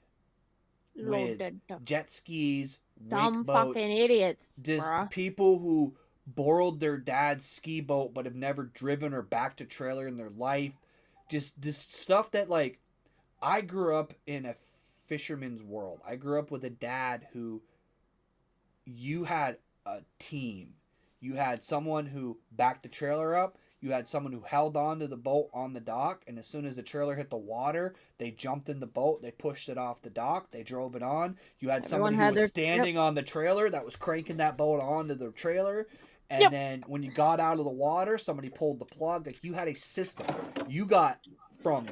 with jet skis, dumb wake boats, fucking idiots, just bruh. people who borrowed their dad's ski boat but have never driven or backed a trailer in their life. Just this stuff that, like, I grew up in a fisherman's world. I grew up with a dad who, you had a team. You had someone who backed the trailer up. You had someone who held on to the boat on the dock, and as soon as the trailer hit the water, they jumped in the boat, they pushed it off the dock, they drove it on. You had somebody who was standing on the trailer that was cranking that boat onto the trailer, and then when you got out of the water, somebody pulled the plug. Like, you had a system. You got from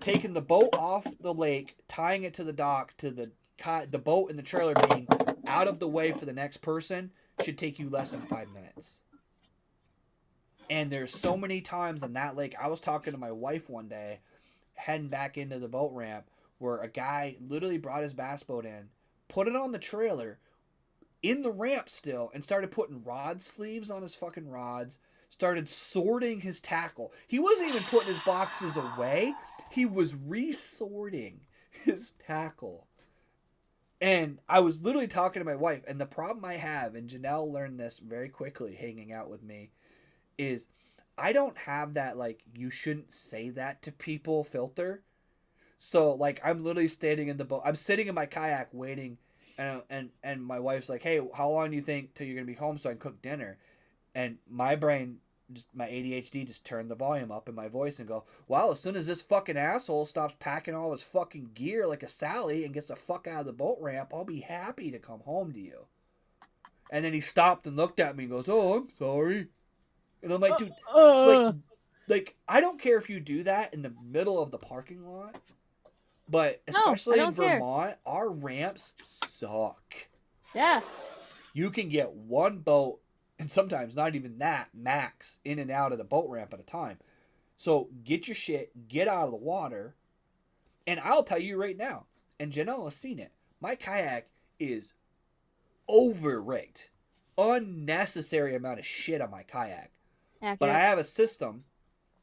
taking the boat off the lake, tying it to the dock, to the boat and the trailer being out of the way for the next person, should take you less than 5 minutes. And there's so many times in that lake. I was talking to my wife one day, heading back into the boat ramp, where a guy literally brought his bass boat in, put it on the trailer, in the ramp still, and started putting rod sleeves on his fucking rods, started sorting his tackle. He wasn't even putting his boxes away. He was resorting his tackle. And I was literally talking to my wife, and the problem I have, and Janelle learned this very quickly hanging out with me, is I don't have that, like, you shouldn't say that to people filter. So, like, I'm literally standing in the boat. I'm sitting in my kayak waiting, and my wife's like, "Hey, how long do you think till you're going to be home so I can cook dinner?" And my brain, my ADHD, just turned the volume up in my voice and go, "Well, as soon as this fucking asshole stops packing all his fucking gear like a Sally and gets the fuck out of the boat ramp, I'll be happy to come home to you." And then he stopped and looked at me and goes, "Oh, I'm sorry." And I'm like, dude, like, I don't care if you do that in the middle of the parking lot, but especially in Vermont, our ramps suck. Yeah. You can get one boat, and sometimes not even that, max, in and out of the boat ramp at a time. So get your shit, get out of the water, and I'll tell you right now, and Janelle has seen it, my kayak is over-rigged. Unnecessary amount of shit on my kayak. Accurate. But I have a system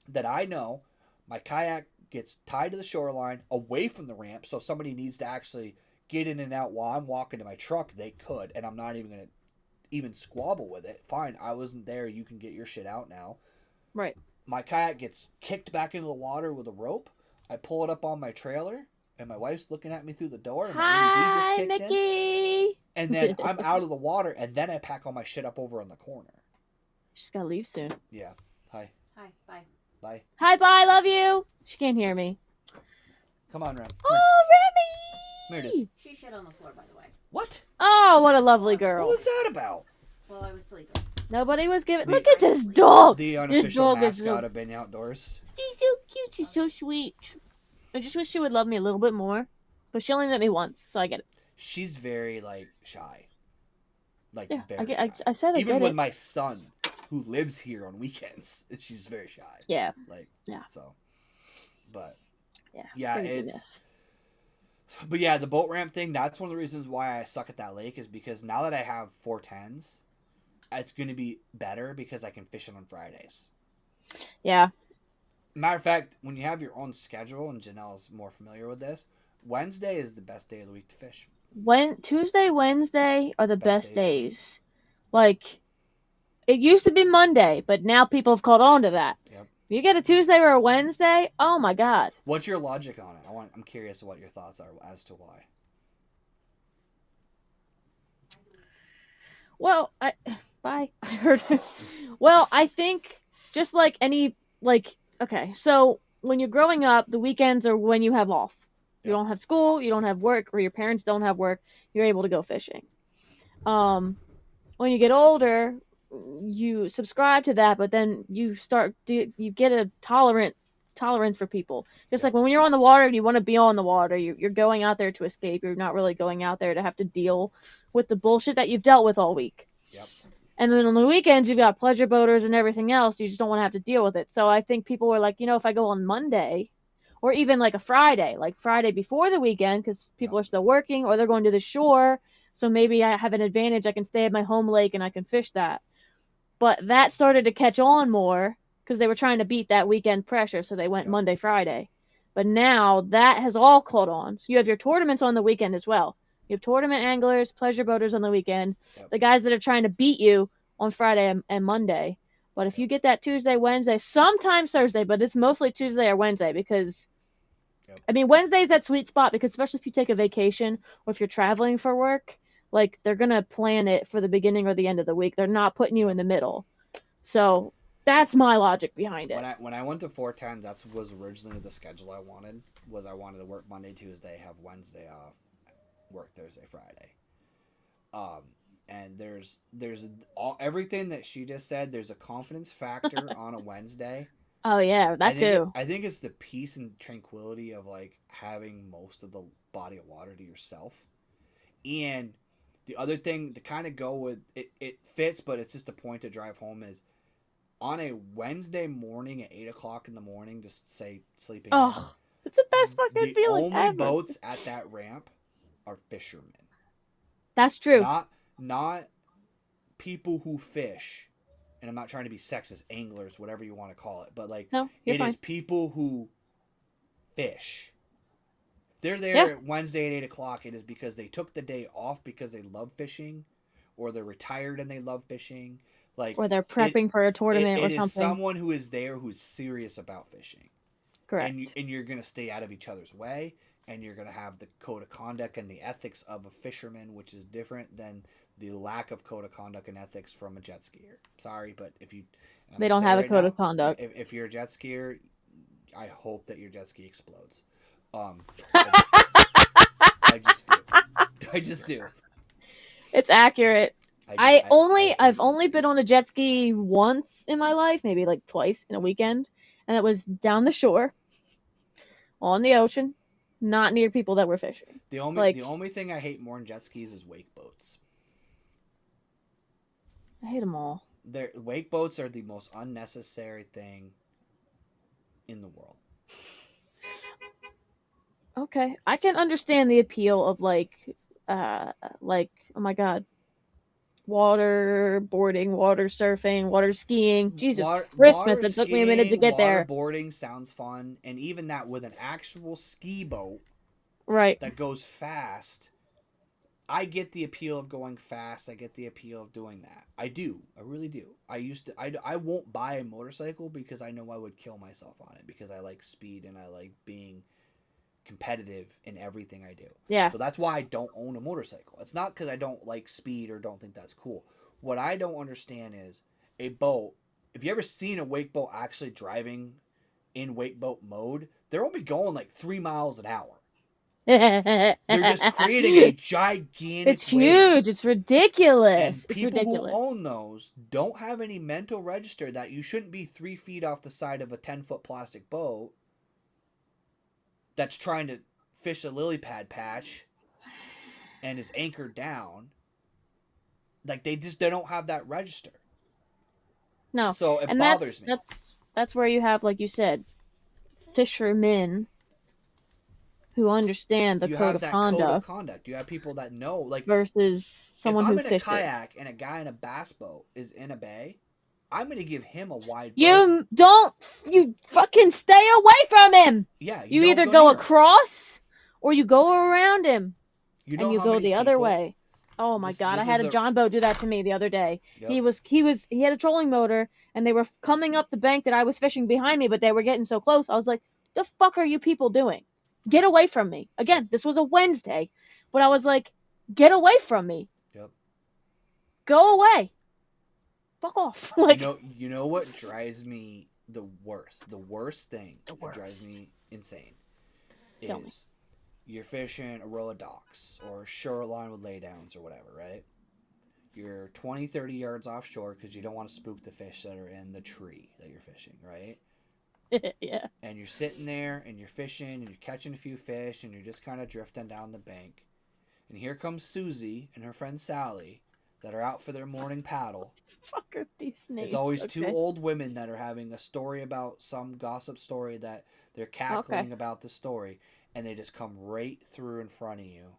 that I know my kayak gets tied to the shoreline away from the ramp, so if somebody needs to actually get in and out while I'm walking to my truck, they could, and I'm not even going to even squabble with it. Fine, I wasn't there, you can get your shit out now. Right. My kayak gets kicked back into the water with a rope. I pull it up on my trailer, and my wife's looking at me through the door, and my ADD just kicked in. And then I'm out of the water, and then I pack all my shit up over in the corner. She's gotta leave soon. Yeah. Hi. Hi. Bye. Bye. Hi, bye. Love you. She can't hear me. Come on, Rem. Oh, Remy! There it is. She shit on the floor, by the way. What? Oh, what a lovely girl. What was that about? Well, I was sleeping. Nobody was giving. Look at this dog. The unofficial mascot of BInya Outdoors. She's so cute. She's so sweet. I just wish she would love me a little bit more, but she only let me once, so I get it. She's very, like, shy. Like, yeah, very shy. I said even get with it. my son, who lives here on weekends, she's very shy. Yeah. Like, yeah. So, but yeah, it's. But yeah, the boat ramp thing, that's one of the reasons why I suck at that lake, is because now that I have 410s, it's going to be better because I can fish it on Fridays. Yeah. Matter of fact, when you have your own schedule, and Janelle's more familiar with this, Wednesday is the best day of the week to fish. Tuesday, Wednesday are the best days. Like, it used to be Monday, but now people have caught on to that. Yep. If you get a Tuesday or a Wednesday, oh my God. What's your logic on it? I'm curious what your thoughts are as to why. Well, bye. I heard. Well, I think just like any okay, so when you're growing up, the weekends are when you have off. You Yep. don't have school, you don't have work, or your parents don't have work. You're able to go fishing. Um, when you get older, you subscribe to that, but then you get a tolerance for people. Just Yep. like when you're on the water, you want to be on the water. You're going out there to escape. You're not really going out there to have to deal with the bullshit that you've dealt with all week. Yep. And then on the weekends, you've got pleasure boaters and everything else. You just don't want to have to deal with it. So I think people were like, if I go on Monday or even like a Friday, like Friday before the weekend, because Yep. people are still working or they're going to the shore. So maybe I have an advantage. I can stay at my home lake and I can fish that. But that started to catch on more because they were trying to beat that weekend pressure. So they went Yep. Monday, Friday. But now that has all caught on. So you have your tournaments on the weekend as well. You have tournament anglers, pleasure boaters on the weekend, Yep. the guys that are trying to beat you on Friday and Monday. But if you get that Tuesday, Wednesday, sometimes Thursday, but it's mostly Tuesday or Wednesday because, Yep. I mean, Wednesday's that sweet spot because especially if you take a vacation or if you're traveling for work, like they're going to plan it for the beginning or the end of the week. They're not putting you Yep. in the middle. So that's my logic behind it. When I went to 410, that was originally the schedule I wanted. I wanted to work Monday, Tuesday, have Wednesday off, work Thursday, Friday. And there's everything that she just said. There's a confidence factor on a Wednesday. Oh yeah, that too. I think it's the peace and tranquility of like having most of the body of water to yourself. And the other thing to kind of go with it fits, but it's just a point to drive home is on a Wednesday morning at 8 o'clock in the morning, just say sleeping in. Oh, it's the best fucking The feeling only ever. boats at that ramp are fishermen. That's true. Not people who fish. And I'm not trying to be sexist, anglers, whatever you want to call it, but like No, you're it fine. is people who fish. They're there Yeah. Wednesday at 8 o'clock. It is because they took the day off because they love fishing, or they're retired and they love fishing. Like Or they're prepping for a tournament or it is something. someone who is there who's serious about fishing. Correct. And you're going to stay out of each other's way, and you're going to have the code of conduct and the ethics of a fisherman, which is different than the lack of code of conduct and ethics from a jet skier. Sorry, but if you... They don't have a code of conduct. If you're a jet skier, I hope that your jet ski explodes. I just do. It's accurate. I've only been on a jet ski once in my life, maybe like twice in a weekend, and it was down the shore, on the ocean, not near people that were fishing. The only thing I hate more than jet skis is wake boats. I hate them all. Wake boats are the most unnecessary thing in the world. Okay, I can understand the appeal of like oh my god, water boarding, water surfing, water skiing. Jesus Christmas, it took me a minute to get there. Waterboarding sounds fun, and even that with an actual ski boat, right, that goes fast. I get the appeal of going fast. I get the appeal of doing that. I do. I really do. I won't buy a motorcycle because I know I would kill myself on it because I like speed and I like being competitive in everything I do. Yeah. So that's why I don't own a motorcycle. It's not because I don't like speed or don't think that's cool. What I don't understand is a boat. If you ever seen a wake boat actually driving in wake boat mode, they're only going like 3 miles an hour. They're just creating a gigantic It's wave. huge. It's ridiculous. And people who own those don't have any mental register that you shouldn't be 3 feet off the side of a 10-foot plastic boat that's trying to fish a lily pad patch and is anchored down. Like they don't have that register. No. So it bothers me. That's where you have, like you said, fishermen who understand the code of conduct. You have people that know, like, versus someone who fishes. If I'm in a kayak and a guy in a bass boat is in a bay, I'm going to give him a wide boat. You fucking stay away from him. Yeah. You either go across or you go around him. And you go the other way. Oh my God. I had a John boat do that to me the other day. Yep. He had a trolling motor and they were coming up the bank that I was fishing behind me, but they were getting so close. I was like, the fuck are you people doing? Get away from me. Again, this was a Wednesday, but I was like, get away from me. Yep. go away. Fuck off. Like, You know what drives me the worst? The worst thing The that drives worst. me insane Tell me. is you're fishing a row of docks or a shoreline with laydowns or whatever, right? You're 20, 30 yards offshore because you don't want to spook the fish that are in the tree that you're fishing, right? Yeah. And you're sitting there and you're fishing and you're catching a few fish and you're just kind of drifting down the bank. And here comes Susie and her friend Sally that are out for their morning paddle. Fuck are these names? It's always two Okay. old women that are having a story about some gossip story that they're cackling about the story, and they just come right through in front of you,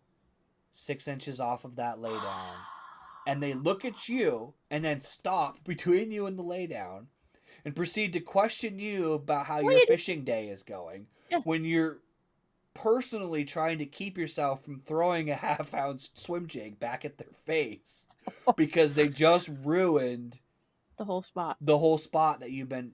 6 inches off of that laydown, and they look at you and then stop between you and the laydown and proceed to question you about how What your you do- fishing day is going Yeah. when you're personally trying to keep yourself from throwing a half-ounce swim jig back at their face because they just ruined The whole spot. the whole spot that you've been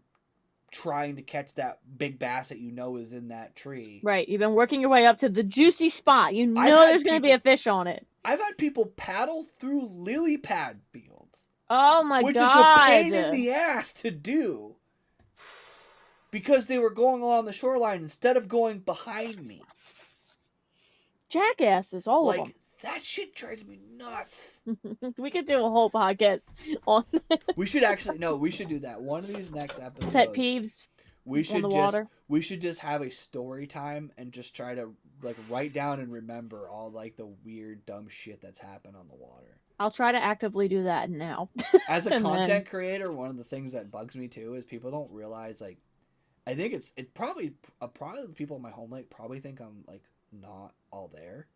trying to catch that big bass that you know is in that tree. Right. You've been working your way up to the juicy spot. You I've know had there's going to be a fish on it. I've had people paddle through lily pad fields, Oh my which god. is a pain in the ass to do because they were going along the shoreline instead of going behind me. Jackasses, all Like, of that shit drives me nuts. them. We could do a whole podcast on We should actually we should do that. One of these next episodes. pet peeves. We should the just water. we should just have a story time and just try to like write down and remember all like the weird dumb shit that's happened on the water. I'll try to actively do that now. As a And content creator, one of the things that bugs me too is people don't realize like I think it probably the people in my home lake probably think I'm like not all there.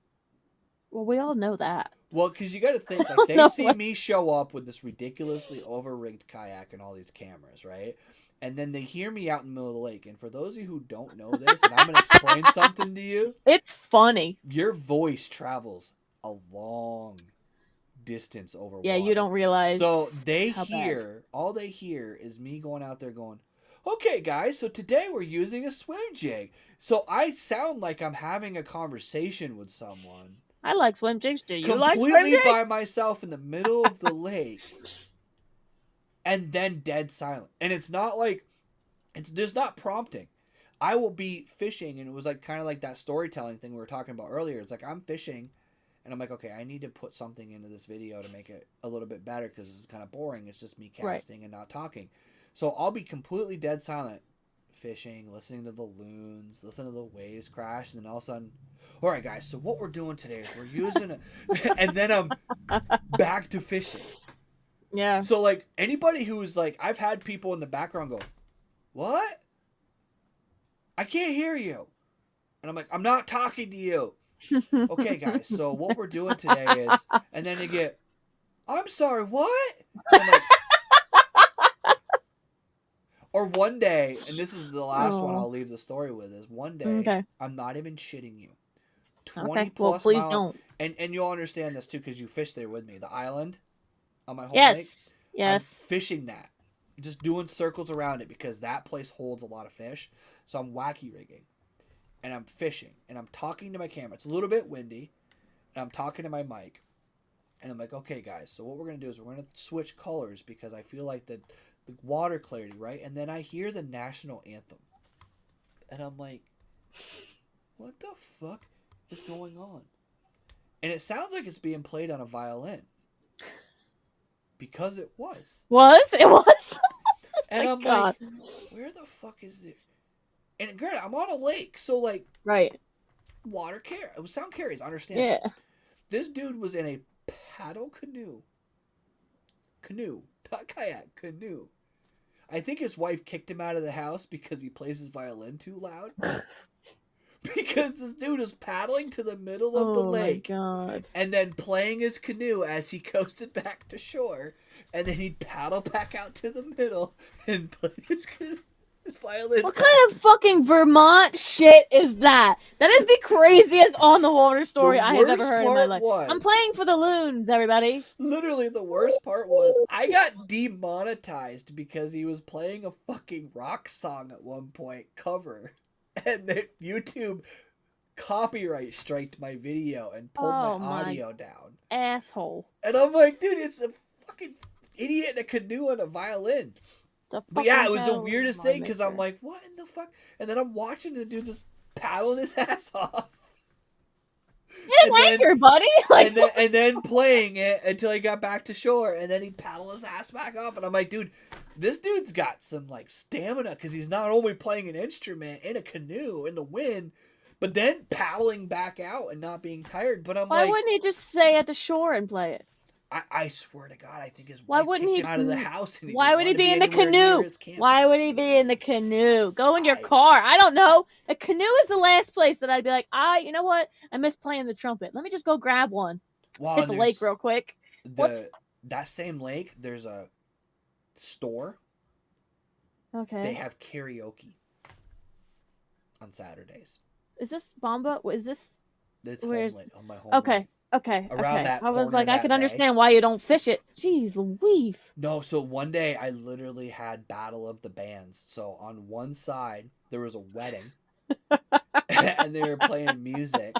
Well, we all know that. Well, because you got to think like they No see way. me show up with this ridiculously over-rigged kayak and all these cameras, right? And then they hear me out in the middle of the lake. And for those of you who don't know this, and I'm going to explain something to you, It's funny. your voice travels a long distance over Yeah, water. you don't realize. So they how bad. hear, all they hear is me going out there going, okay, guys, so today we're using a swim jig. So I sound like I'm having a conversation with someone. I like swim jigs. Do you like swim Completely jigs? by myself in the middle of the lake. And then dead silent. And it's not like, there's not prompting. I will be fishing, and it was like kind of like that storytelling thing we were talking about earlier. It's like I'm fishing, and I'm like, okay, I need to put something into this video to make it a little bit better because this is kind of boring. It's just me casting and not talking. So I'll be completely dead silent, fishing, listening to the loons, listening to the waves crash, and then all of a sudden, all right, guys, so what we're doing today is we're using it, and then I'm back to fishing. Yeah. So, like, anybody who's, like, I've had people in the background go, what? I can't hear you. And I'm like, I'm not talking to you. Okay, guys, so what we're doing today is, and then they get, I'm sorry, what? And I'm like, or one day, and this is the last one I'll leave the story with, is one day, Okay. I'm not even shitting you. 20 Okay. plus Well, please mile, don't. and you'll understand this too because you fished there with me. The island on my home lake. Yes. I'm Yes. fishing that. Just doing circles around it because that place holds a lot of fish. So I'm wacky rigging. And I'm fishing. And I'm talking to my camera. It's a little bit windy. And I'm talking to my mic. And I'm like, okay, guys, so what we're going to do is we're going to switch colors because I feel like the water clarity, right? And then I hear the national anthem. And I'm like, what the fuck is going on? And it sounds like it's being played on a violin. Because it was. It was. And My I'm God. like, where the fuck is it? And granted, I'm on a lake, so like, Right. water sound carries, understand? Yeah. This dude was in a paddle canoe, not kayak, canoe. I think his wife kicked him out of the house because he plays his violin too loud. Because this dude is paddling to the middle of the lake. Oh my God. And then playing his canoe as he coasted back to shore. And then he'd paddle back out to the middle and play his violin. What kind of fucking Vermont shit is that? That is the craziest on the water story The I have ever worst heard in my part life. was- I'm playing for the loons, everybody. Literally, the worst part was I got demonetized because he was playing a fucking rock song at one point, cover. And then YouTube copyright striked my video and pulled Oh my my audio down. Asshole. And I'm like, dude, it's a fucking idiot in a canoe and a violin. The But yeah, it fucking was the hell weirdest is my thing because I'm mixer? like, what in the fuck? And then I'm watching the dude just paddling his ass off. Hit and then- anchor, buddy. Like, and then playing it until he got back to shore, and then he paddled his ass back off. And I'm like, dude, this dude's got some like stamina because he's not only playing an instrument in a canoe in the wind, but then paddling back out and not being tired. But I'm why like, wouldn't he just stay at the shore and play it? I swear to God, I think his Why wife wouldn't kicked he? him out of the house. And he Why didn't would he want to be in the anywhere near canoe? his camp. Why would he be in the canoe? Go in your I- car. I don't know. A canoe is the last place that I'd be like, you know what? I miss playing the trumpet. Let me just go grab one. Well, Hit and the lake there's real quick. What's- that same lake. There's a store. Okay. They have karaoke on Saturdays. Is this Bomba? Is this? It's Where's- homeland, on my home. Okay. Okay. Around okay. that I was corner like, I that could bay. understand why you don't fish it. Jeez Louise. No, so one day I literally had Battle of the Bands. So on one side there was a wedding, and they were playing music.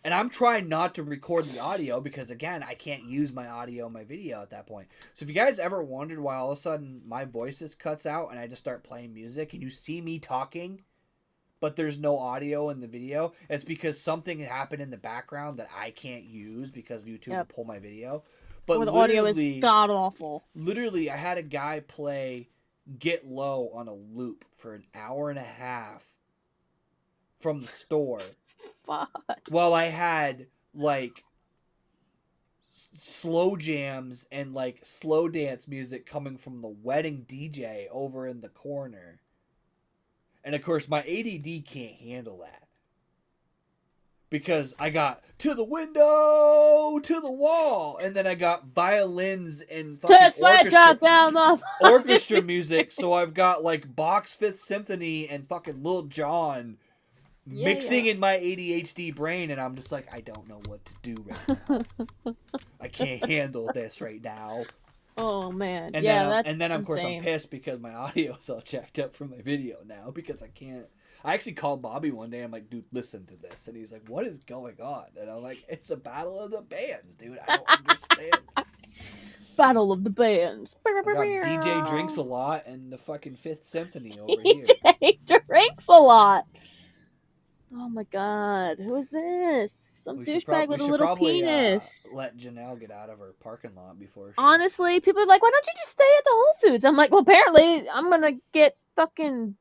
And I'm trying not to record the audio because again I can't use my audio and my video at that point. So if you guys ever wondered why all of a sudden my voice just cuts out and I just start playing music and you see me talking, but there's no audio in the video, it's because something happened in the background that I can't use because YouTube will pull my video. But Or the audio is literally- god awful. Literally, I had a guy play Get Low on a loop for an hour and a half from the store Fuck. while I had like slow jams and like slow dance music coming from the wedding DJ over in the corner. And of course, my ADD can't handle that. Because I got to the window, to the wall, and then I got violins and fucking To sweat drop down my orchestra music. So I've got like Bach's Fifth Symphony and fucking Lil Jon mixing in my ADHD brain, and I'm just like, I don't know what to do right now. I can't handle this right now. Oh man. And yeah, then, that's and then of course insane. I'm pissed because my audio is all checked up from my video now because I can't. I actually called Bobby one day. I'm like, dude, listen to this, and he's like, what is going on? And I'm like, it's a battle of the bands, dude. I don't understand. Battle of the Bands. I got DJ drinks a lot and the fucking Fifth Symphony over here. DJ drinks a lot. Oh my god, who is this? Some We should douchebag with a little penis. Let Janelle get out of her parking lot before she... Honestly, people are like, why don't you just stay at the Whole Foods? I'm like, well, apparently I'm gonna get fucking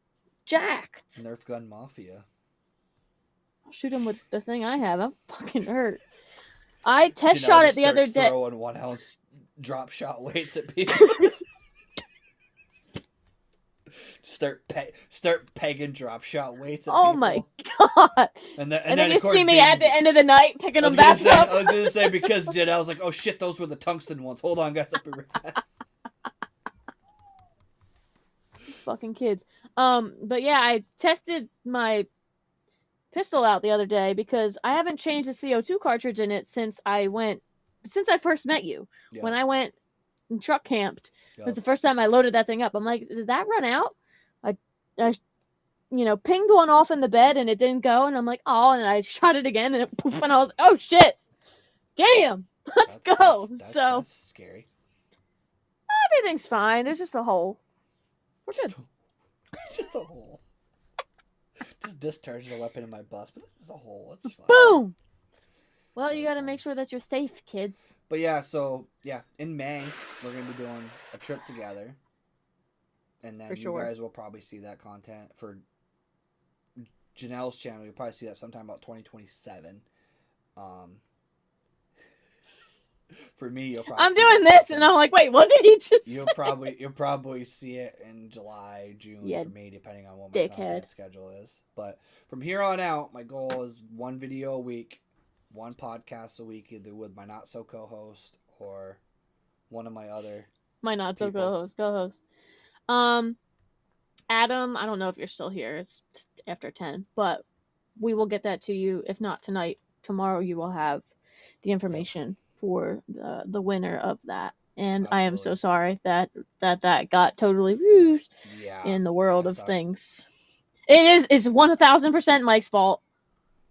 jacked. Nerf gun mafia. I'll shoot him with the thing I have. I'm fucking hurt. I test Janelle shot it just the other starts day. throwing 1 ounce drop shot weights at people. Start pegging drop shot weights at Oh people. my god. And And then of you course, see me being- at the end of the night picking I them was back up. I was gonna say because Janelle's like, oh shit, those were the tungsten ones. Hold on, guys, I'll be right back. Fucking kids. But yeah, I tested my pistol out the other day because I haven't changed the CO2 cartridge in it since I first met you. Yeah. When I went and truck camped, it was Yup. the first time I loaded that thing up. I'm like, did that run out? I pinged one off in the bed and it didn't go, and I'm like, oh, and I shot it again and it poof, and I was like, oh shit, damn, let's go. So That's scary. everything's fine. There's just a hole. We're good. Just a hole. Just discharged a weapon in my bust, but this is a hole. It's fine. Boom. Well, you That's gotta fine. make sure that you're safe, kids. But yeah, so yeah, in May we're gonna be doing a trip together, and then For you sure. guys will probably see that content for Janelle's channel. You'll probably see that sometime about 2027. For me, you'll probably I'm see doing that this, stuff and I'm like, wait, what did he just You'll say? probably see it in July, June Yeah, for me, depending on what my dickhead. content schedule is. But from here on out, my goal is one video a week, one podcast a week, either with my not so co-host or one of my other. My not so people. co-host. Adam, I don't know if you're still here. It's after 10, but we will get that to you. If not tonight, tomorrow you will have the information for the winner of that. And I am so Absolutely. sorry that got totally used Yeah. in the world that of sucked. things. It's 1000% Mike's fault,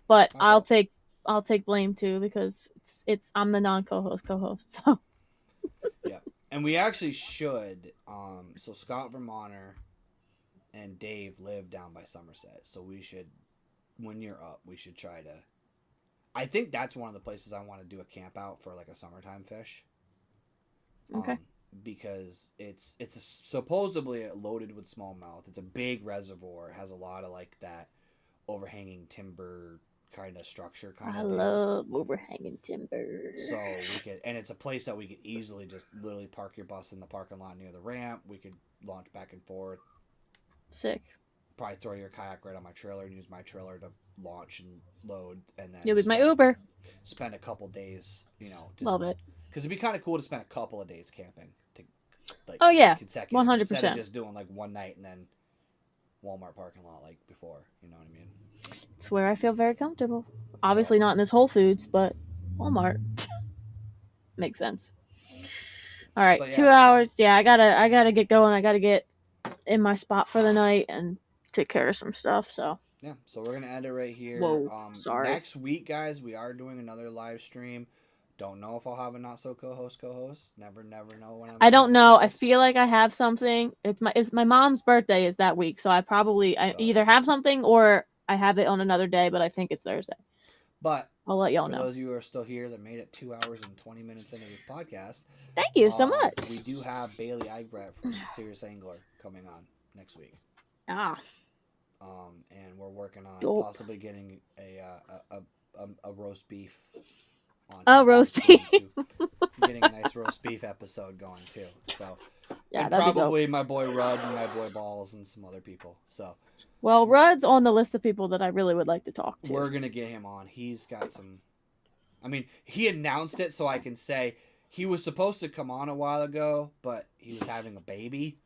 but My I'll fault. take blame too because I'm the non co-host. So And we actually should. So Scott Vermonter and Dave live down by Somerset, so we should, when you're up, we should try to. I think that's one of the places I want to do a camp out for, like a summertime fish. Okay. Because it's supposedly loaded with smallmouth. It's a big reservoir. It has a lot of like that overhanging timber kind of structure. I love overhanging timber. So we could, and it's a place that we could easily just literally park your bus in the parking lot near the ramp. We could launch back and forth. Sick. Probably throw your kayak right on my trailer and use my trailer to launch and load, and then You'll be my Uber. Spend a couple days, just, Love it. Because it'd be kind of cool to spend a couple of days camping. Oh yeah, consecutive, 100%. Instead of just doing like one night and then Walmart parking lot like before. You know what I mean? It's where I feel very comfortable. Obviously not in this Whole Foods, but Walmart. Makes sense. All right, But, 2 yeah. hours. Yeah, I gotta get going. I gotta get in my spot for the night and take care of some stuff. So Yeah, so we're gonna end it right here. Whoa, sorry. Next week, guys, we are doing another live stream. Don't know if I'll have a not so co-host. Never know when I don't know. I co-host. feel like I have something. It's my mom's birthday is that week, so I either have something or I have it on another day, but I think it's Thursday. But I'll let y'all for know. those of you who are still here that made it 2 hours and 20 minutes into this podcast, Thank you so much. We do have Bailey Eichbrett from Serious Angler coming on next week. Ah, And we're working on Dope. possibly getting a roast beef. Roast beef. Getting a nice roast beef episode going too. So Yeah, and that'd be dope. probably my boy Rudd and my boy Balls and some other people. So Well, Rudd's on the list of people that I really would like to talk to. we're gonna get him on. He's got some. I mean, he announced it, so I can say he was supposed to come on a while ago, but he was having a baby.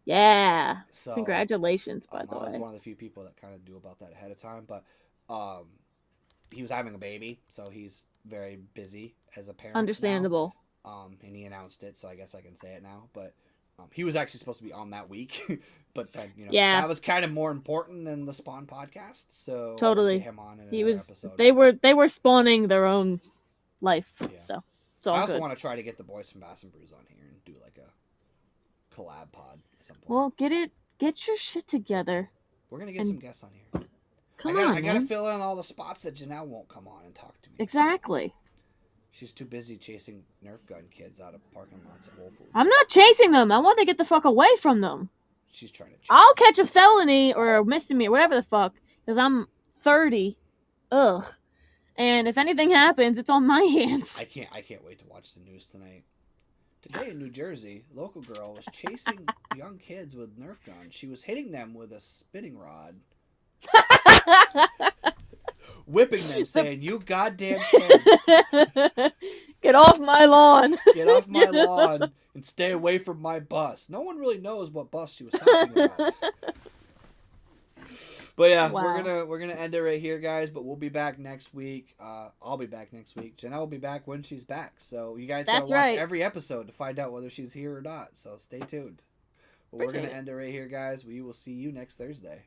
Yeah. So Congratulations, by the I was way. one of the few people that kind of knew about that ahead of time, but he was having a baby, so he's very busy as a parent. Understandable. Now. And he announced it, so I guess I can say it now. But he was actually supposed to be on that week, but then Yeah. that was kind of more important than the Spawn podcast. So Totally. we'll get him on in He another was. episode. They were spawning their own life. Yeah. So it's all I also good. want to try to get the boys from Bass and Brews on here and do like a collab pod at some point. Well, get your shit together. We're gonna get and- some guests on here. Come I on, gotta man. fill in all the spots that Janelle won't come on and talk to me. Exactly. She's too busy chasing Nerf gun kids out of parking lots at Whole Foods. I'm not chasing them. I want to get the fuck away from them. She's trying to chase I'll them. catch a felony or a misdemeanor, whatever the fuck, because I'm 30. Ugh. And if anything happens, it's on my hands. I can't wait to watch the news tonight. Today in New Jersey, a local girl was chasing young kids with Nerf guns. She was hitting them with a spinning rod, whipping them, saying, "You goddamn kids, Get off my lawn. get off my lawn and stay away from my bus." No one really knows what bus she was talking about. But yeah, Wow. we're gonna end it right here, guys. But we'll be back next week. I'll be back next week. Janelle will be back when she's back. So you guys gotta That's watch right. every episode to find out whether she's here or not. So stay tuned. But we're Appreciate gonna it. end it right here, guys. We will see you next Thursday.